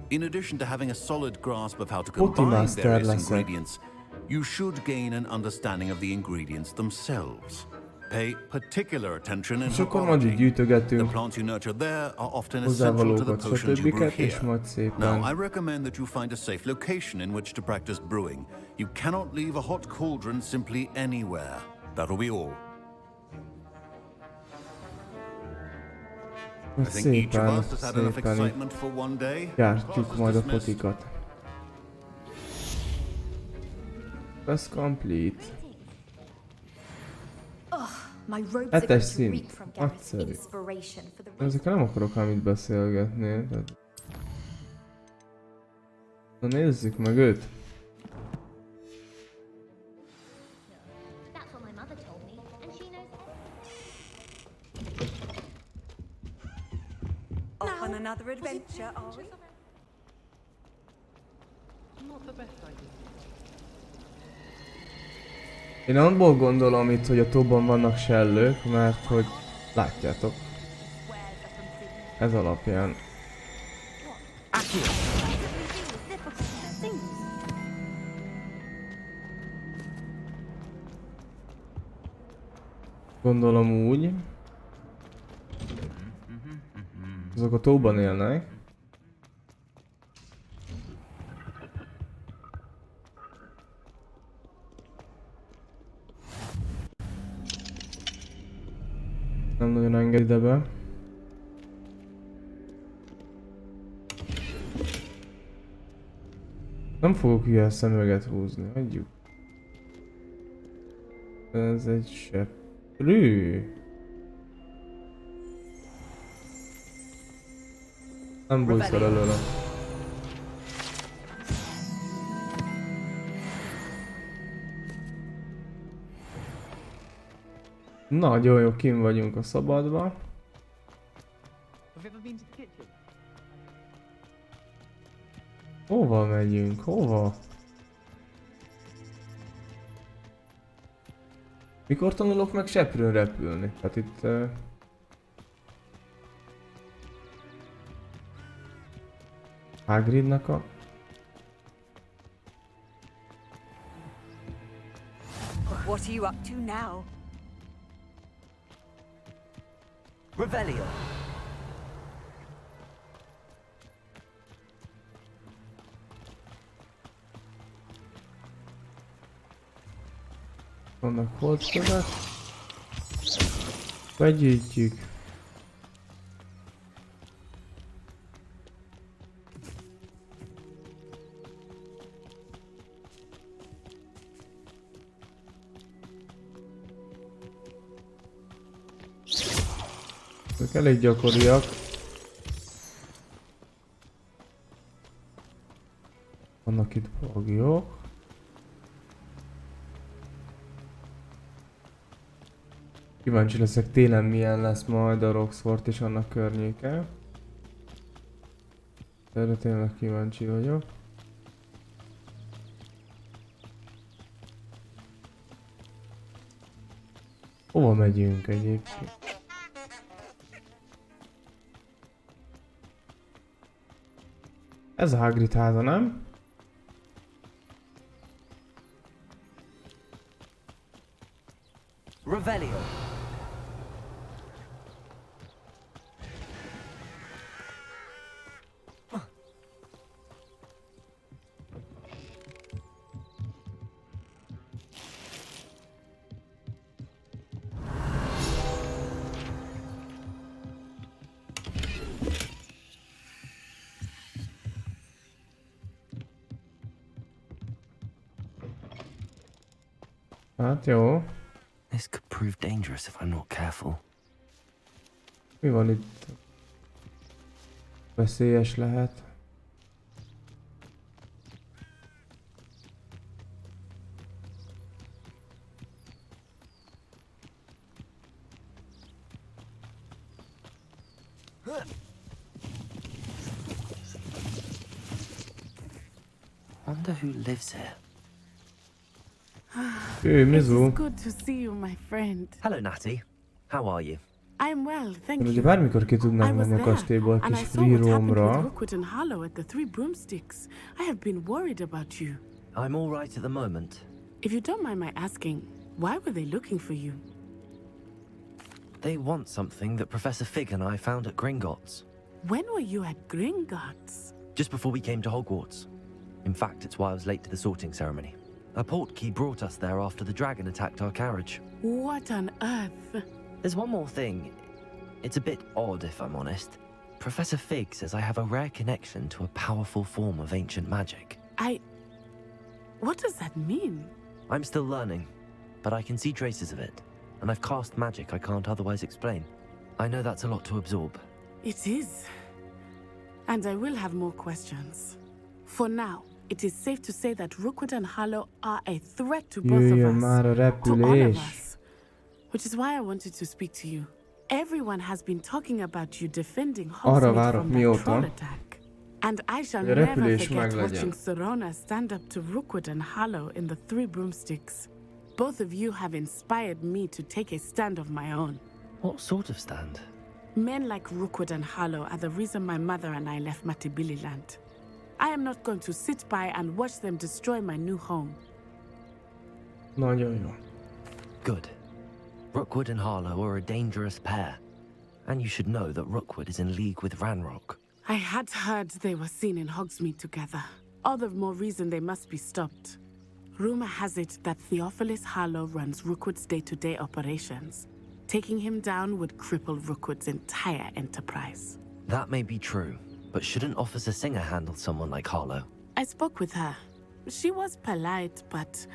In addition to having a solid grasp of how to combine various ingredients, you should gain an understanding of the ingredients themselves. Pay particular attention in herbology. The plants you nurture there are often essential to the potions you brew here. Now, I recommend that you find a safe location in which to practice brewing. You cannot leave a hot cauldron simply anywhere. That'll be all. I think each of us has had enough excitement for one day. Gyártjuk majd a potikat. That's complete. 7-es szint. Nagyszerű. Ezekkel nem akarok amit beszélgetni. Tehát... Na nézzük meg őt. Off on another adventure, are we? Not the best idea. Én abból gondolom itt, hogy a tóban vannak sellők, mert hogy látjátok. Ez alapján. Gondolom úgy. Azok a tóban élnek. Nem nagyon enged ide be. Nem fogok ilyen szemüveget húzni, hagyjuk. Ez egy seprű. Nem bújszol előle. Nagyon jó, kim vagyunk a szabadba. Hova megyünk? Hova? Mikor tanulok meg seprőn repülni? Hát itt... Hagridnak a... What are you up to now? Revelio. Vannak holtkövek. Begyűjtjük. Ezek elég gyakoriak. Vannak itt bagyok. Kíváncsi leszek télen milyen lesz majd a Roxford és annak környéke. Erre tényleg kíváncsi vagyok. Hova megyünk egyébként? Ez a Hagrid háza, nem? Revelio. Hát jó. This could prove dangerous if I'm not careful. Mi van itt? Veszélyes lehet. wonder who lives here. It is good to see you, my friend. Hello, Natty. How are you? I'm well, thank Ugye you. bármikor ki I tudnánk was menni a there, kastélyból and kis I saw free what happened with roamra. Rookwood and Hollow at the Three Broomsticks. I have been worried about you. I'm all right at the moment. If you don't mind my asking, why were they looking for you? They want something that Professor Fig and I found at Gringotts. When were you at Gringotts? Just before we came to Hogwarts. In fact, it's why I was late to the sorting ceremony. A portkey brought us there after the dragon attacked our carriage. What on earth? There's one more thing. It's a bit odd, if I'm honest. Professor Fig says I have a rare connection to a powerful form of ancient magic. What does that mean? I'm still learning, but I can see traces of it, and I've cast magic I can't otherwise explain. I know that's a lot to absorb. It is. And I will have more questions. For now, it is safe to say that Rookwood and Hollow are a threat to both of us. Már a To all of repülés. us. Which is why I wanted to speak to you. Everyone has been talking about you defending Arra Hogsmeade várok from that troll mióta, attack. And I shall hogy a never repülés forget meglegyen. watching Serona stand up to Rookwood and Hollow in the Three Broomsticks. Both of you have inspired me to take a stand of my own. What sort of stand? Men like Rookwood and Hollow are the reason my mother and I left Matibililand. I am not going to sit by and watch them destroy my new home. Nagyon jó. Good. Rookwood and Harlow are a dangerous pair. And you should know that Rookwood is in league with Ranrock. I had heard they were seen in Hogsmeade together. All the more reason they must be stopped. Rumor has it that Theophilus Harlow runs Rookwood's day-to-day operations. Taking him down would cripple Rookwood's entire enterprise. That may be true, but shouldn't Officer Singer handle someone like Harlow? I spoke with her. She was polite, but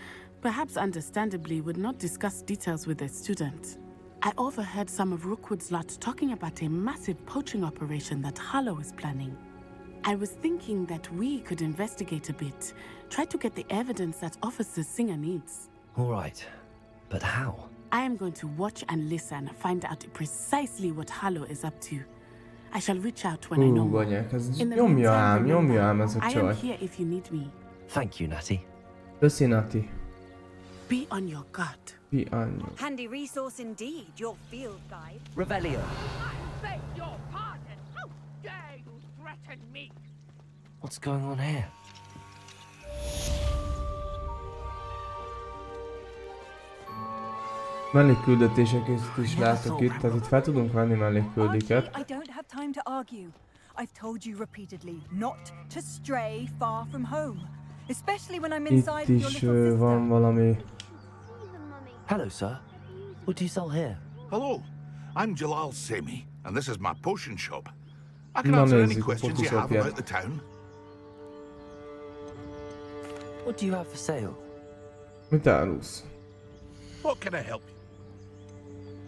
perhaps understandably would not discuss details with a student. I overheard some of Rookwood's lot talking about a massive poaching operation that Harlow is planning. I was thinking that we could investigate a bit, try to get the evidence that Officer Singer needs. All right, but how? I am going to watch and listen, find out precisely what Harlow is up to. I shall reach out when I know more. Anyák, ez In the nyomja meantime, ám ez a I am csaj. here if you need me. Thank you, Natty. Köszi, Nati. Be on your guard. Be on your... Handy resource indeed, your field guide. Revelio. I beg your pardon. How dare you threaten me? What's going on here? Mellékküldetéseket is látok itt, tehát itt fel tudunk venni mellékküldiket. I don't have time to argue. I've told you repeatedly not to stray far from home, especially when I'm Itt inside your is little van valami... Hello, sir. What do you sell here? Hello, I'm Jalal Semi, and this is my potion shop. I can Na answer any nézzük a questions you have fokuszopját. about the town. What do you have for sale? Mit árulsz? What can I help you?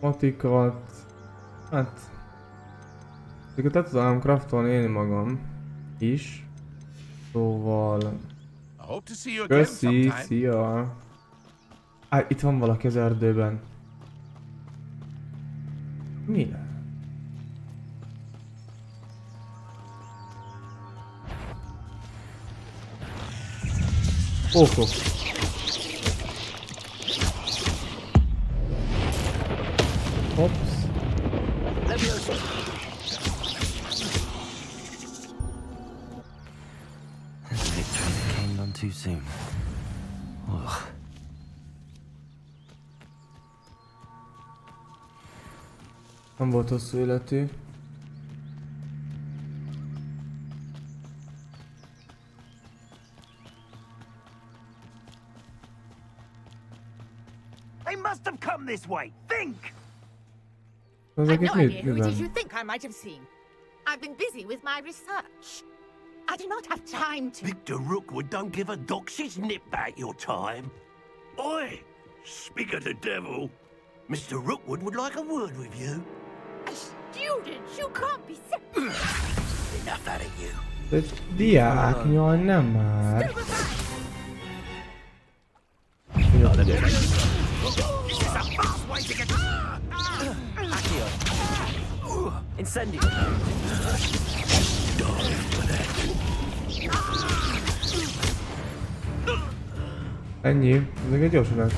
Matikat... Hát... Ezeket le tudom craftolni én magam is. Szóval... I hope to see you again Köszi, sometime. szia! Itt van valaki az erdőben. Mi le? Okok. Hops. Victory came none too soon. Ugh. Nem volt hosszú életű. They must have come this way. Think! I've Ezek itt no idea who it is miben? you think I might have seen. I've been busy with my research. I do not have time to... Victor Rookwood don't give a doxy's nip back your time. Oi! Speak of the devil. Mr. Rookwood would like a word with you. A student? You can't be... Enough out of you. Egy diák, jaj, nem már. Incendio. Ennyi. Ezeket gyorsan el.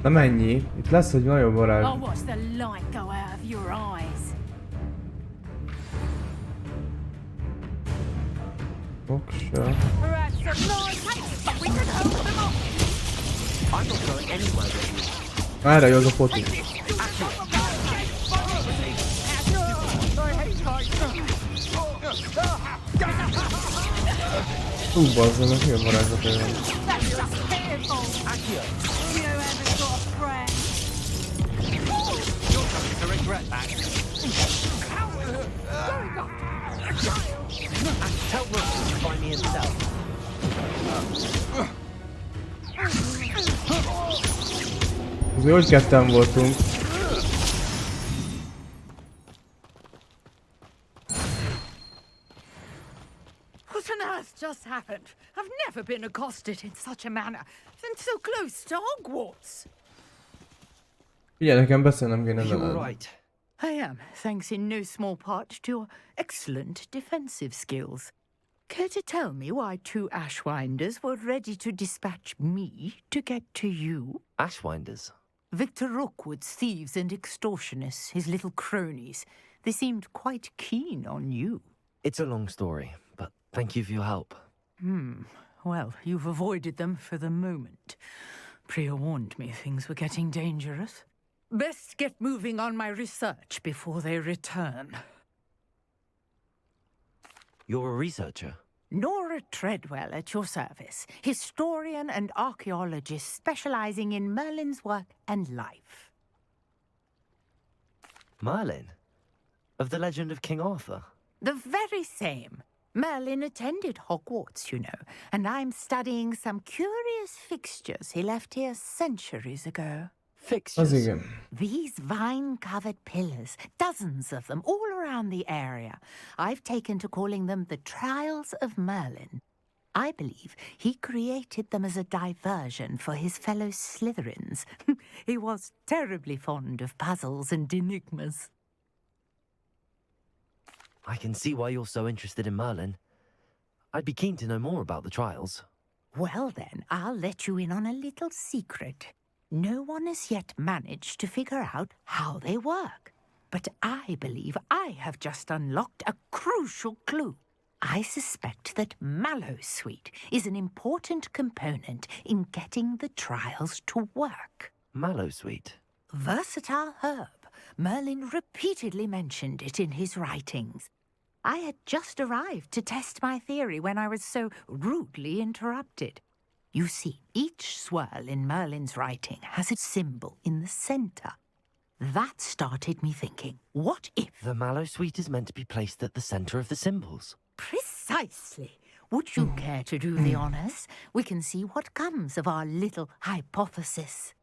Nem ennyi. Itt lesz egy nagyobb varázs. I'll watch the light go out of your eyes. Fogsa. Perhaps some nice hits, but we can hold them off. I'm not going anywhere with you. Erre jó az a poti. Bazzol, meg milyen varázslat olyan. Tell Russell to find me himself. Azért hogy ketten voltunk. What on earth just happened? I've never been accosted in such a manner, and so close to Hogwarts. Figyelj, nekem beszélnem kéne veled. You're right. I am, thanks in no small part to your excellent defensive skills. Care to tell me why two Ashwinders were ready to dispatch me to get to you? Ashwinders? Victor Rookwood's thieves and extortionists, his little cronies. They seemed quite keen on you. It's a long story, but thank you for your help. Well, you've avoided them for the moment. Priya warned me things were getting dangerous. Best get moving on my research before they return. You're a researcher? Nora Treadwell at your service, historian and archaeologist specializing in Merlin's work and life. Merlin? Of the legend of King Arthur? The very same. Merlin attended Hogwarts, you know, and I'm studying some curious fixtures he left here centuries ago. Fixtures? These vine-covered pillars, dozens of them, all around the area. I've taken to calling them the Trials of Merlin. I believe he created them as a diversion for his fellow Slytherins. He was terribly fond of puzzles and enigmas. I can see why you're so interested in Merlin. I'd be keen to know more about the trials. Well then, I'll let you in on a little secret. No one has yet managed to figure out how they work. But I believe I have just unlocked a crucial clue. I suspect that Mallowsweet is an important component in getting the trials to work. Mallowsweet? Versatile herb. Merlin repeatedly mentioned it in his writings. I had just arrived to test my theory when I was so rudely interrupted. You see, each swirl in Merlin's writing has a symbol in the center. That started me thinking, what if... The Mallowsweet is meant to be placed at the center of the symbols. Precisely. Would you care to do the honors? We can see what comes of our little hypothesis.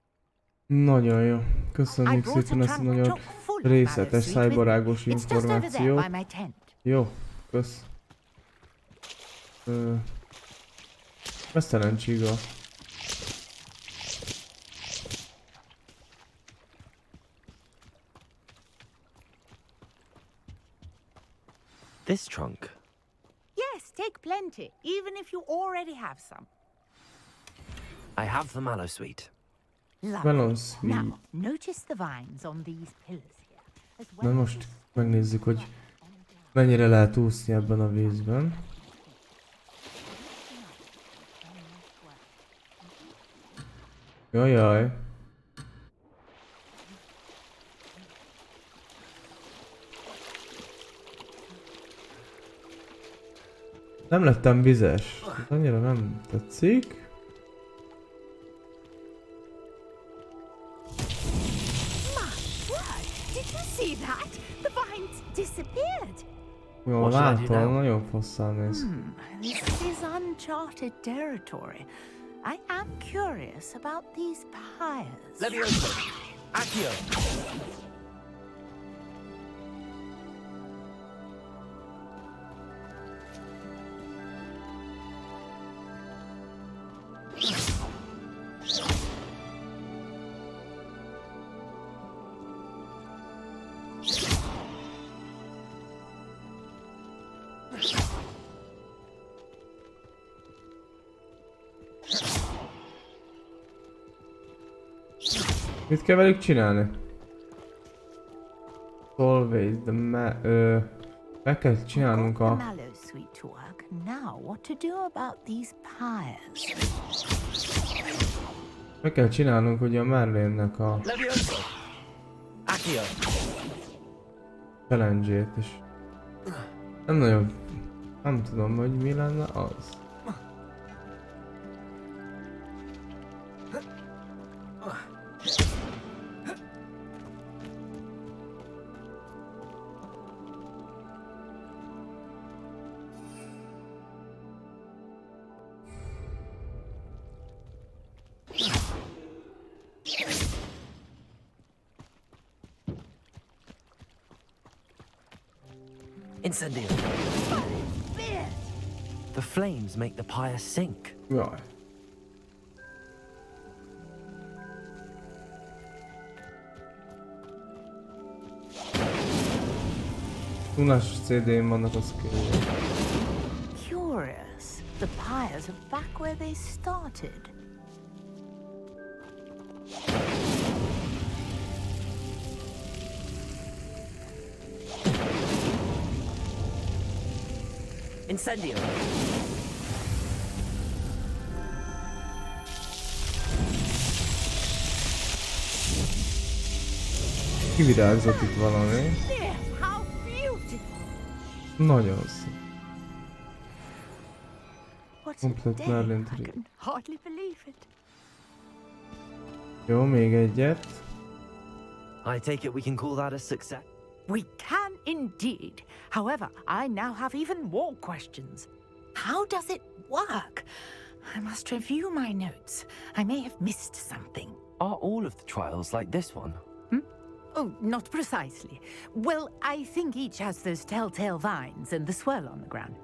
Nagyon jó. Köszönjük szépen ezt a nagyon részletes, szájbarágos információt. Jó, kösz. Mesztelen csiga. This trunk? Yes, take plenty, even if you already have some. I have the Mallowsweet. Lovely. Now, notice the vines on these pillars here. As well. Na most megnézzük, hogy mennyire lehet úszni ebben a vízben. Jajjaj. Nem lettem vizes. Ez annyira nem tetszik. Jó, látom, nagyon fosszán néz. This is uncharted territory. I am curious about these pyres. Leviosa! Accio! Mit kell velük csinálni? Always the meg kell csinálnunk The a... mallow sweet to work. Now, what to do about these pyres? Meg kell csinálnunk ugye a Merlinnek a... challenge-ét is. Nem nagyon... nem tudom, hogy mi lenne az. Incendio. The flames make the pyre sink. Jaj. Tunásos CD-n vannak az kell. Curious. The pyres are back where they started. Incendio. Kivirágzott itt valami. How beautiful! Nagyon szép. What a Komplet day. Merlin I tree. can hardly believe it. Jó, még egyet. I take it we can call that a success. We can indeed. However, I now have even more questions. How does it work? I must review my notes. I may have missed something. Are all of the trials like this one? Oh, not precisely. Well, I think each has those telltale vines and the swirl on the ground.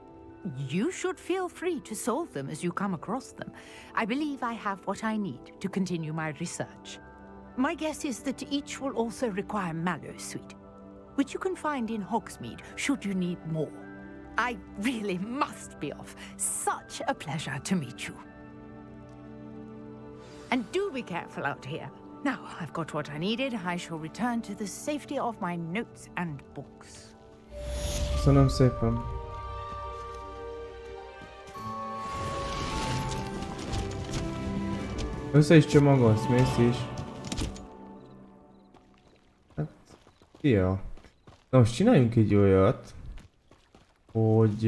You should feel free to solve them as you come across them. I believe I have what I need to continue my research. My guess is that each will also require mallowsweet, which you can find in Hogsmeade should you need more. I really must be off. Such a pleasure to meet you. And do be careful out here. Now I've got what I needed, I shall return to the safety of my notes and books. Köszönöm szépen. Össze is csomagolsz, mész is. Hát, ja. Na most csináljunk egy olyat, hogy...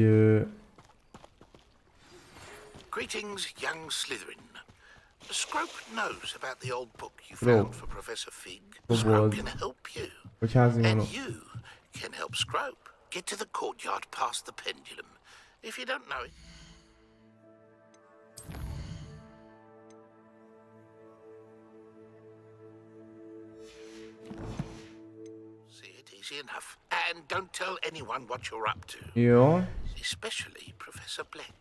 Greetings, young Slytherin. Scrope knows about the old book you Rob. found for Professor Fig. Rob Scrope was- can help you. Hogy házi And van. you can help Scrope get to the courtyard past the pendulum. If you don't know it. See it easy enough. And don't tell anyone what you're up to. Jó. Especially Professor Black.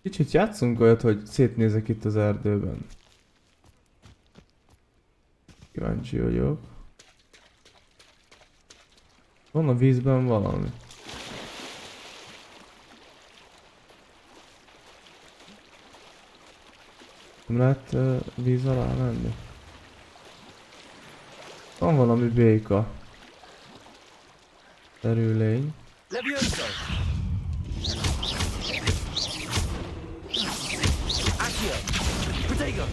Kicsit játszunk olyat, hogy szétnézek itt az erdőben. Kíváncsi vagyok. Van a vízben valami. Nem lehet víz alá menni? Van valami béka. Erőlény. Levioso! Accio! Protego!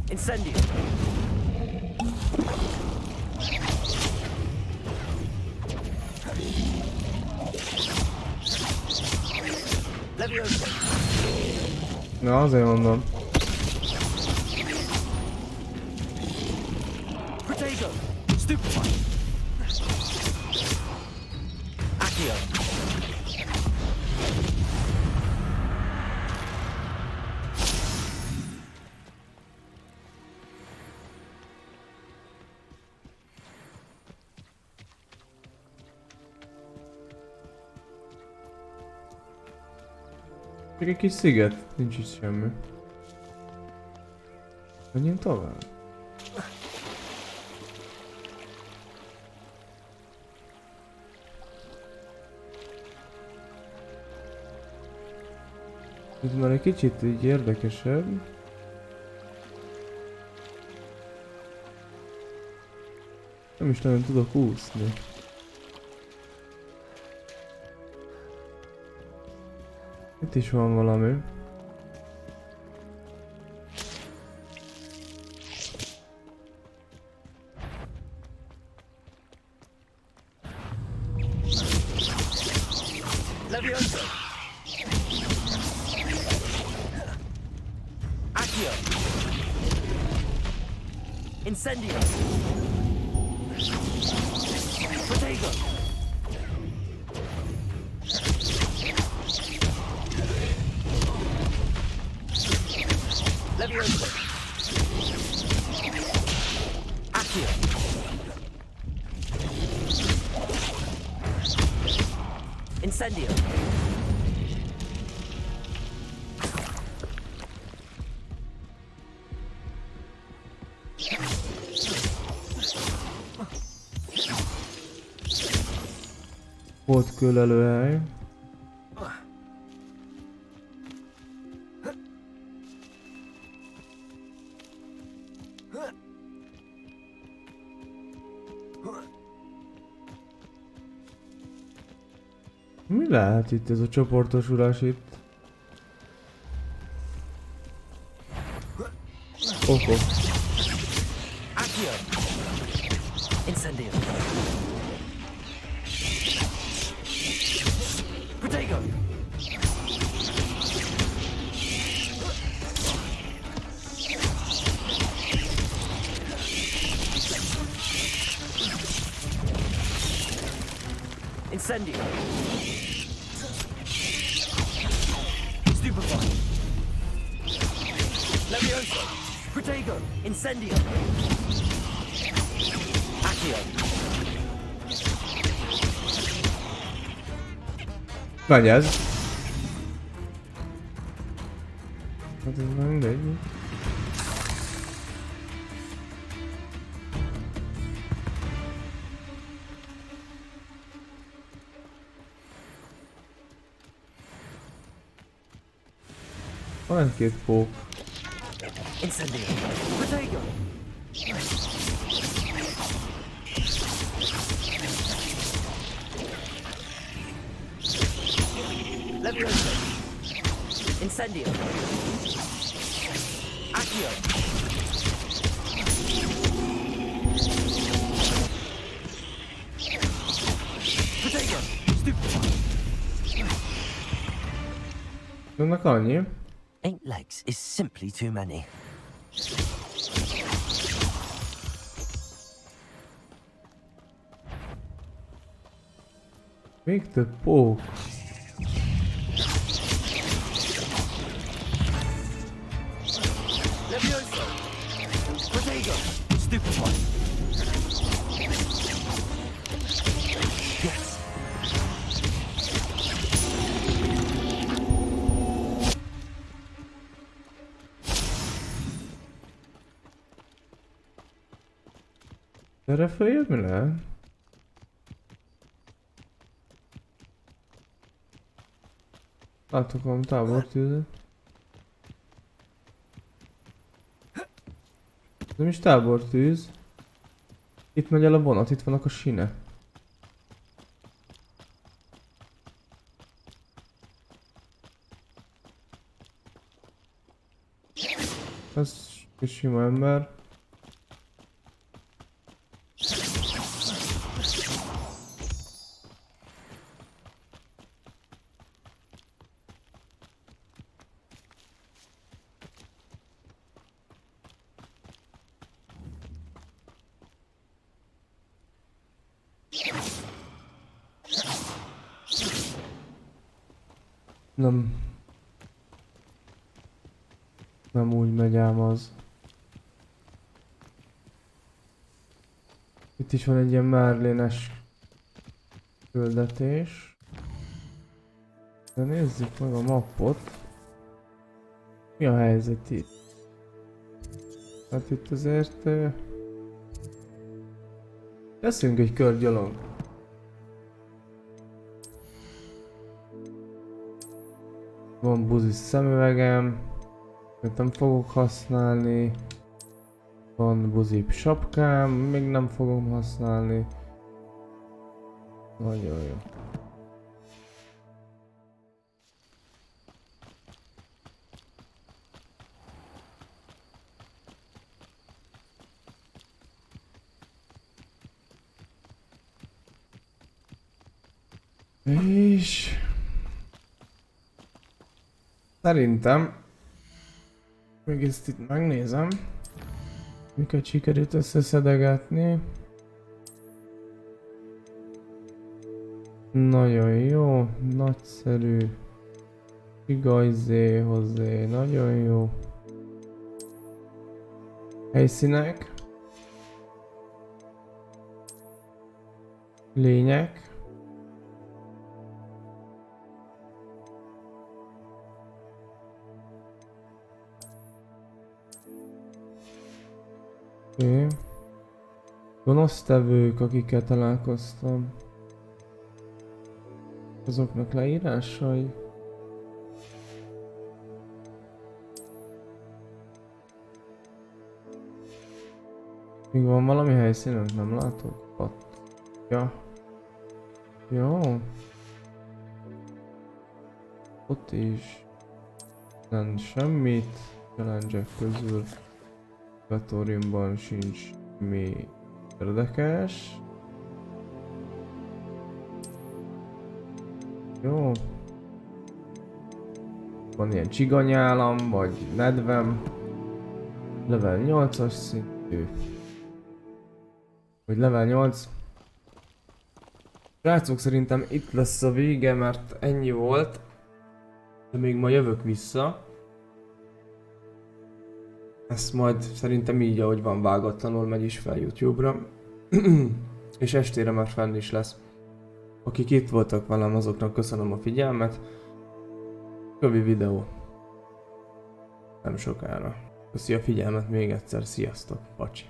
Incendio! Levioso! Na, azért mondom. Protego! Stupefy! Accio! Csak egy kis sziget, nincs is semmi. Menjünk tovább. Ez már egy kicsit így érdekesebb. Nem is nagyon tudok úszni. Itt is van valami. Levioso! Accio! Incendio! Protego! Levioso! Accio! Incendio! Volt kőlelőhely. Mi lehet itt ez a csoportosulás itt? Oho. Accio! Incendio! Protego! Incendio! Stupefy! Levioso! Protego! Incendio! Accio! Vagy ez? Hát ez már mindegy. Van két pók. Incendio! Protego! Levioso! Incendio! Accio! Protego! Vannak annyi? 8 legs is simply too many. Még több pók. Levioso! Protego! Stupefy! Yes! Erre följebb mi lehet? Látok valami tábortűzet. Nem is tábortűz. Itt megy el a vonat, itt vannak a sine. Ez egy sima ember. Nem úgy megy ám az. Itt is van egy ilyen Merlénes küldetés. De nézzük meg a mappot. Mi a helyzet itt? Hát itt azért... teszünk egy kör gyalog. Van buzi szemüvegem, amit nem fogok használni. Van buzi sapkám, még nem fogom használni. Nagyon jó. És szerintem még ezt itt megnézem, miket sikerült összeszedegetni. Nagyon jó, nagyszerű, igazé, hozzá, nagyon jó. Helyszínek, lények. Okay. Gonosztevők, akikkel találkoztam. Azoknak leírásai. Még van valami helyszínen, nem látok? Ott. Ja. Jó. Ott is. Nem semmit. Challenge-ek közül. Laboratóriumban sincs mi érdekes. Jó. Van ilyen csiganyálam, vagy nedvem. Level 8-as szintű. Vagy level 8. Srácok, szerintem itt lesz a vége, mert ennyi volt. De még ma jövök vissza. Ezt majd szerintem így, ahogy van, vágatlanul megy is fel YouTube-ra. És estére már fenn is lesz. Akik itt voltak velem, azoknak köszönöm a figyelmet. Kövi videó. Nem sokára. Köszi a figyelmet még egyszer, sziasztok, pacsi.